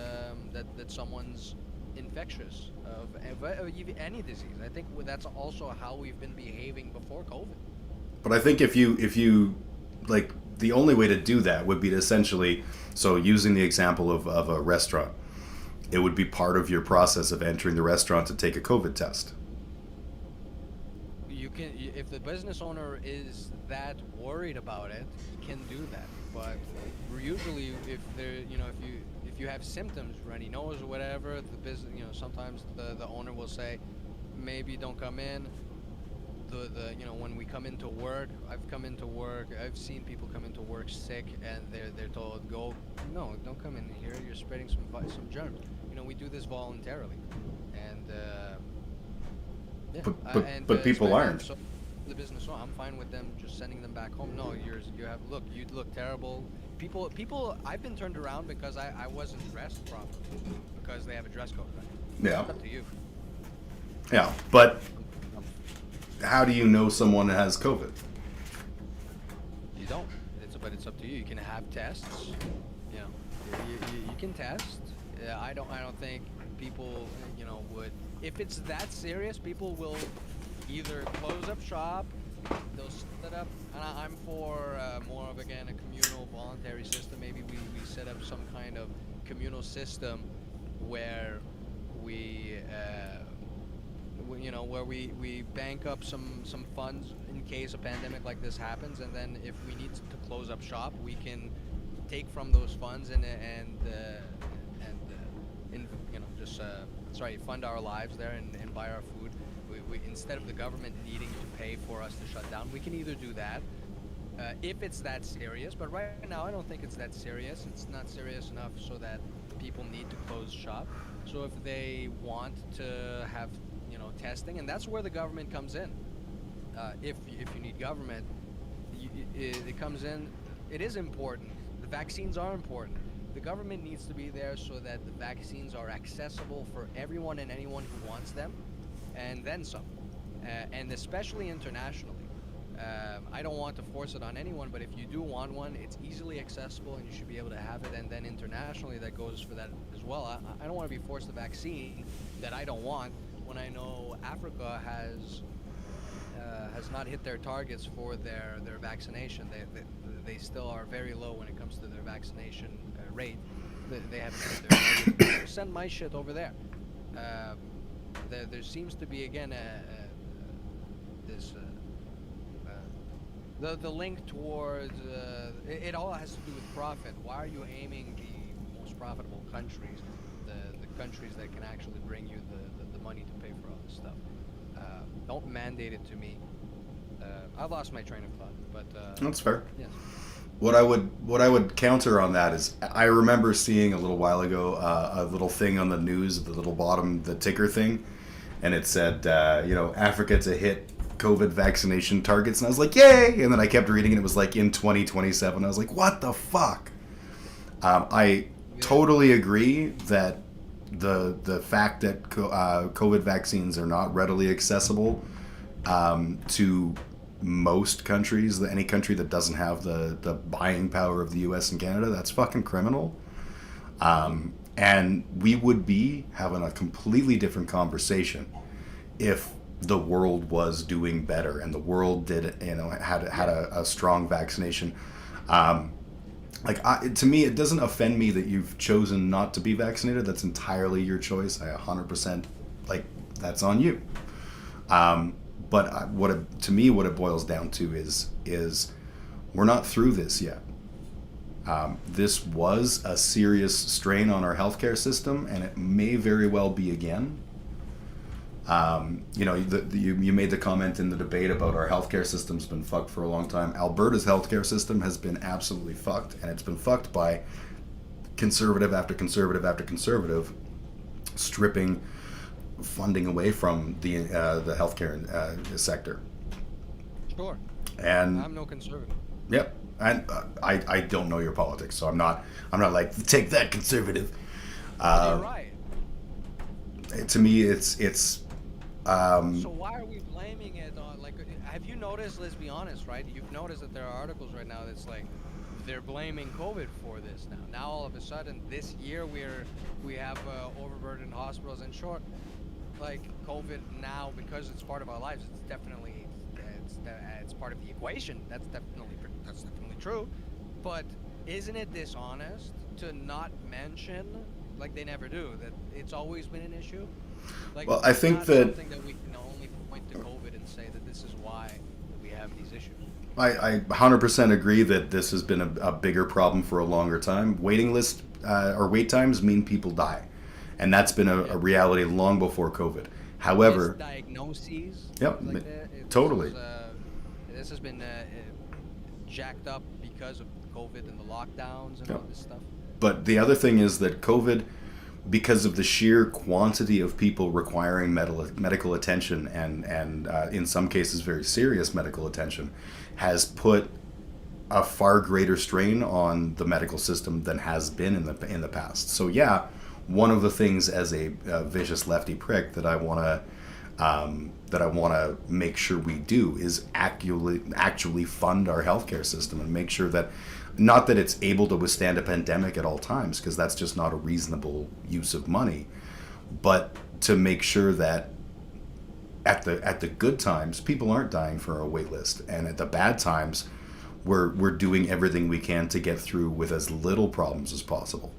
that someone's infectious of any disease. I think that's also how we've been behaving before COVID. But I think if you like, the only way to do that would be to essentially, so using the example of a restaurant, it would be part of your process of entering the restaurant to take a COVID test. You can, if the business owner is that worried about it, he can do that. But usually, if they're, if you have symptoms, runny nose or whatever, the business, sometimes the owner will say, maybe don't come in. When we come into work, I've come into work, I've seen people come into work sick, and they're told, go, no, don't come in here, you're spreading some germs. We do this voluntarily, and yeah, But people aren't. So the business, I'm fine with them just sending them back home. No, you look terrible. People, I've been turned around because I wasn't dressed properly because they have a dress code. Right? Yeah. It's up to you. Yeah, but how do you know someone has COVID? You don't. But it's up to you. You can have tests. You know, you can test. I don't think people, would. If it's that serious, people will either close up shop. They'll set up. And I'm for more of, again, a communal voluntary system. Maybe we set up some kind of communal system where we where we bank up some funds in case a pandemic like this happens, and then if we need to close up shop, we can take from those funds and just fund our lives there and buy our food. We instead of the government needing to pay for us to shut down, we can either do that if it's that serious. But right now, I don't think it's that serious. It's not serious enough so that people need to close shop. So if they want to have testing, and that's where the government comes in. If you need government, it comes in. It is important. The vaccines are important. The government needs to be there so that the vaccines are accessible for everyone and anyone who wants them, and then some, and especially internationally. I don't want to force it on anyone, but if you do want one, it's easily accessible and you should be able to have it. And then internationally, that goes for that as well. I don't want to be forced a vaccine that I don't want when I know Africa has not hit their targets for their vaccination. They still are very low when it comes to their vaccination rate. They haven't hit their target. Send my shit over there. There seems to be, again, this the link towards it all has to do with profit. Why are you aiming the most profitable countries, the countries that can actually bring you the money to pay for all this stuff? Don't mandate it to me. I've lost my train of thought, but That's fair. yes. What I would counter on that is, I remember seeing a little while ago a little thing on the news, the little bottom, the ticker thing, and it said, Africa to hit COVID vaccination targets, and I was like, yay! And then I kept reading, and it was like in 2027. I was like, what the fuck? I totally agree that the fact that COVID vaccines are not readily accessible to most countries, any country that doesn't have the buying power of the US and Canada, that's fucking criminal. And we would be having a completely different conversation if the world was doing better and the world had a strong vaccination. To me, it doesn't offend me that you've chosen not to be vaccinated. That's entirely your choice. I 100% that's on you. But what it boils down to is we're not through this yet. This was a serious strain on our healthcare system, and it may very well be again. You made the comment in the debate about our healthcare system's been fucked for a long time. Alberta's healthcare system has been absolutely fucked, and it's been fucked by conservative after conservative after conservative, stripping funding away from the healthcare sector. Sure. And I'm no conservative. Yep. And I don't know your politics, so I'm not like take that conservative. Well, you're Uh, right. to me, it's So why are we blaming it on like have you noticed, let's be honest, right? You've noticed that there are articles right now that's like they're blaming COVID for this now. Now all of a sudden this year we have overburdened hospitals and short like COVID now because it's part of our lives. It's definitely it's part of the equation. That's definitely true. But isn't it dishonest to not mention like they never do that it's always been an issue? Like well, I it's think not that something that we can only point to COVID and say that this is why we have these issues. I 100% agree that this has been a bigger problem for a longer time. Waiting list or wait times mean people die, and that's been a Yeah. reality long before COVID. However, Misdiagnoses, yep, things like that. totally. This has been jacked up because of COVID and the lockdowns and Yep. all this stuff. But the other thing is that COVID, because of the sheer quantity of people requiring medical attention and in some cases very serious medical attention, has put a far greater strain on the medical system than has been in the past. So yeah, one of the things as a vicious lefty prick that I want to make sure we do is actually fund our healthcare system and make sure that not that it's able to withstand a pandemic at all times, because that's just not a reasonable use of money, but to make sure that at the good times people aren't dying for a wait list, and at the bad times we're doing everything we can to get through with as little problems as possible.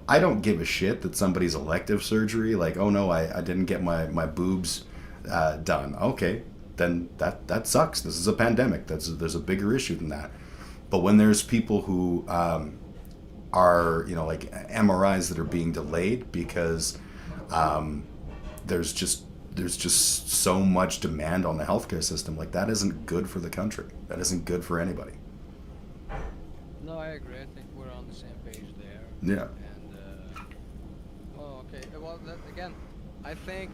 I don't give a shit that somebody's elective surgery, like, oh no, I didn't get my boobs done. Okay, then that sucks. This is a pandemic. There's a bigger issue than that. But when there's people who are, like MRIs that are being delayed because um, there's just so much demand on the healthcare system, like that isn't good for the country. That isn't good for anybody. No, I agree. I think we're on the same page there. Yeah. And well, okay. Well, again, I think.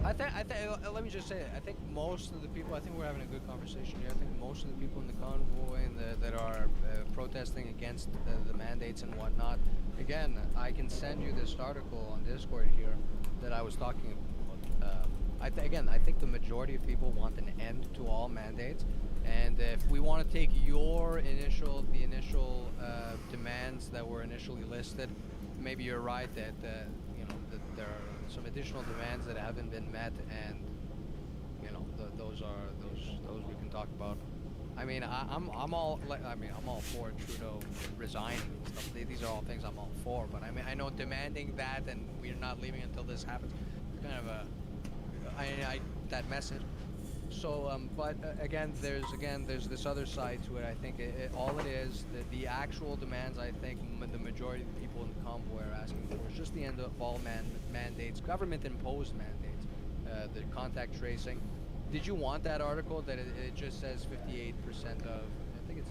Let me just say it. I think most of the people. I think we're having a good conversation here. I think most of the people in the convoy and that are protesting against the mandates and whatnot. Again, I can send you this article on Discord here that I was talking about. I think the majority of people want an end to all mandates, and if we want to take the initial demands that were initially listed, maybe you're right that that there are some additional demands that haven't been met, and those we can talk about. I mean, I'm all like, I'm all for Trudeau resigning and stuff. These are all things I'm all for, but I mean, I know demanding that and we're not leaving until this happens, kind of that message. So, but there's this other side to it. I think all it is, the actual demands, I think the majority of the people in the convoy are asking for is just the end of all mandates, government-imposed mandates, the contact tracing. Did you want that article that it just says 58% of, I think it's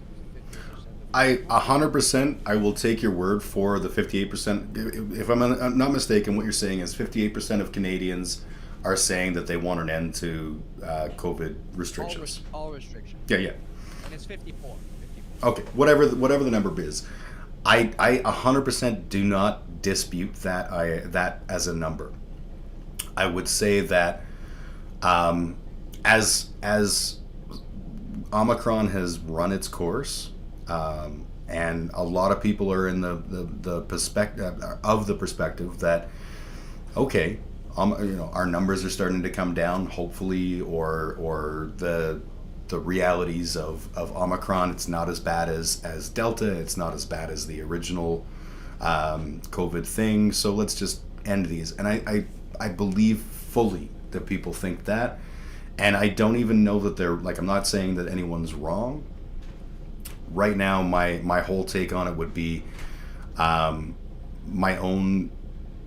58% of I people? 100%. I will take your word for the 58%. If I'm not mistaken, what you're saying is 58% of Canadians are saying that they want an end to COVID restrictions. All restrictions. Yeah, yeah. And it's 54. 54. Okay, whatever the number is, I 100% do not dispute that as a number. I would say that as Omicron has run its course, and a lot of people are in the perspective that, okay, our numbers are starting to come down, hopefully, or the realities of Omicron, it's not as bad as Delta, it's not as bad as the original COVID thing, so let's just end these. And I believe fully that people think that, and I don't even know that they're, like, I'm not saying that anyone's wrong. Right now, my whole take on it would be my own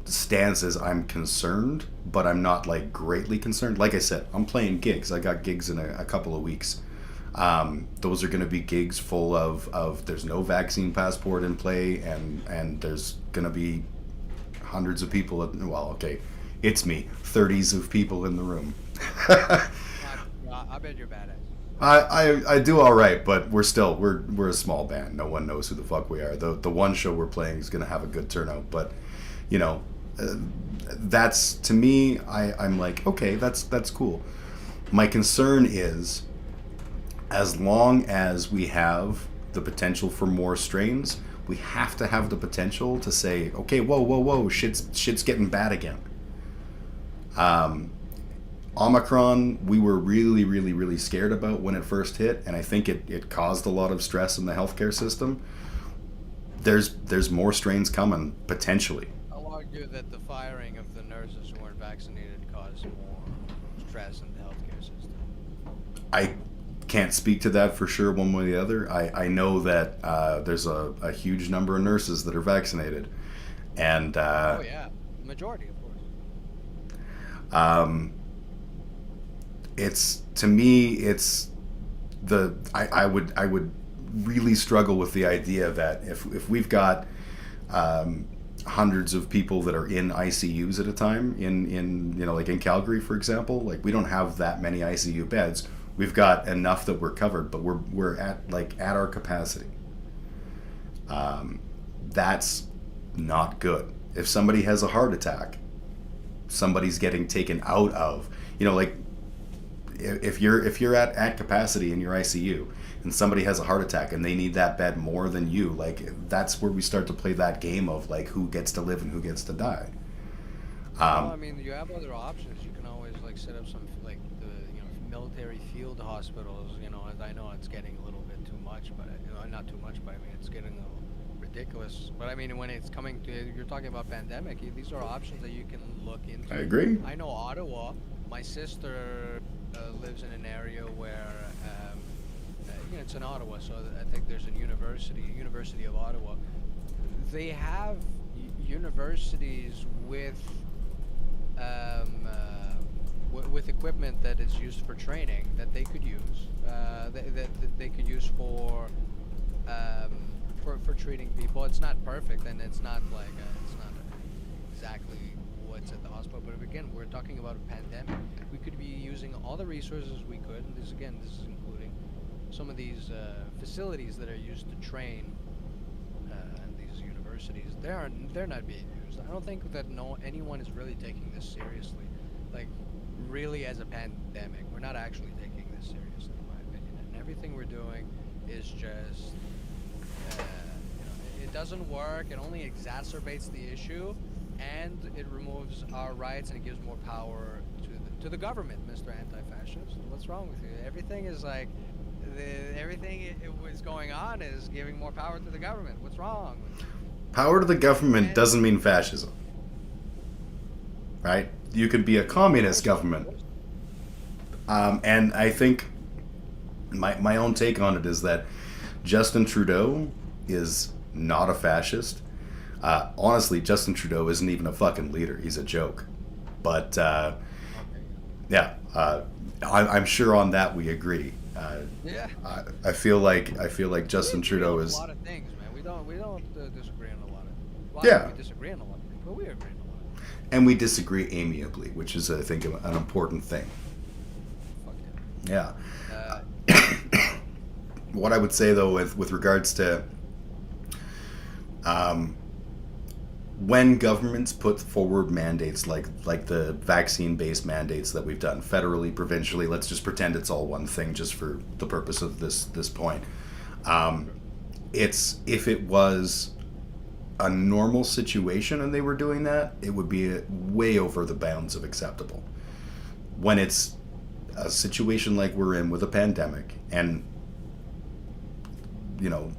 stance is I'm concerned, but I'm not like greatly concerned. Like I said, I'm playing gigs. I got gigs in a couple of weeks. Those are going to be gigs full of there's no vaccine passport in play, and there's going to be hundreds of people. It's me, 30s of people in the room. I bet you're badass. I do all right, but we're a small band. No one knows who the fuck we are. The one show we're playing is gonna have a good turnout, but you know, uh, that's to me. I'm like, okay, that's cool. My concern is, as long as we have the potential for more strains, we have to have the potential to say, okay, whoa, shit's getting bad again. Um, Omicron, we were really scared about when it first hit, and I think it caused a lot of stress in the healthcare system. There's more strains coming potentially. I'll argue that the firing of the nurses who weren't vaccinated caused more stress in the healthcare system. I can't speak to that for sure one way or the other. I know that there's a huge number of nurses that are vaccinated, and Oh yeah, majority, of course. um, it's to me it's the I would really struggle with the idea that if we've got hundreds of people that are in ICUs at a time in like in Calgary, for example, like we don't have that many ICU beds. We've got enough that we're covered, but we're at our capacity. That's not good. If somebody has a heart attack, somebody's getting taken out of, like if you're at capacity in your ICU and somebody has a heart attack and they need that bed more than you, like that's where we start to play that game of like who gets to live and who gets to die. Well, I Um, mean, you have other options. You can always like set up some like the military field hospitals. As I know it's getting a little bit too much, but not too much, but I mean it's getting a little ridiculous. But I mean when it's coming to you're talking about pandemic, these are options that you can look I into. agree. I know Ottawa. My sister lives in an area where it's in Ottawa, so I think there's a University of Ottawa. They have universities um, uh, with equipment that is used for training that they could use, that they could use um, for treating people. It's not perfect, and it's not like it's not exactly what's at the hospital. But again, we're talking about a pandemic. We could be using all the resources we could, and this is including some of these facilities that are used to train in these universities. They're not being used. I don't think that anyone is really taking this seriously, like really as a pandemic. We're not actually taking this seriously, in my opinion. And everything we're doing is just it doesn't work. It only exacerbates the issue, and it removes our rights and it gives more power to the government, Mr. Anti-Fascist. What's wrong with you? Everything is like everything it was going on is giving more power to the government. What's wrong with you? Power to the government And doesn't mean fascism, right? You could be a communist government. And I think my own take on it is that Justin Trudeau is not a fascist. Honestly, Justin Trudeau isn't even a fucking leader. He's a joke. But Okay. yeah, I'm sure on that we agree. Yeah. I feel like We Justin agree Trudeau on a is lot of things, man. We don't disagree on a lot of. Well, I yeah, think we disagree on a lot of things, but we agree on a lot of things. and we disagree amiably, which is I think an important thing. Fuck Yeah. yeah. What I would say though, with regards to um, when governments put forward mandates like the vaccine-based mandates that we've done federally, provincially, let's just pretend it's all one thing just for the purpose of this point. Um, it's if it was a normal situation and they were doing that, it would be way over the bounds of acceptable. When it's a situation like we're in with a pandemic and you know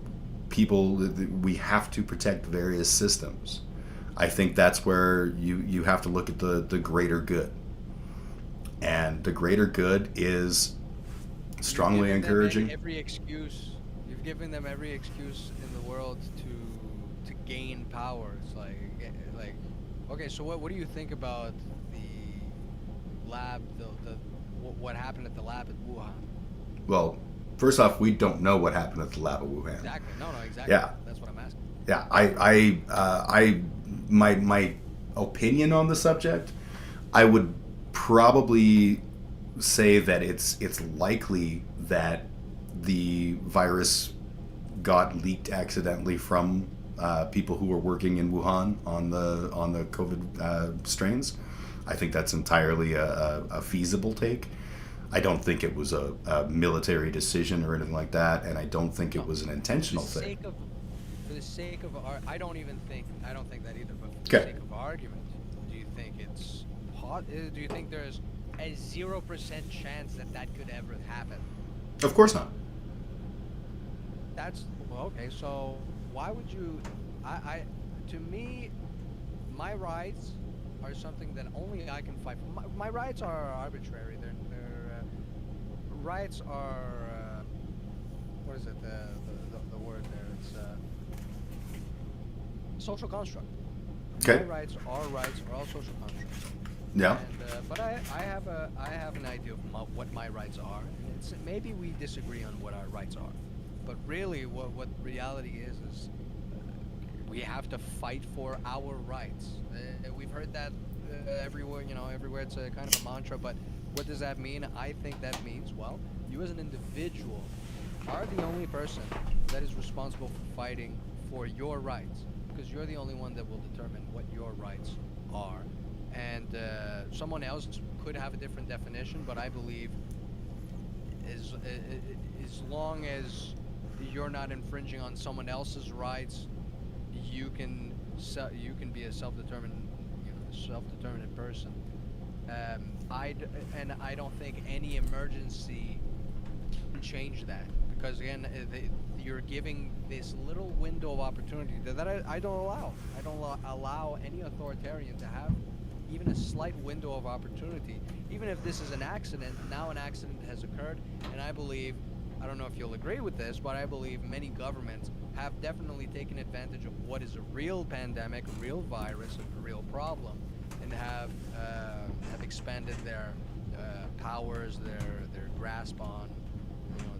people, we have to protect various systems. I think that's where you have to look at the greater good, and the greater good is strongly You've given them encouraging. every excuse. You've given them every excuse in the world to gain power. It's like okay. So what do you think about the lab? What happened at the lab at Wuhan? Well, first off, we don't know what happened at the lab of Wuhan. Exactly. No, exactly. Yeah, That's what I'm asking. yeah. My opinion on the subject, I would probably say that it's likely that the virus got leaked accidentally from people who were working in Wuhan on the COVID strains. I think that's entirely a feasible take. I don't think it was a military decision or anything like that, and I don't think it was an intentional thing. For the sake of I don't think that either. But for the Okay, sake of argument, do you think do you think there's a 0% chance that that could ever happen? of course not. That's well, okay. So why would you? I to me, my rights are something that only I can fight for. My rights are arbitrary. They're rights are what is it? The word there. It's social construct. My Okay. rights are all social constructs. Yeah. And but I have an idea of what my rights are, and it's maybe we disagree on what our rights are, but really what reality is we have to fight for our rights. We've heard that everywhere, everywhere it's a kind of a mantra, but what does that mean? I think that means, well, you as an individual are the only person that is responsible for fighting for your rights, because you're the only one that will determine what your rights are. And someone else could have a different definition, but I believe as long as you're not infringing on someone else's rights, you can be a self-determined person. Um, and I don't think any emergency can change that, because again, you're giving this little window of opportunity that I don't allow. I don't allow any authoritarian to have even a slight window of opportunity. Even if this is an accident, now an accident has occurred, and I don't know if you'll agree with this, but I believe many governments have definitely taken advantage of what is a real pandemic, a real virus, a real problem, and have expanded their powers, their grasp on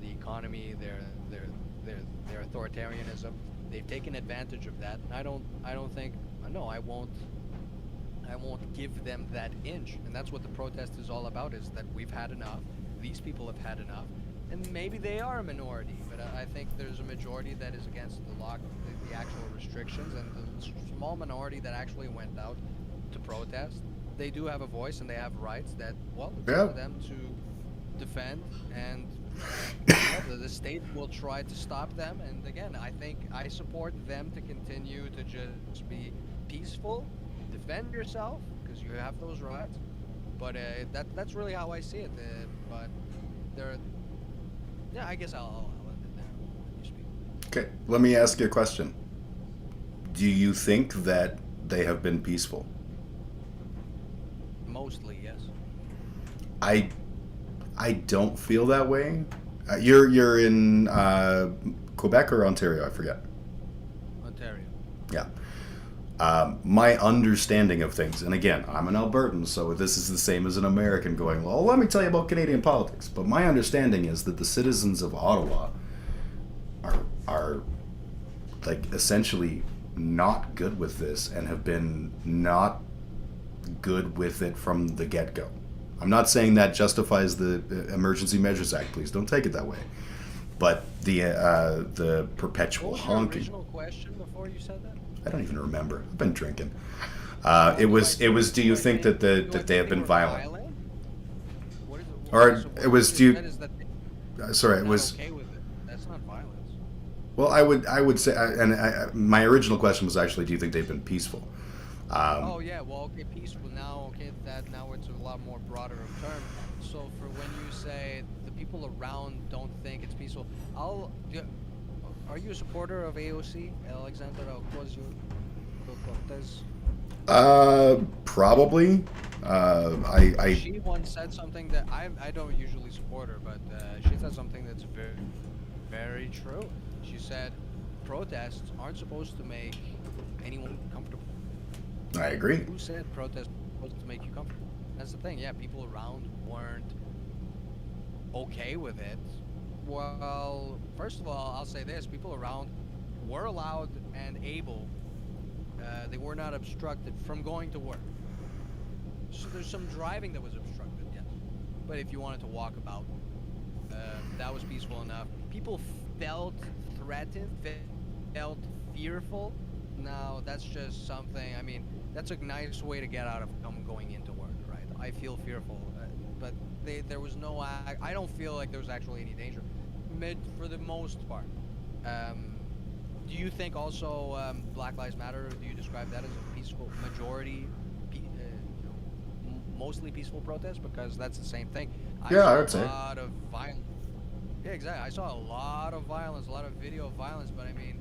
the economy, their authoritarianism. They've taken advantage of that, and I don't think no, I won't give them that inch. And that's what the protest is all about, is that we've had enough. These people have had enough. And maybe they are a minority, but I think there's a majority that is against the actual restrictions, and the small minority that actually went out to protest, they do have a voice and they have rights that, well, it's Yeah. up to them to defend, and the state will try to stop them. And again, I think I support them to continue to just be peaceful, defend yourself, because you have those rights. But that's really how I see it. But there, yeah, I guess I'll end it there. Let you speak. Okay. Let me ask you a question. Do you think that they have been peaceful? Mostly, yes. I I don't feel that way. You're in Quebec or Ontario? I forget. Ontario. Yeah. My understanding of things, and again, I'm an Albertan, so this is the same as an American going, well, let me tell you about Canadian politics. But my understanding is that the citizens of Ottawa are like essentially not good with this and have been not good with it from the get-go. I'm not saying that justifies the Emergency Measures Act. Please don't take it that way. But the perpetual What was your honking. original question before you said that? I don't even remember. I've been drinking. Oh, It was. Do you think that they have been violent? What is it? Or So it what was. you Do you, said is that sorry, they're it not was. okay with it. That's not violence. Well, I would say, my original question was actually, do you think they've been peaceful? Oh yeah, well okay, peaceful now. Okay, that now it's a lot more broader of term. So for when you say the people around don't think it's peaceful, are you a supporter of AOC, Alexandra Ocasio-Cortez? Probably. I She once said something that I don't usually support her, but she said something that's very, very true. She said protests aren't supposed to make anyone comfortable. I agree. Who said protests were supposed to make you comfortable? That's the thing. Yeah, people around weren't okay with it. Well, first of all, I'll say this: people around were allowed and able. They were not obstructed from going to work. So there's some driving that was obstructed, yes. but if you wanted to walk about, that was peaceful enough. People felt threatened, felt fearful. Now that's just something. I mean, that's a nice way to get out of going into work, right? I feel fearful, but there was no. I don't feel like there was actually any danger, for the most part. Um, do you think also Black Lives Matter? Do you describe that as a peaceful majority, mostly peaceful protest? Because that's the same thing. I Yeah, I saw would a say. lot of violence. Yeah, exactly. I saw a lot of violence, a lot of video of violence, but I mean,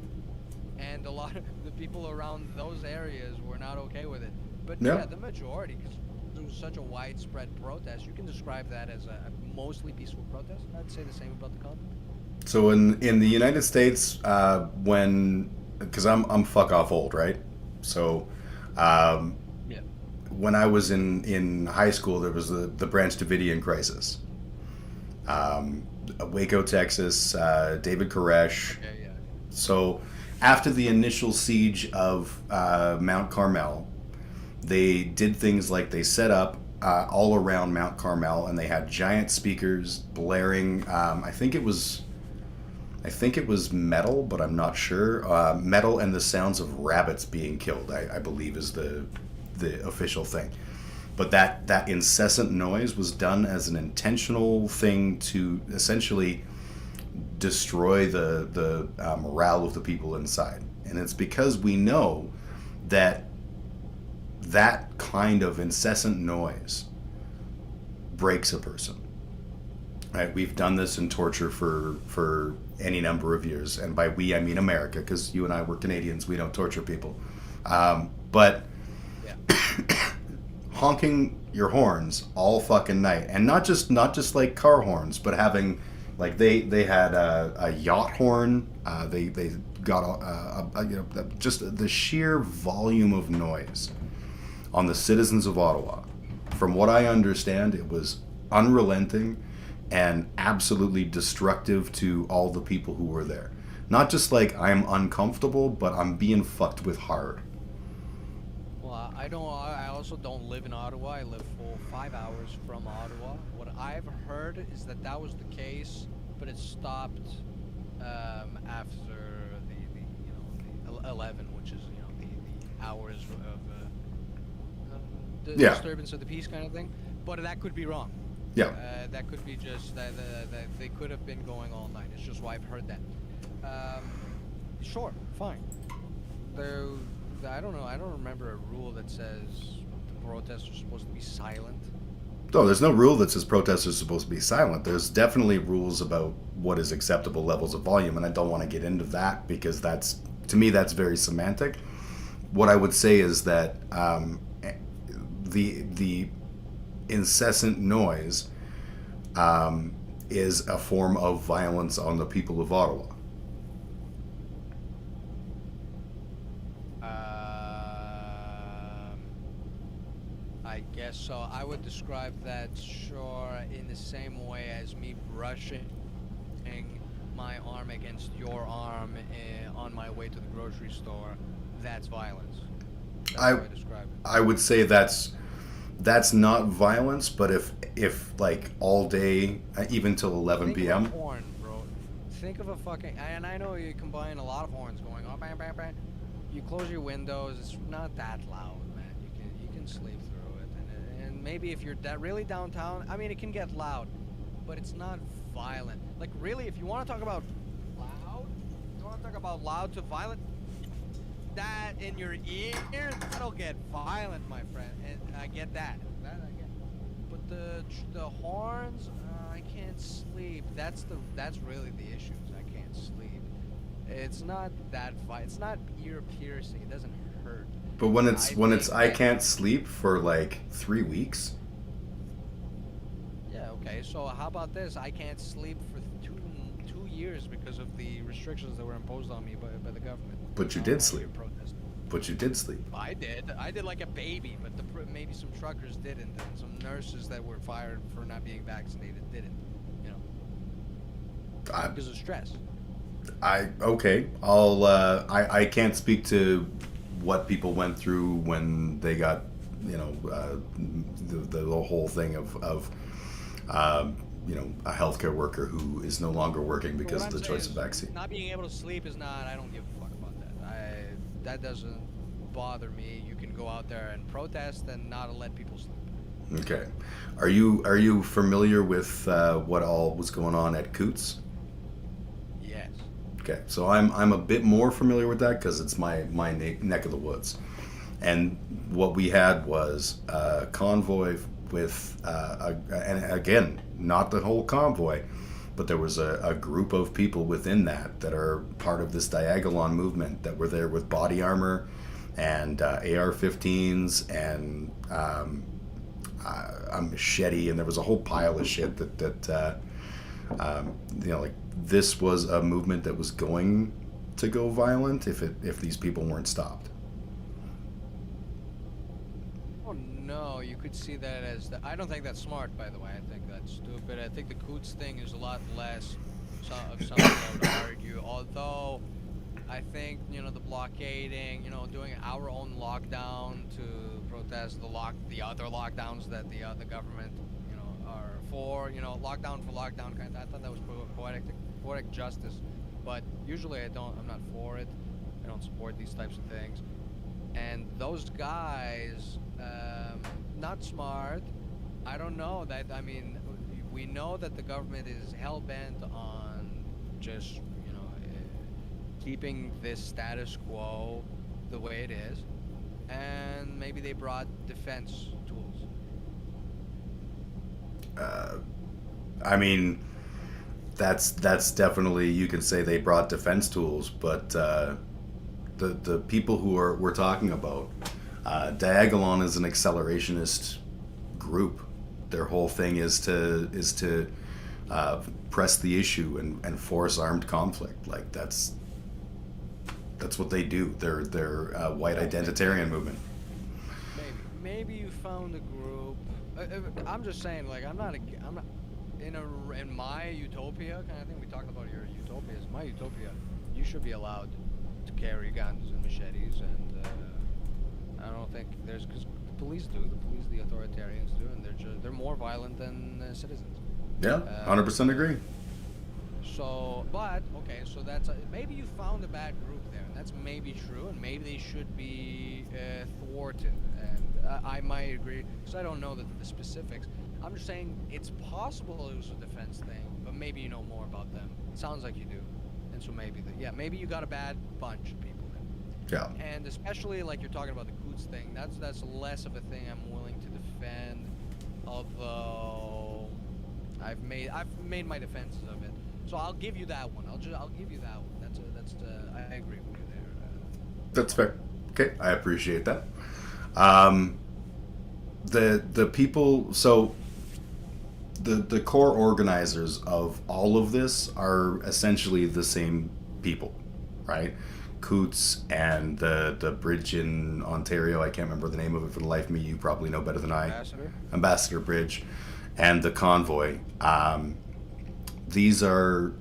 and a lot of the people around those areas were not okay with it. But Yeah. yeah, the majority, because there was such a widespread protest, you can describe that as a mostly peaceful protest. I'd say the same about the continent. So in the United States, when because I'm fuck off old, right? So um, Yeah. when I was in high school, there was the Branch Davidian crisis. Um, Waco, Texas, David Koresh. Okay. Yeah. So after the initial siege of Mount Carmel, they did things like they set up all around Mount Carmel, and they had giant speakers blaring. I think it was metal, but I'm not sure. Metal and the sounds of rabbits being killed, I believe, is the official thing. But that incessant noise was done as an intentional thing to essentially destroy the morale of the people inside. And it's because we know that that kind of incessant noise breaks a person. Right? We've done this in torture for any number of years, and by we I mean America, because you and I were Canadians. We don't torture people, but Yeah. honking your horns all fucking night, and not just like car horns, but having like they had a yacht horn. They got just the sheer volume of noise on the citizens of Ottawa. From what I understand, it was unrelenting and absolutely destructive to all the people who were there. Not just like I'm uncomfortable, but I'm being fucked with hard. Well, I don't. I also don't live in Ottawa. I live full 5 hours from Ottawa. What I've heard is that that was the case, but it stopped after the 11, which is the hours of the Yeah, disturbance of the peace kind of thing. But that could be wrong. yeah. That could be just that they could have been going all night. It's just why I've heard that. Um, sure, fine. Though I don't know. I don't remember a rule that says the protests are supposed to be silent. No, there's no rule that says protesters are supposed to be silent. There's definitely rules about what is acceptable levels of volume, and I don't want to get into that because to me, that's very semantic. What I would say is that the incessant noise is a form of violence on the people of Ottawa. I guess so. I would describe that sure in the same way as me brushing my arm against your arm on my way to the grocery store. That's violence. That's I how I describe it. I would say that's not violence, but if like all day, even till 11 Think of a p.m. horn, bro. Think of a fucking. And I know you combine a lot of horns going on. Bang, bang, bang. You close your windows. It's not that loud, man. You can sleep through it. And maybe if you're really downtown, I mean, it can get loud, but it's not violent. Like really, if you want to talk about loud, you want to talk about loud to violent. That in your ear, that'll get violent, my friend. And I get that. That I get. But the horns, I can't sleep. That's really the issue. I can't sleep. It's not that It's not ear piercing. It doesn't hurt. But when it's I when think it's I that. can't sleep for like 3 weeks. Yeah. Okay. So how about this? I can't sleep for 2 years because of the restrictions that were imposed on me by the government. But you On did my sleep. protest. But you did sleep. I did. I did like a baby, but maybe some truckers didn't, and some nurses that were fired for not being vaccinated didn't. You know, I, because of stress. okay. I can't speak to what people went through when they got the whole thing of um, a healthcare worker who is no longer working But what because of I'm the saying choice of is, vaccine. not being able to sleep is not. I don't give a fuck about that. That doesn't bother me. You can go out there and protest and not let people sleep. Okay, are you familiar with what all was going on at Coots? Yes. Okay, so I'm a bit more familiar with that because it's my neck of the woods, and what we had was a convoy with and again, not the whole convoy, but there was a group of people within that are part of this Diagolon movement that were there with body armor and AR-15s and a machete, and there was a whole pile of shit like this was a movement that was going to go violent if these people weren't stopped. Oh no, you could see that as the. I don't think that's smart, by the way. I think that's stupid. I think the Coots thing is a lot less of something I would argue. Although I think the blockading, doing our own lockdown to protest the other lockdowns that the government, are for, lockdown for lockdown kind of. I thought that was poetic justice, but usually I'm not for it. I don't support these types of things. And those guys, not smart. I don't know that. I mean, we know that the government is hell bent on just keeping this status quo the way it is, and maybe they brought defense tools. Uh, I mean, that's definitely, you can say they brought defense tools, but the people who we're talking about, Diagolon is an accelerationist group. Their whole thing is to press the issue and force armed conflict. Like that's what they do. They're a white identitarian movement. Maybe you found a group. I'm just saying, like I'm not in my utopia kind of thing. We talked about your utopias. My utopia, you should be allowed to carry guns and machetes, and I don't think because the police do. The authoritarians do, and they're more violent than citizens. Yeah, 100% agree. So, but okay, so maybe you found a bad group there, and that's maybe true, and maybe they should be thwarted. And I might agree, because I don't know the specifics. I'm just saying it's possible it was a defense thing, but maybe you know more about them. It sounds like you do, and so maybe you got a bad bunch of people then. Yeah. And especially like you're talking about the Coots thing, that's less of a thing I'm willing to defend, although I've made my defenses of it. So I'll give you that one. I'll give you that one. I agree with you there. That's fair. Okay, I appreciate that. The people, so the core organizers of all of this are essentially the same people, right? Coots and the bridge in Ontario, I can't remember the name of it for the life of me. You probably know better than I. Ambassador Bridge, and the convoy. These are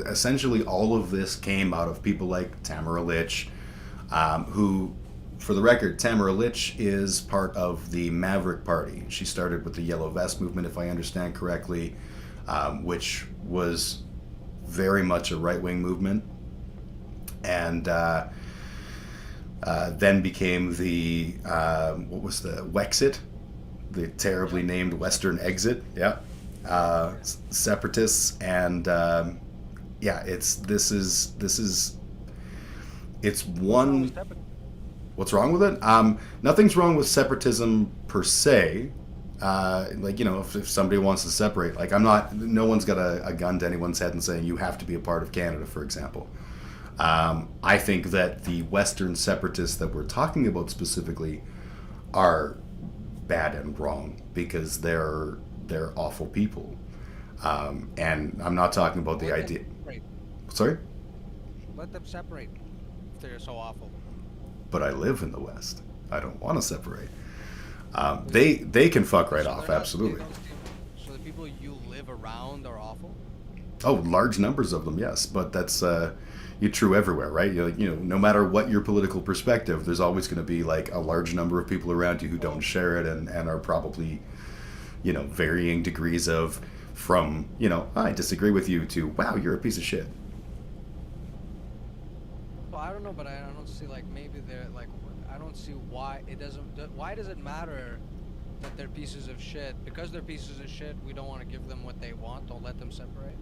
essentially, all of this came out of people like Tamara Lich, who, for the record, Tamara Lich is part of the Maverick Party. She started with the Yellow Vest movement, if I understand correctly, which was very much a right-wing movement, and then became the what was the Wexit, the terribly named Western Exit. Yeah. Separatists, and it's one. What's wrong with it? Nothing's wrong with separatism per se. If somebody wants to separate, like no one's got a gun to anyone's head and saying you have to be a part of Canada, for example. I think that the Western separatists that we're talking about specifically are bad and wrong because they're awful people, and I'm not talking about the idea. Sorry? Let them separate if they're so awful. But I live in the West. I don't want to separate. They can fuck right off, absolutely. So the people you live around are awful? Oh, large numbers of them, yes. But that's true everywhere, right? No matter what your political perspective, there's always going to be like a large number of people around you who don't share it and are probably varying degrees of, from, I disagree with you, to, wow, you're a piece of shit. Well, I don't know, but I don't see like maybe they're like I don't see why it doesn't. Why does it matter that they're pieces of shit? Because they're pieces of shit, we don't want to give them what they want. Don't let them separate.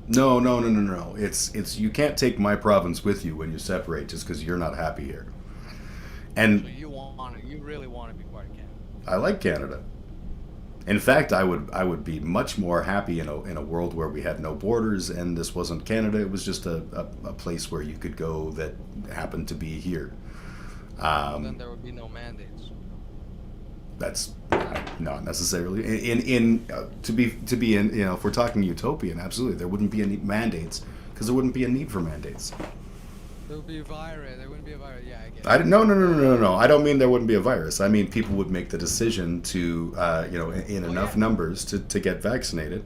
No, no, no, no, no. It's you can't take my province with you when you separate just because you're not happy here. So And you really want to be part of Canada. I like Canada. In fact, I would be much more happy in a world where we had no borders and this wasn't Canada. It was just a place where you could go that happened to be here. Well, then Um, there would be no mandates. that's not necessarily to be in, if we're talking utopian, absolutely there wouldn't be any mandates because there wouldn't be a need for mandates. There would be a virus. There wouldn't be a virus. Yeah, I get I it. no, no, no, no, no, no. I don't mean there wouldn't be a virus. I mean people would make the decision to, in Well, enough yeah, numbers to get vaccinated,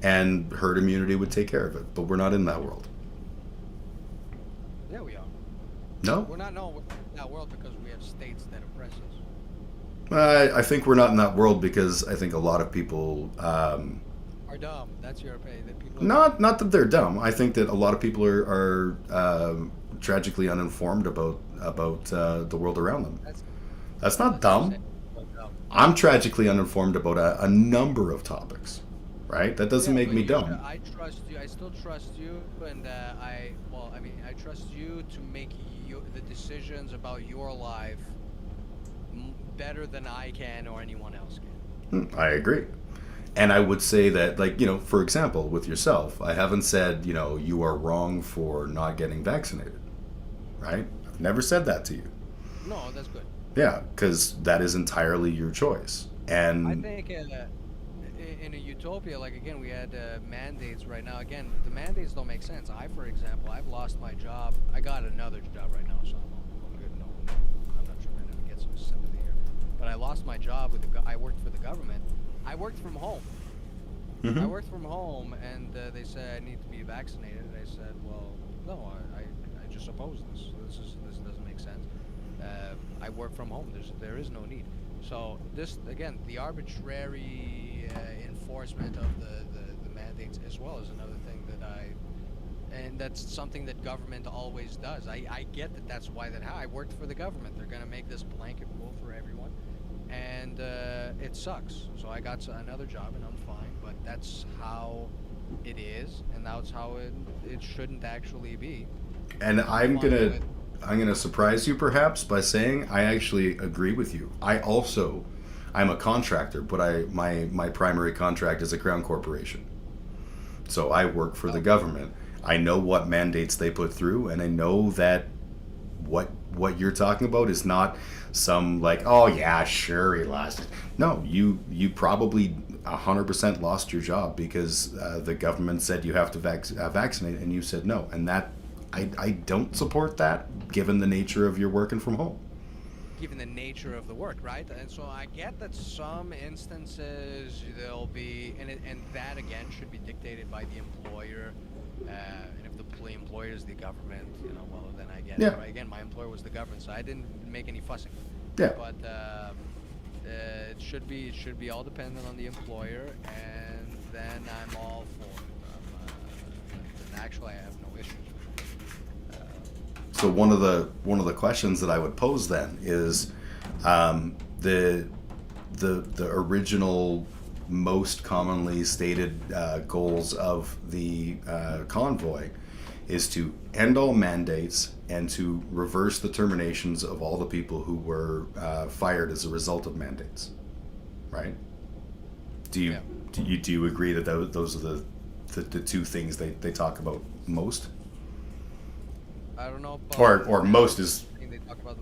and herd immunity would take care of it. But we're not in that world. yeah, we are. No, We're not. No, we're not in that world because we have states that oppress us. I think we're not in that world because I think a lot of people, Are dumb. That's your opinion. That people are dumb. not that they're dumb. I think that a lot of people are tragically uninformed about the world around them. That's That's not that's what you dumb. say. But dumb. I'm tragically uninformed about a number of topics, right? That doesn't Yeah, make but me you should, dumb. I trust you. I still trust you, and I mean, I trust you to make the decisions about your life better than I can or anyone else I agree. And I would say that, like, for example, with yourself, I haven't said, you are wrong for not getting vaccinated, right? I've never said that to you. can. No, that's good. Yeah, because that is entirely your choice. I And think in a utopia, like again, we had mandates right now. Again, the mandates don't make sense. For example, I've lost my job. I got another job right now, so I'm good. No, no, I'm not trying to get some sympathy here. But I lost my job with I worked for the government. I worked from home. I Mhm. worked from home, and they said I need to be vaccinated. And I said, well, no, I just oppose this. This doesn't make sense. I work from home. There is no need. So this again, the arbitrary enforcement of the mandates as well is another thing and that's something that government always does. I get that that's why I worked for the government. They're gonna make this blanket rule for everyone, and it sucks. So I got another job and I'm fine. But that's how it is, and that's how it shouldn't actually be. and I'm fine with. I'm gonna surprise you perhaps by saying I actually agree with you. I'm a contractor, but my primary contract is a crown corporation. So I work for the Oh, government. I know what mandates they put through, and I know that what you're talking about is not some, like, oh yeah, sure, he lost it. No, you probably 100% lost your job because the government said you have to vaccinate, and you said no, and that I don't support that given the nature of your working from home. Given the nature of the work, right? And so I get that some instances there'll be, and that again should be dictated by the employer. And if the employer is the government, well, then I get it, Yeah, right? Again, my employer was the government, so I didn't make any fussing. yeah. But it should be all dependent on the employer, and then I'm all for it. And actually, I have no issues with it. So one of the questions that I would pose then is, um, the the original most commonly stated goals of the convoy is to end all mandates and to reverse the terminations of all the people who were fired as a result of mandates. Right? Do you Yeah. do you agree that those are the two things they talk about most? I don't know about Or most is thing they talk about,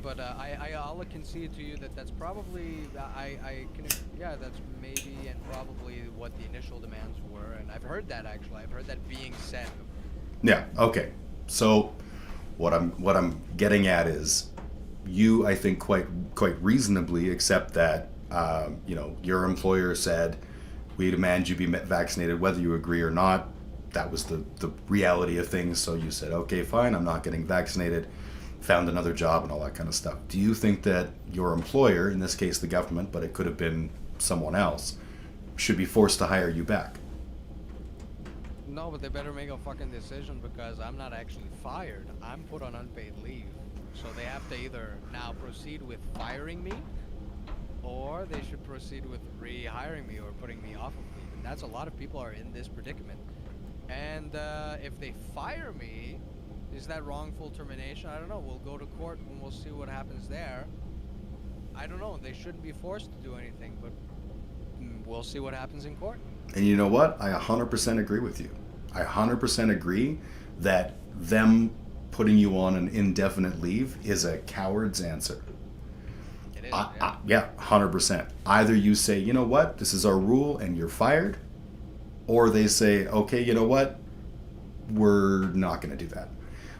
but I'll concede to you that that's probably I can yeah, that's maybe and probably what the initial demands were, and I've heard that actually. I've heard that being said. Yeah. Okay. So what I'm getting at is, I think quite reasonably accept that, your employer said we demand you be vaccinated whether you agree or not. That was the reality of things. So you said, okay, fine, I'm not getting vaccinated. Found another job and all that kind of stuff. Do you think that your employer, in this case the government, but it could have been someone else should be forced to hire you back. No, but they better make a fucking decision because I'm not actually fired. I'm put on unpaid leave. So they have to either now proceed with firing me or they should proceed with rehiring me or putting me off of leave. And that's a lot of people are in this predicament. And if they fire me, is that wrongful termination? I don't know. We'll go to court and we'll see what happens there. I don't know. They shouldn't be forced to do anything, but we'll see what happens in court. And you know what? I 100% agree with you. I 100% agree that them putting you on an indefinite leave is a coward's answer. It is, Yeah, 100%. Either you say, you know what, this is our rule and you're fired, or they say, okay, you know what, we're not going to do that.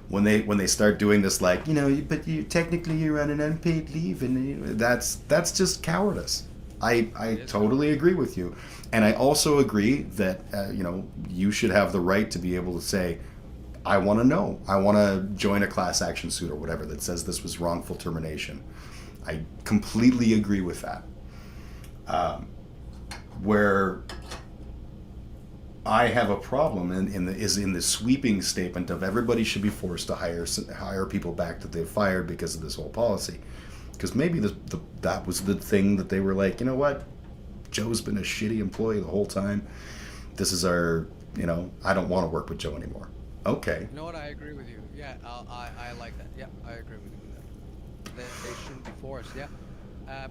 When they start doing this, like, you know, but you technically you're on an unpaid leave, and that's just cowardice. I totally agree with you, and I also agree that you know, you should have the right to be able to say, I want to know, I want to join a class action suit or whatever that says this was wrongful termination. I completely agree with that. Where I have a problem is in the sweeping statement of everybody should be forced to hire people back that they've fired because of this whole policy. Because maybe that was the thing that they were like, you know what, Joe's been a shitty employee the whole time. This is our, you know, I don't want to work with Joe anymore. Okay. You know what? I agree with you. Yeah, I like that. Yeah, I agree with you with that. They shouldn't be forced. Yeah,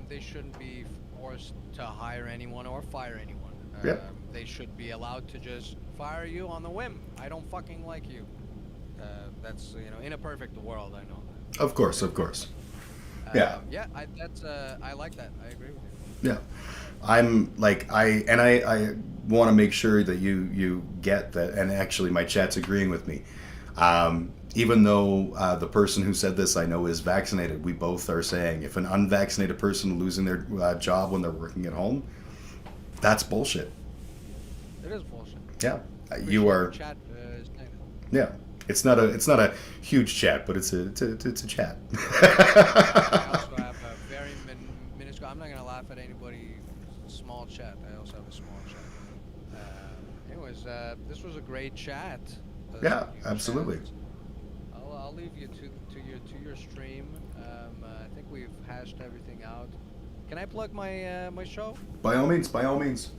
they shouldn't be forced to hire anyone or fire anyone. Yeah. They should be allowed to just fire you on the whim. I don't fucking like you. That's, you know, in a perfect world, I know that. Of course. Yeah. Yeah, I like that. I agree with you. Yeah. I'm like, I want to make sure that you get that, and actually my chat's agreeing with me. Even though the person who said this I know is vaccinated, we both are saying if an unvaccinated person losing their job when they're working at home, that's bullshit. It is bullshit. Yeah, you are. Chat is saying Yeah, it's not a huge chat, but it's a chat. I also have a very minuscule. I'm not gonna laugh at anybody. Small chat. I also have a small chat. Anyways, this was a great chat. Yeah, absolutely. I'll leave you to your stream. I think we've hashed everything out. Can I plug my my show? By all means, by all means.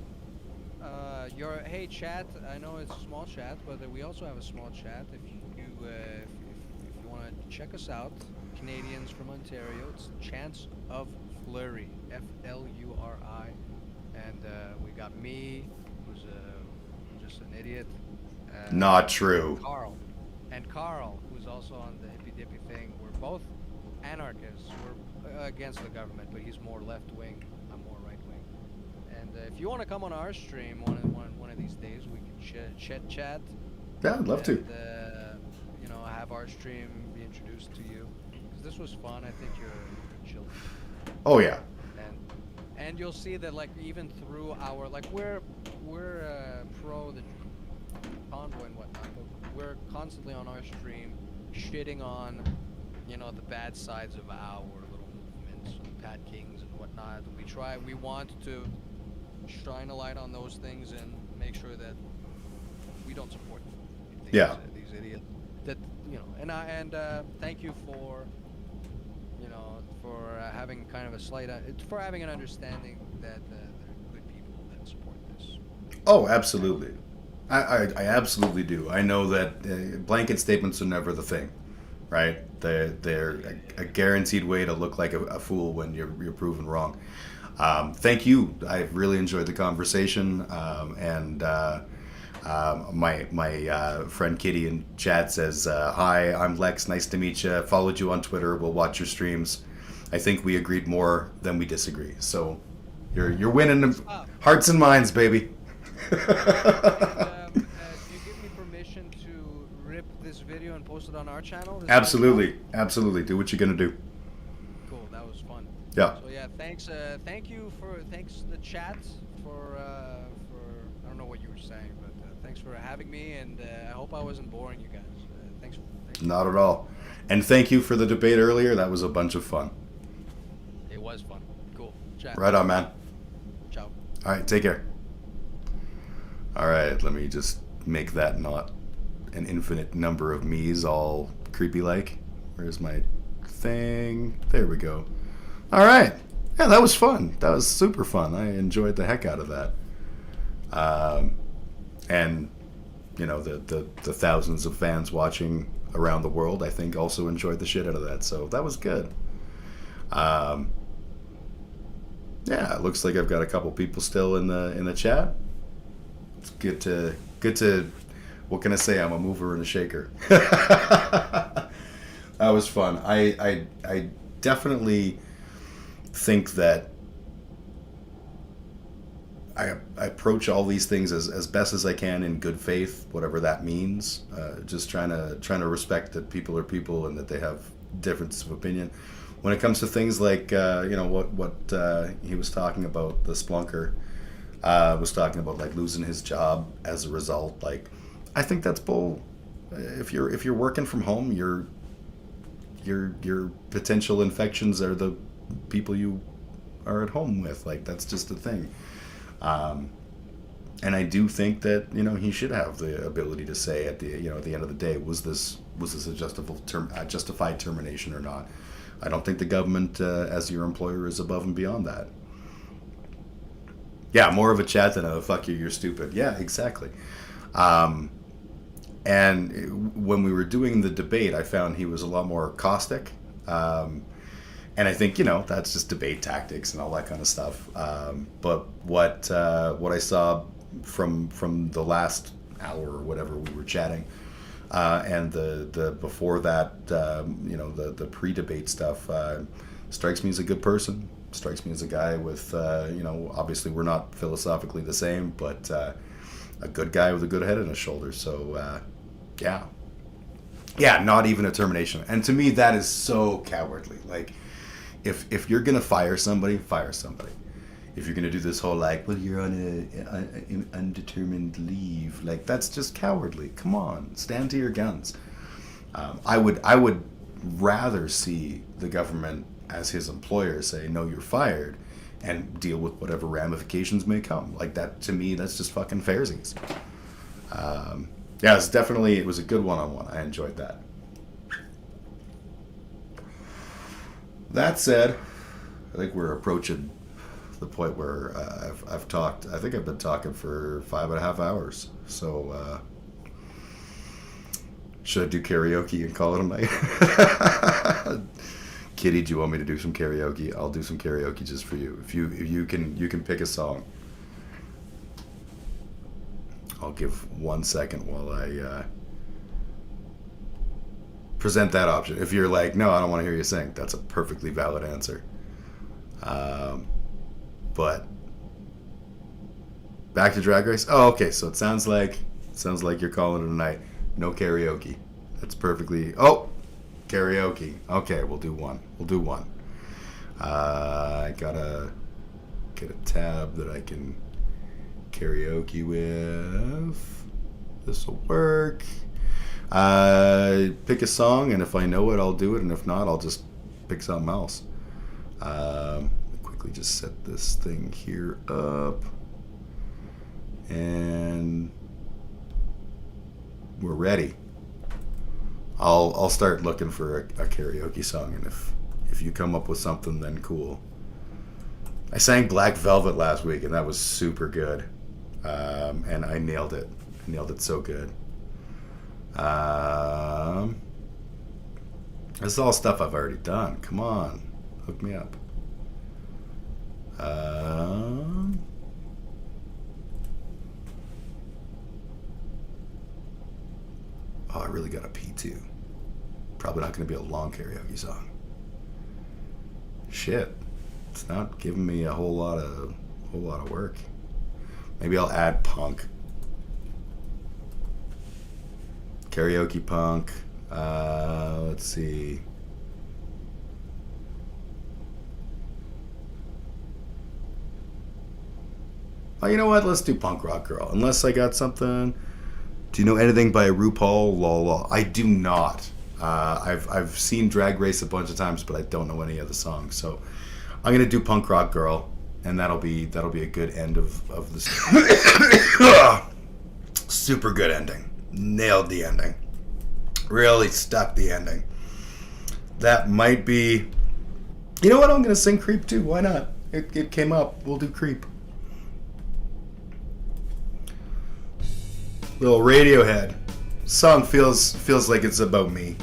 Hey chat. I know it's a small chat, but we also have a small chat. If you want to check us out, Canadians from Ontario, it's Chance of Flurry, Fluri, and we got me, who's just an idiot. Not true. Carl, who's also on the Hippy Dippy thing. We're both anarchists. We're against the government, but he's more left wing. I'm more right wing. And if you want to come on our stream one of these days, we can chat. Yeah, I'd love to. You know, have our stream be introduced to you. Because this was fun. I think you're chill. Oh yeah. And you'll see that, like, even through our, like, we're pro the convoy and whatnot, but we're constantly on our stream shitting on, you know, the bad sides of our little movements, Pat Kings and whatnot. We want to shine a light on those things and make sure that we don't support these idiots. That, you know, and thank you for, you know, for having kind of a slight, for having an understanding that there are good people that support this. Oh, absolutely. I absolutely do. I know that blanket statements are never the thing, right? They're a guaranteed way to look like a fool when you're proven wrong. Thank you. I've really enjoyed the conversation, and my friend Kitty in chat says, "Hi, I'm Lex. Nice to meet you. Followed you on Twitter. We'll watch your streams. I think we agreed more than we disagree. So you're winning hearts and minds, baby." Do you give me permission to rip this video and post it on our channel? Absolutely. Do what you're gonna do. Cool, that was fun. Yeah. So yeah, thanks the chat for I don't know what you were saying, but thanks for having me, and I hope I wasn't boring you guys. Thanks. Not at all. And thank you for the debate earlier. That was a bunch of fun. It was fun. Cool. Chat. Right on, man. Ciao. All right, take care. All right, let me just make that not an infinite number of me's all creepy like. Where's my thing? There we go. All right. Yeah, that was fun. That was super fun. I enjoyed the heck out of that. And the thousands of fans watching around the world, I think, also enjoyed the shit out of that. So that was good. Yeah, it looks like I've got a couple people still in the chat. It's good to. What can I say? I'm a mover and a shaker. That was fun. I definitely think that I approach all these things as best as I can in good faith, whatever that means. Just trying to respect that people are people and that they have differences of opinion. When it comes to things like what he was talking about, the Splunker was talking about, like losing his job as a result. Like, I think that's bull. If you're working from home, your potential infections are the people you are at home with. Like, that's just a thing. And I do think that he should have the ability to say at the end of the day, was this a justified termination or not? I don't think the government, as your employer, is above and beyond that. Yeah, more of a chat than a "fuck you, you're stupid." Yeah, exactly. And when we were doing the debate, I found he was a lot more caustic. And I think that's just debate tactics and all that kind of stuff. But what I saw from the last hour or whatever we were chatting, and the before that, the pre-debate stuff, strikes me as a good person. Strikes me as a guy with obviously we're not philosophically the same, but a good guy with a good head on his shoulders. So yeah, not even a termination. And to me, that is so cowardly. Like, if you're gonna fire somebody, fire somebody. If you're gonna do this whole like, well, you're on an undetermined leave, like, that's just cowardly. Come on, stand to your guns. I would rather see the government as his employer say, no, you're fired, and deal with whatever ramifications may come. Like, that, to me, that's just fucking fairsies. Yeah, it was a good one-on-one. I enjoyed that. That said, I think we're approaching the point where I've talked. I think I've been talking for 5.5 hours. So should I do karaoke and call it a night? Kitty, do you want me to do some karaoke? I'll do some karaoke just for you. If you can pick a song. I'll give 1 second while I present that option. If you're like, no, I don't want to hear you sing, that's a perfectly valid answer. But back to Drag Race. Oh, okay. So it sounds like you're calling it a night. No karaoke. That's perfectly. Oh, karaoke. Okay, we'll do one. I gotta get a tab that I can karaoke with. This will work. Pick a song, and if I know it, I'll do it, and if not, I'll just pick something else. Quickly just set this thing here up, and we're ready. I'll start looking for a karaoke song, and if you come up with something, then cool. I sang Black Velvet last week, and that was super good, and I nailed it. I nailed it so good. This is all stuff I've already done. Come on, hook me up. Oh, I really gotta pee too. Probably not gonna be a long karaoke song. Shit, it's not giving me a whole lot of work. Maybe I'll add punk. Karaoke punk. Let's see. Oh, you know what? Let's do Punk Rock Girl. Unless I got something. Do you know anything by RuPaul? Lol. I do not. I've seen Drag Race a bunch of times, but I don't know any of the songs. So I'm gonna do Punk Rock Girl, and that'll be a good end of this. Super good ending. Nailed the ending. Really stuck the ending. That might be. You know what? I'm gonna sing Creep too. Why not? It came up. We'll do Creep. Little Radiohead. Song feels like it's about me.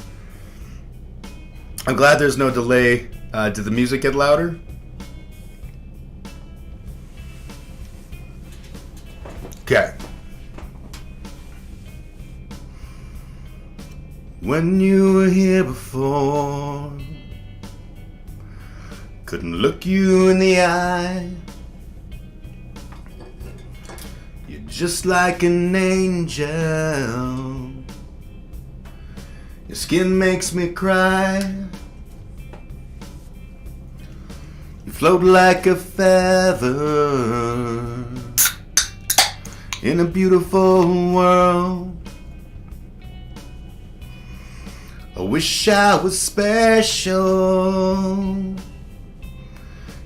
I'm glad there's no delay. Did the music get louder? Okay. When you were here before, couldn't look you in the eye. You're just like an angel. Your skin makes me cry. You float like a feather in a beautiful world. I wish I was special.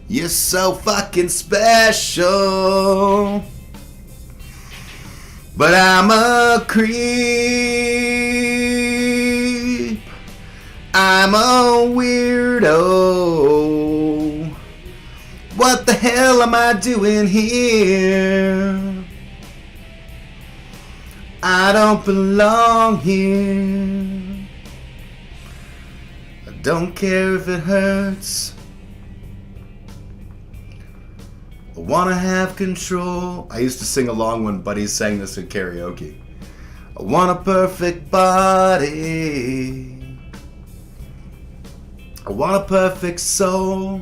You're so fucking special. But I'm a creep. I'm a weirdo. What the hell am I doing here? I don't belong here. I don't care if it hurts. I wanna have control. I used to sing along when buddies sang this at karaoke. I want a perfect body. I want a perfect soul.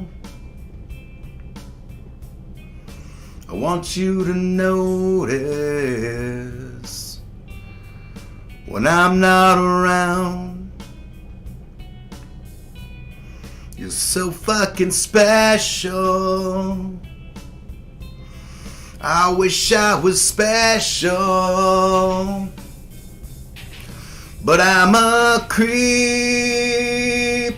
I want you to notice when I'm not around. You're so fucking special. I wish I was special. But I'm a creep.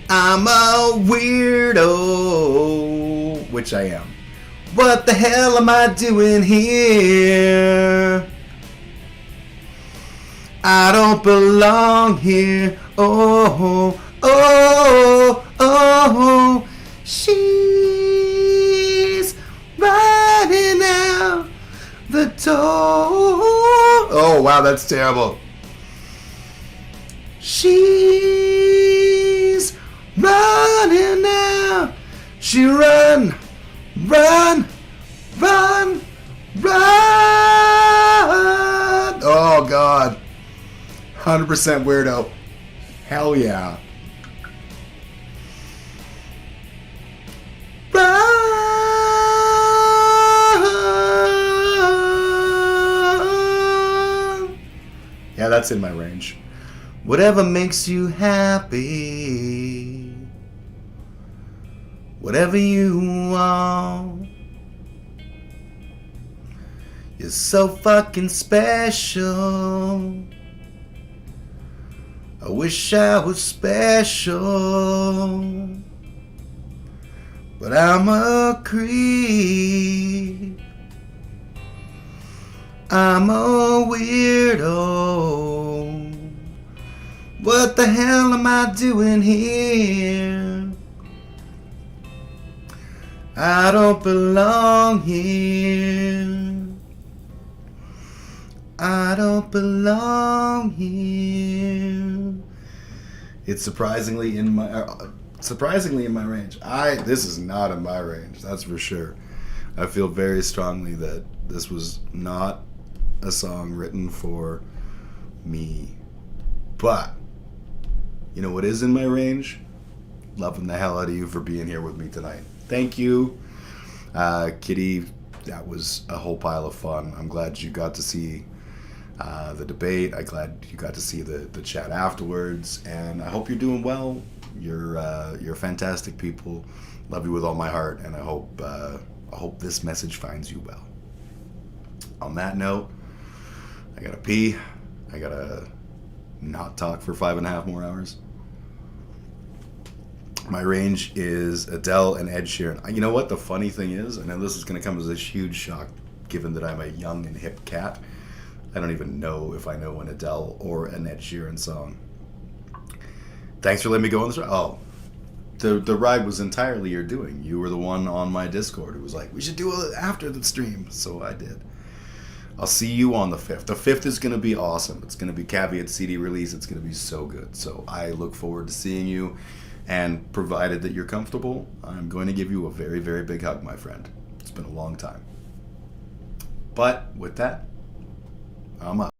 I'm a weirdo. Which I am. What the hell am I doing here? I don't belong here. Oh, oh, oh. She's running out the door. Oh, wow, that's terrible. She's running out. She run, run, run, run. Oh, God. 100% weirdo. Hell yeah. Run. Yeah, that's in my range. Whatever makes you happy. Whatever you want. You're so fucking special. I wish I was special. But I'm a creep. I'm a weirdo. What the hell am I doing here? I don't belong here. I don't belong here. It's surprisingly in my range. This is not in my range, that's for sure. I feel very strongly that this was not a song written for me. But you know what is in my range? Loving the hell out of you for being here with me tonight. Thank you, Kitty. That was a whole pile of fun. I'm glad you got to see the debate. I'm glad you got to see the chat afterwards, and I hope you're doing well. You're fantastic people. Love you with all my heart, and I hope this message finds you well. On that note, I gotta pee. I gotta not talk for 5.5 more hours. My range is Adele and Ed Sheeran. You know what? The funny thing is, I know this is going to come as a huge shock, given that I'm a young and hip cat. I don't even know if I know an Adele or an Ed Sheeran song. Thanks for letting me go on this ride. Oh, the ride was entirely your doing. You were the one on my Discord who was like, we should do it after the stream. So I did. I'll see you on the 5th. The 5th is going to be awesome. It's going to be Caveat CD release. It's going to be so good. So I look forward to seeing you. And provided that you're comfortable, I'm going to give you a very, very big hug, my friend. It's been a long time. But with that, I'm up.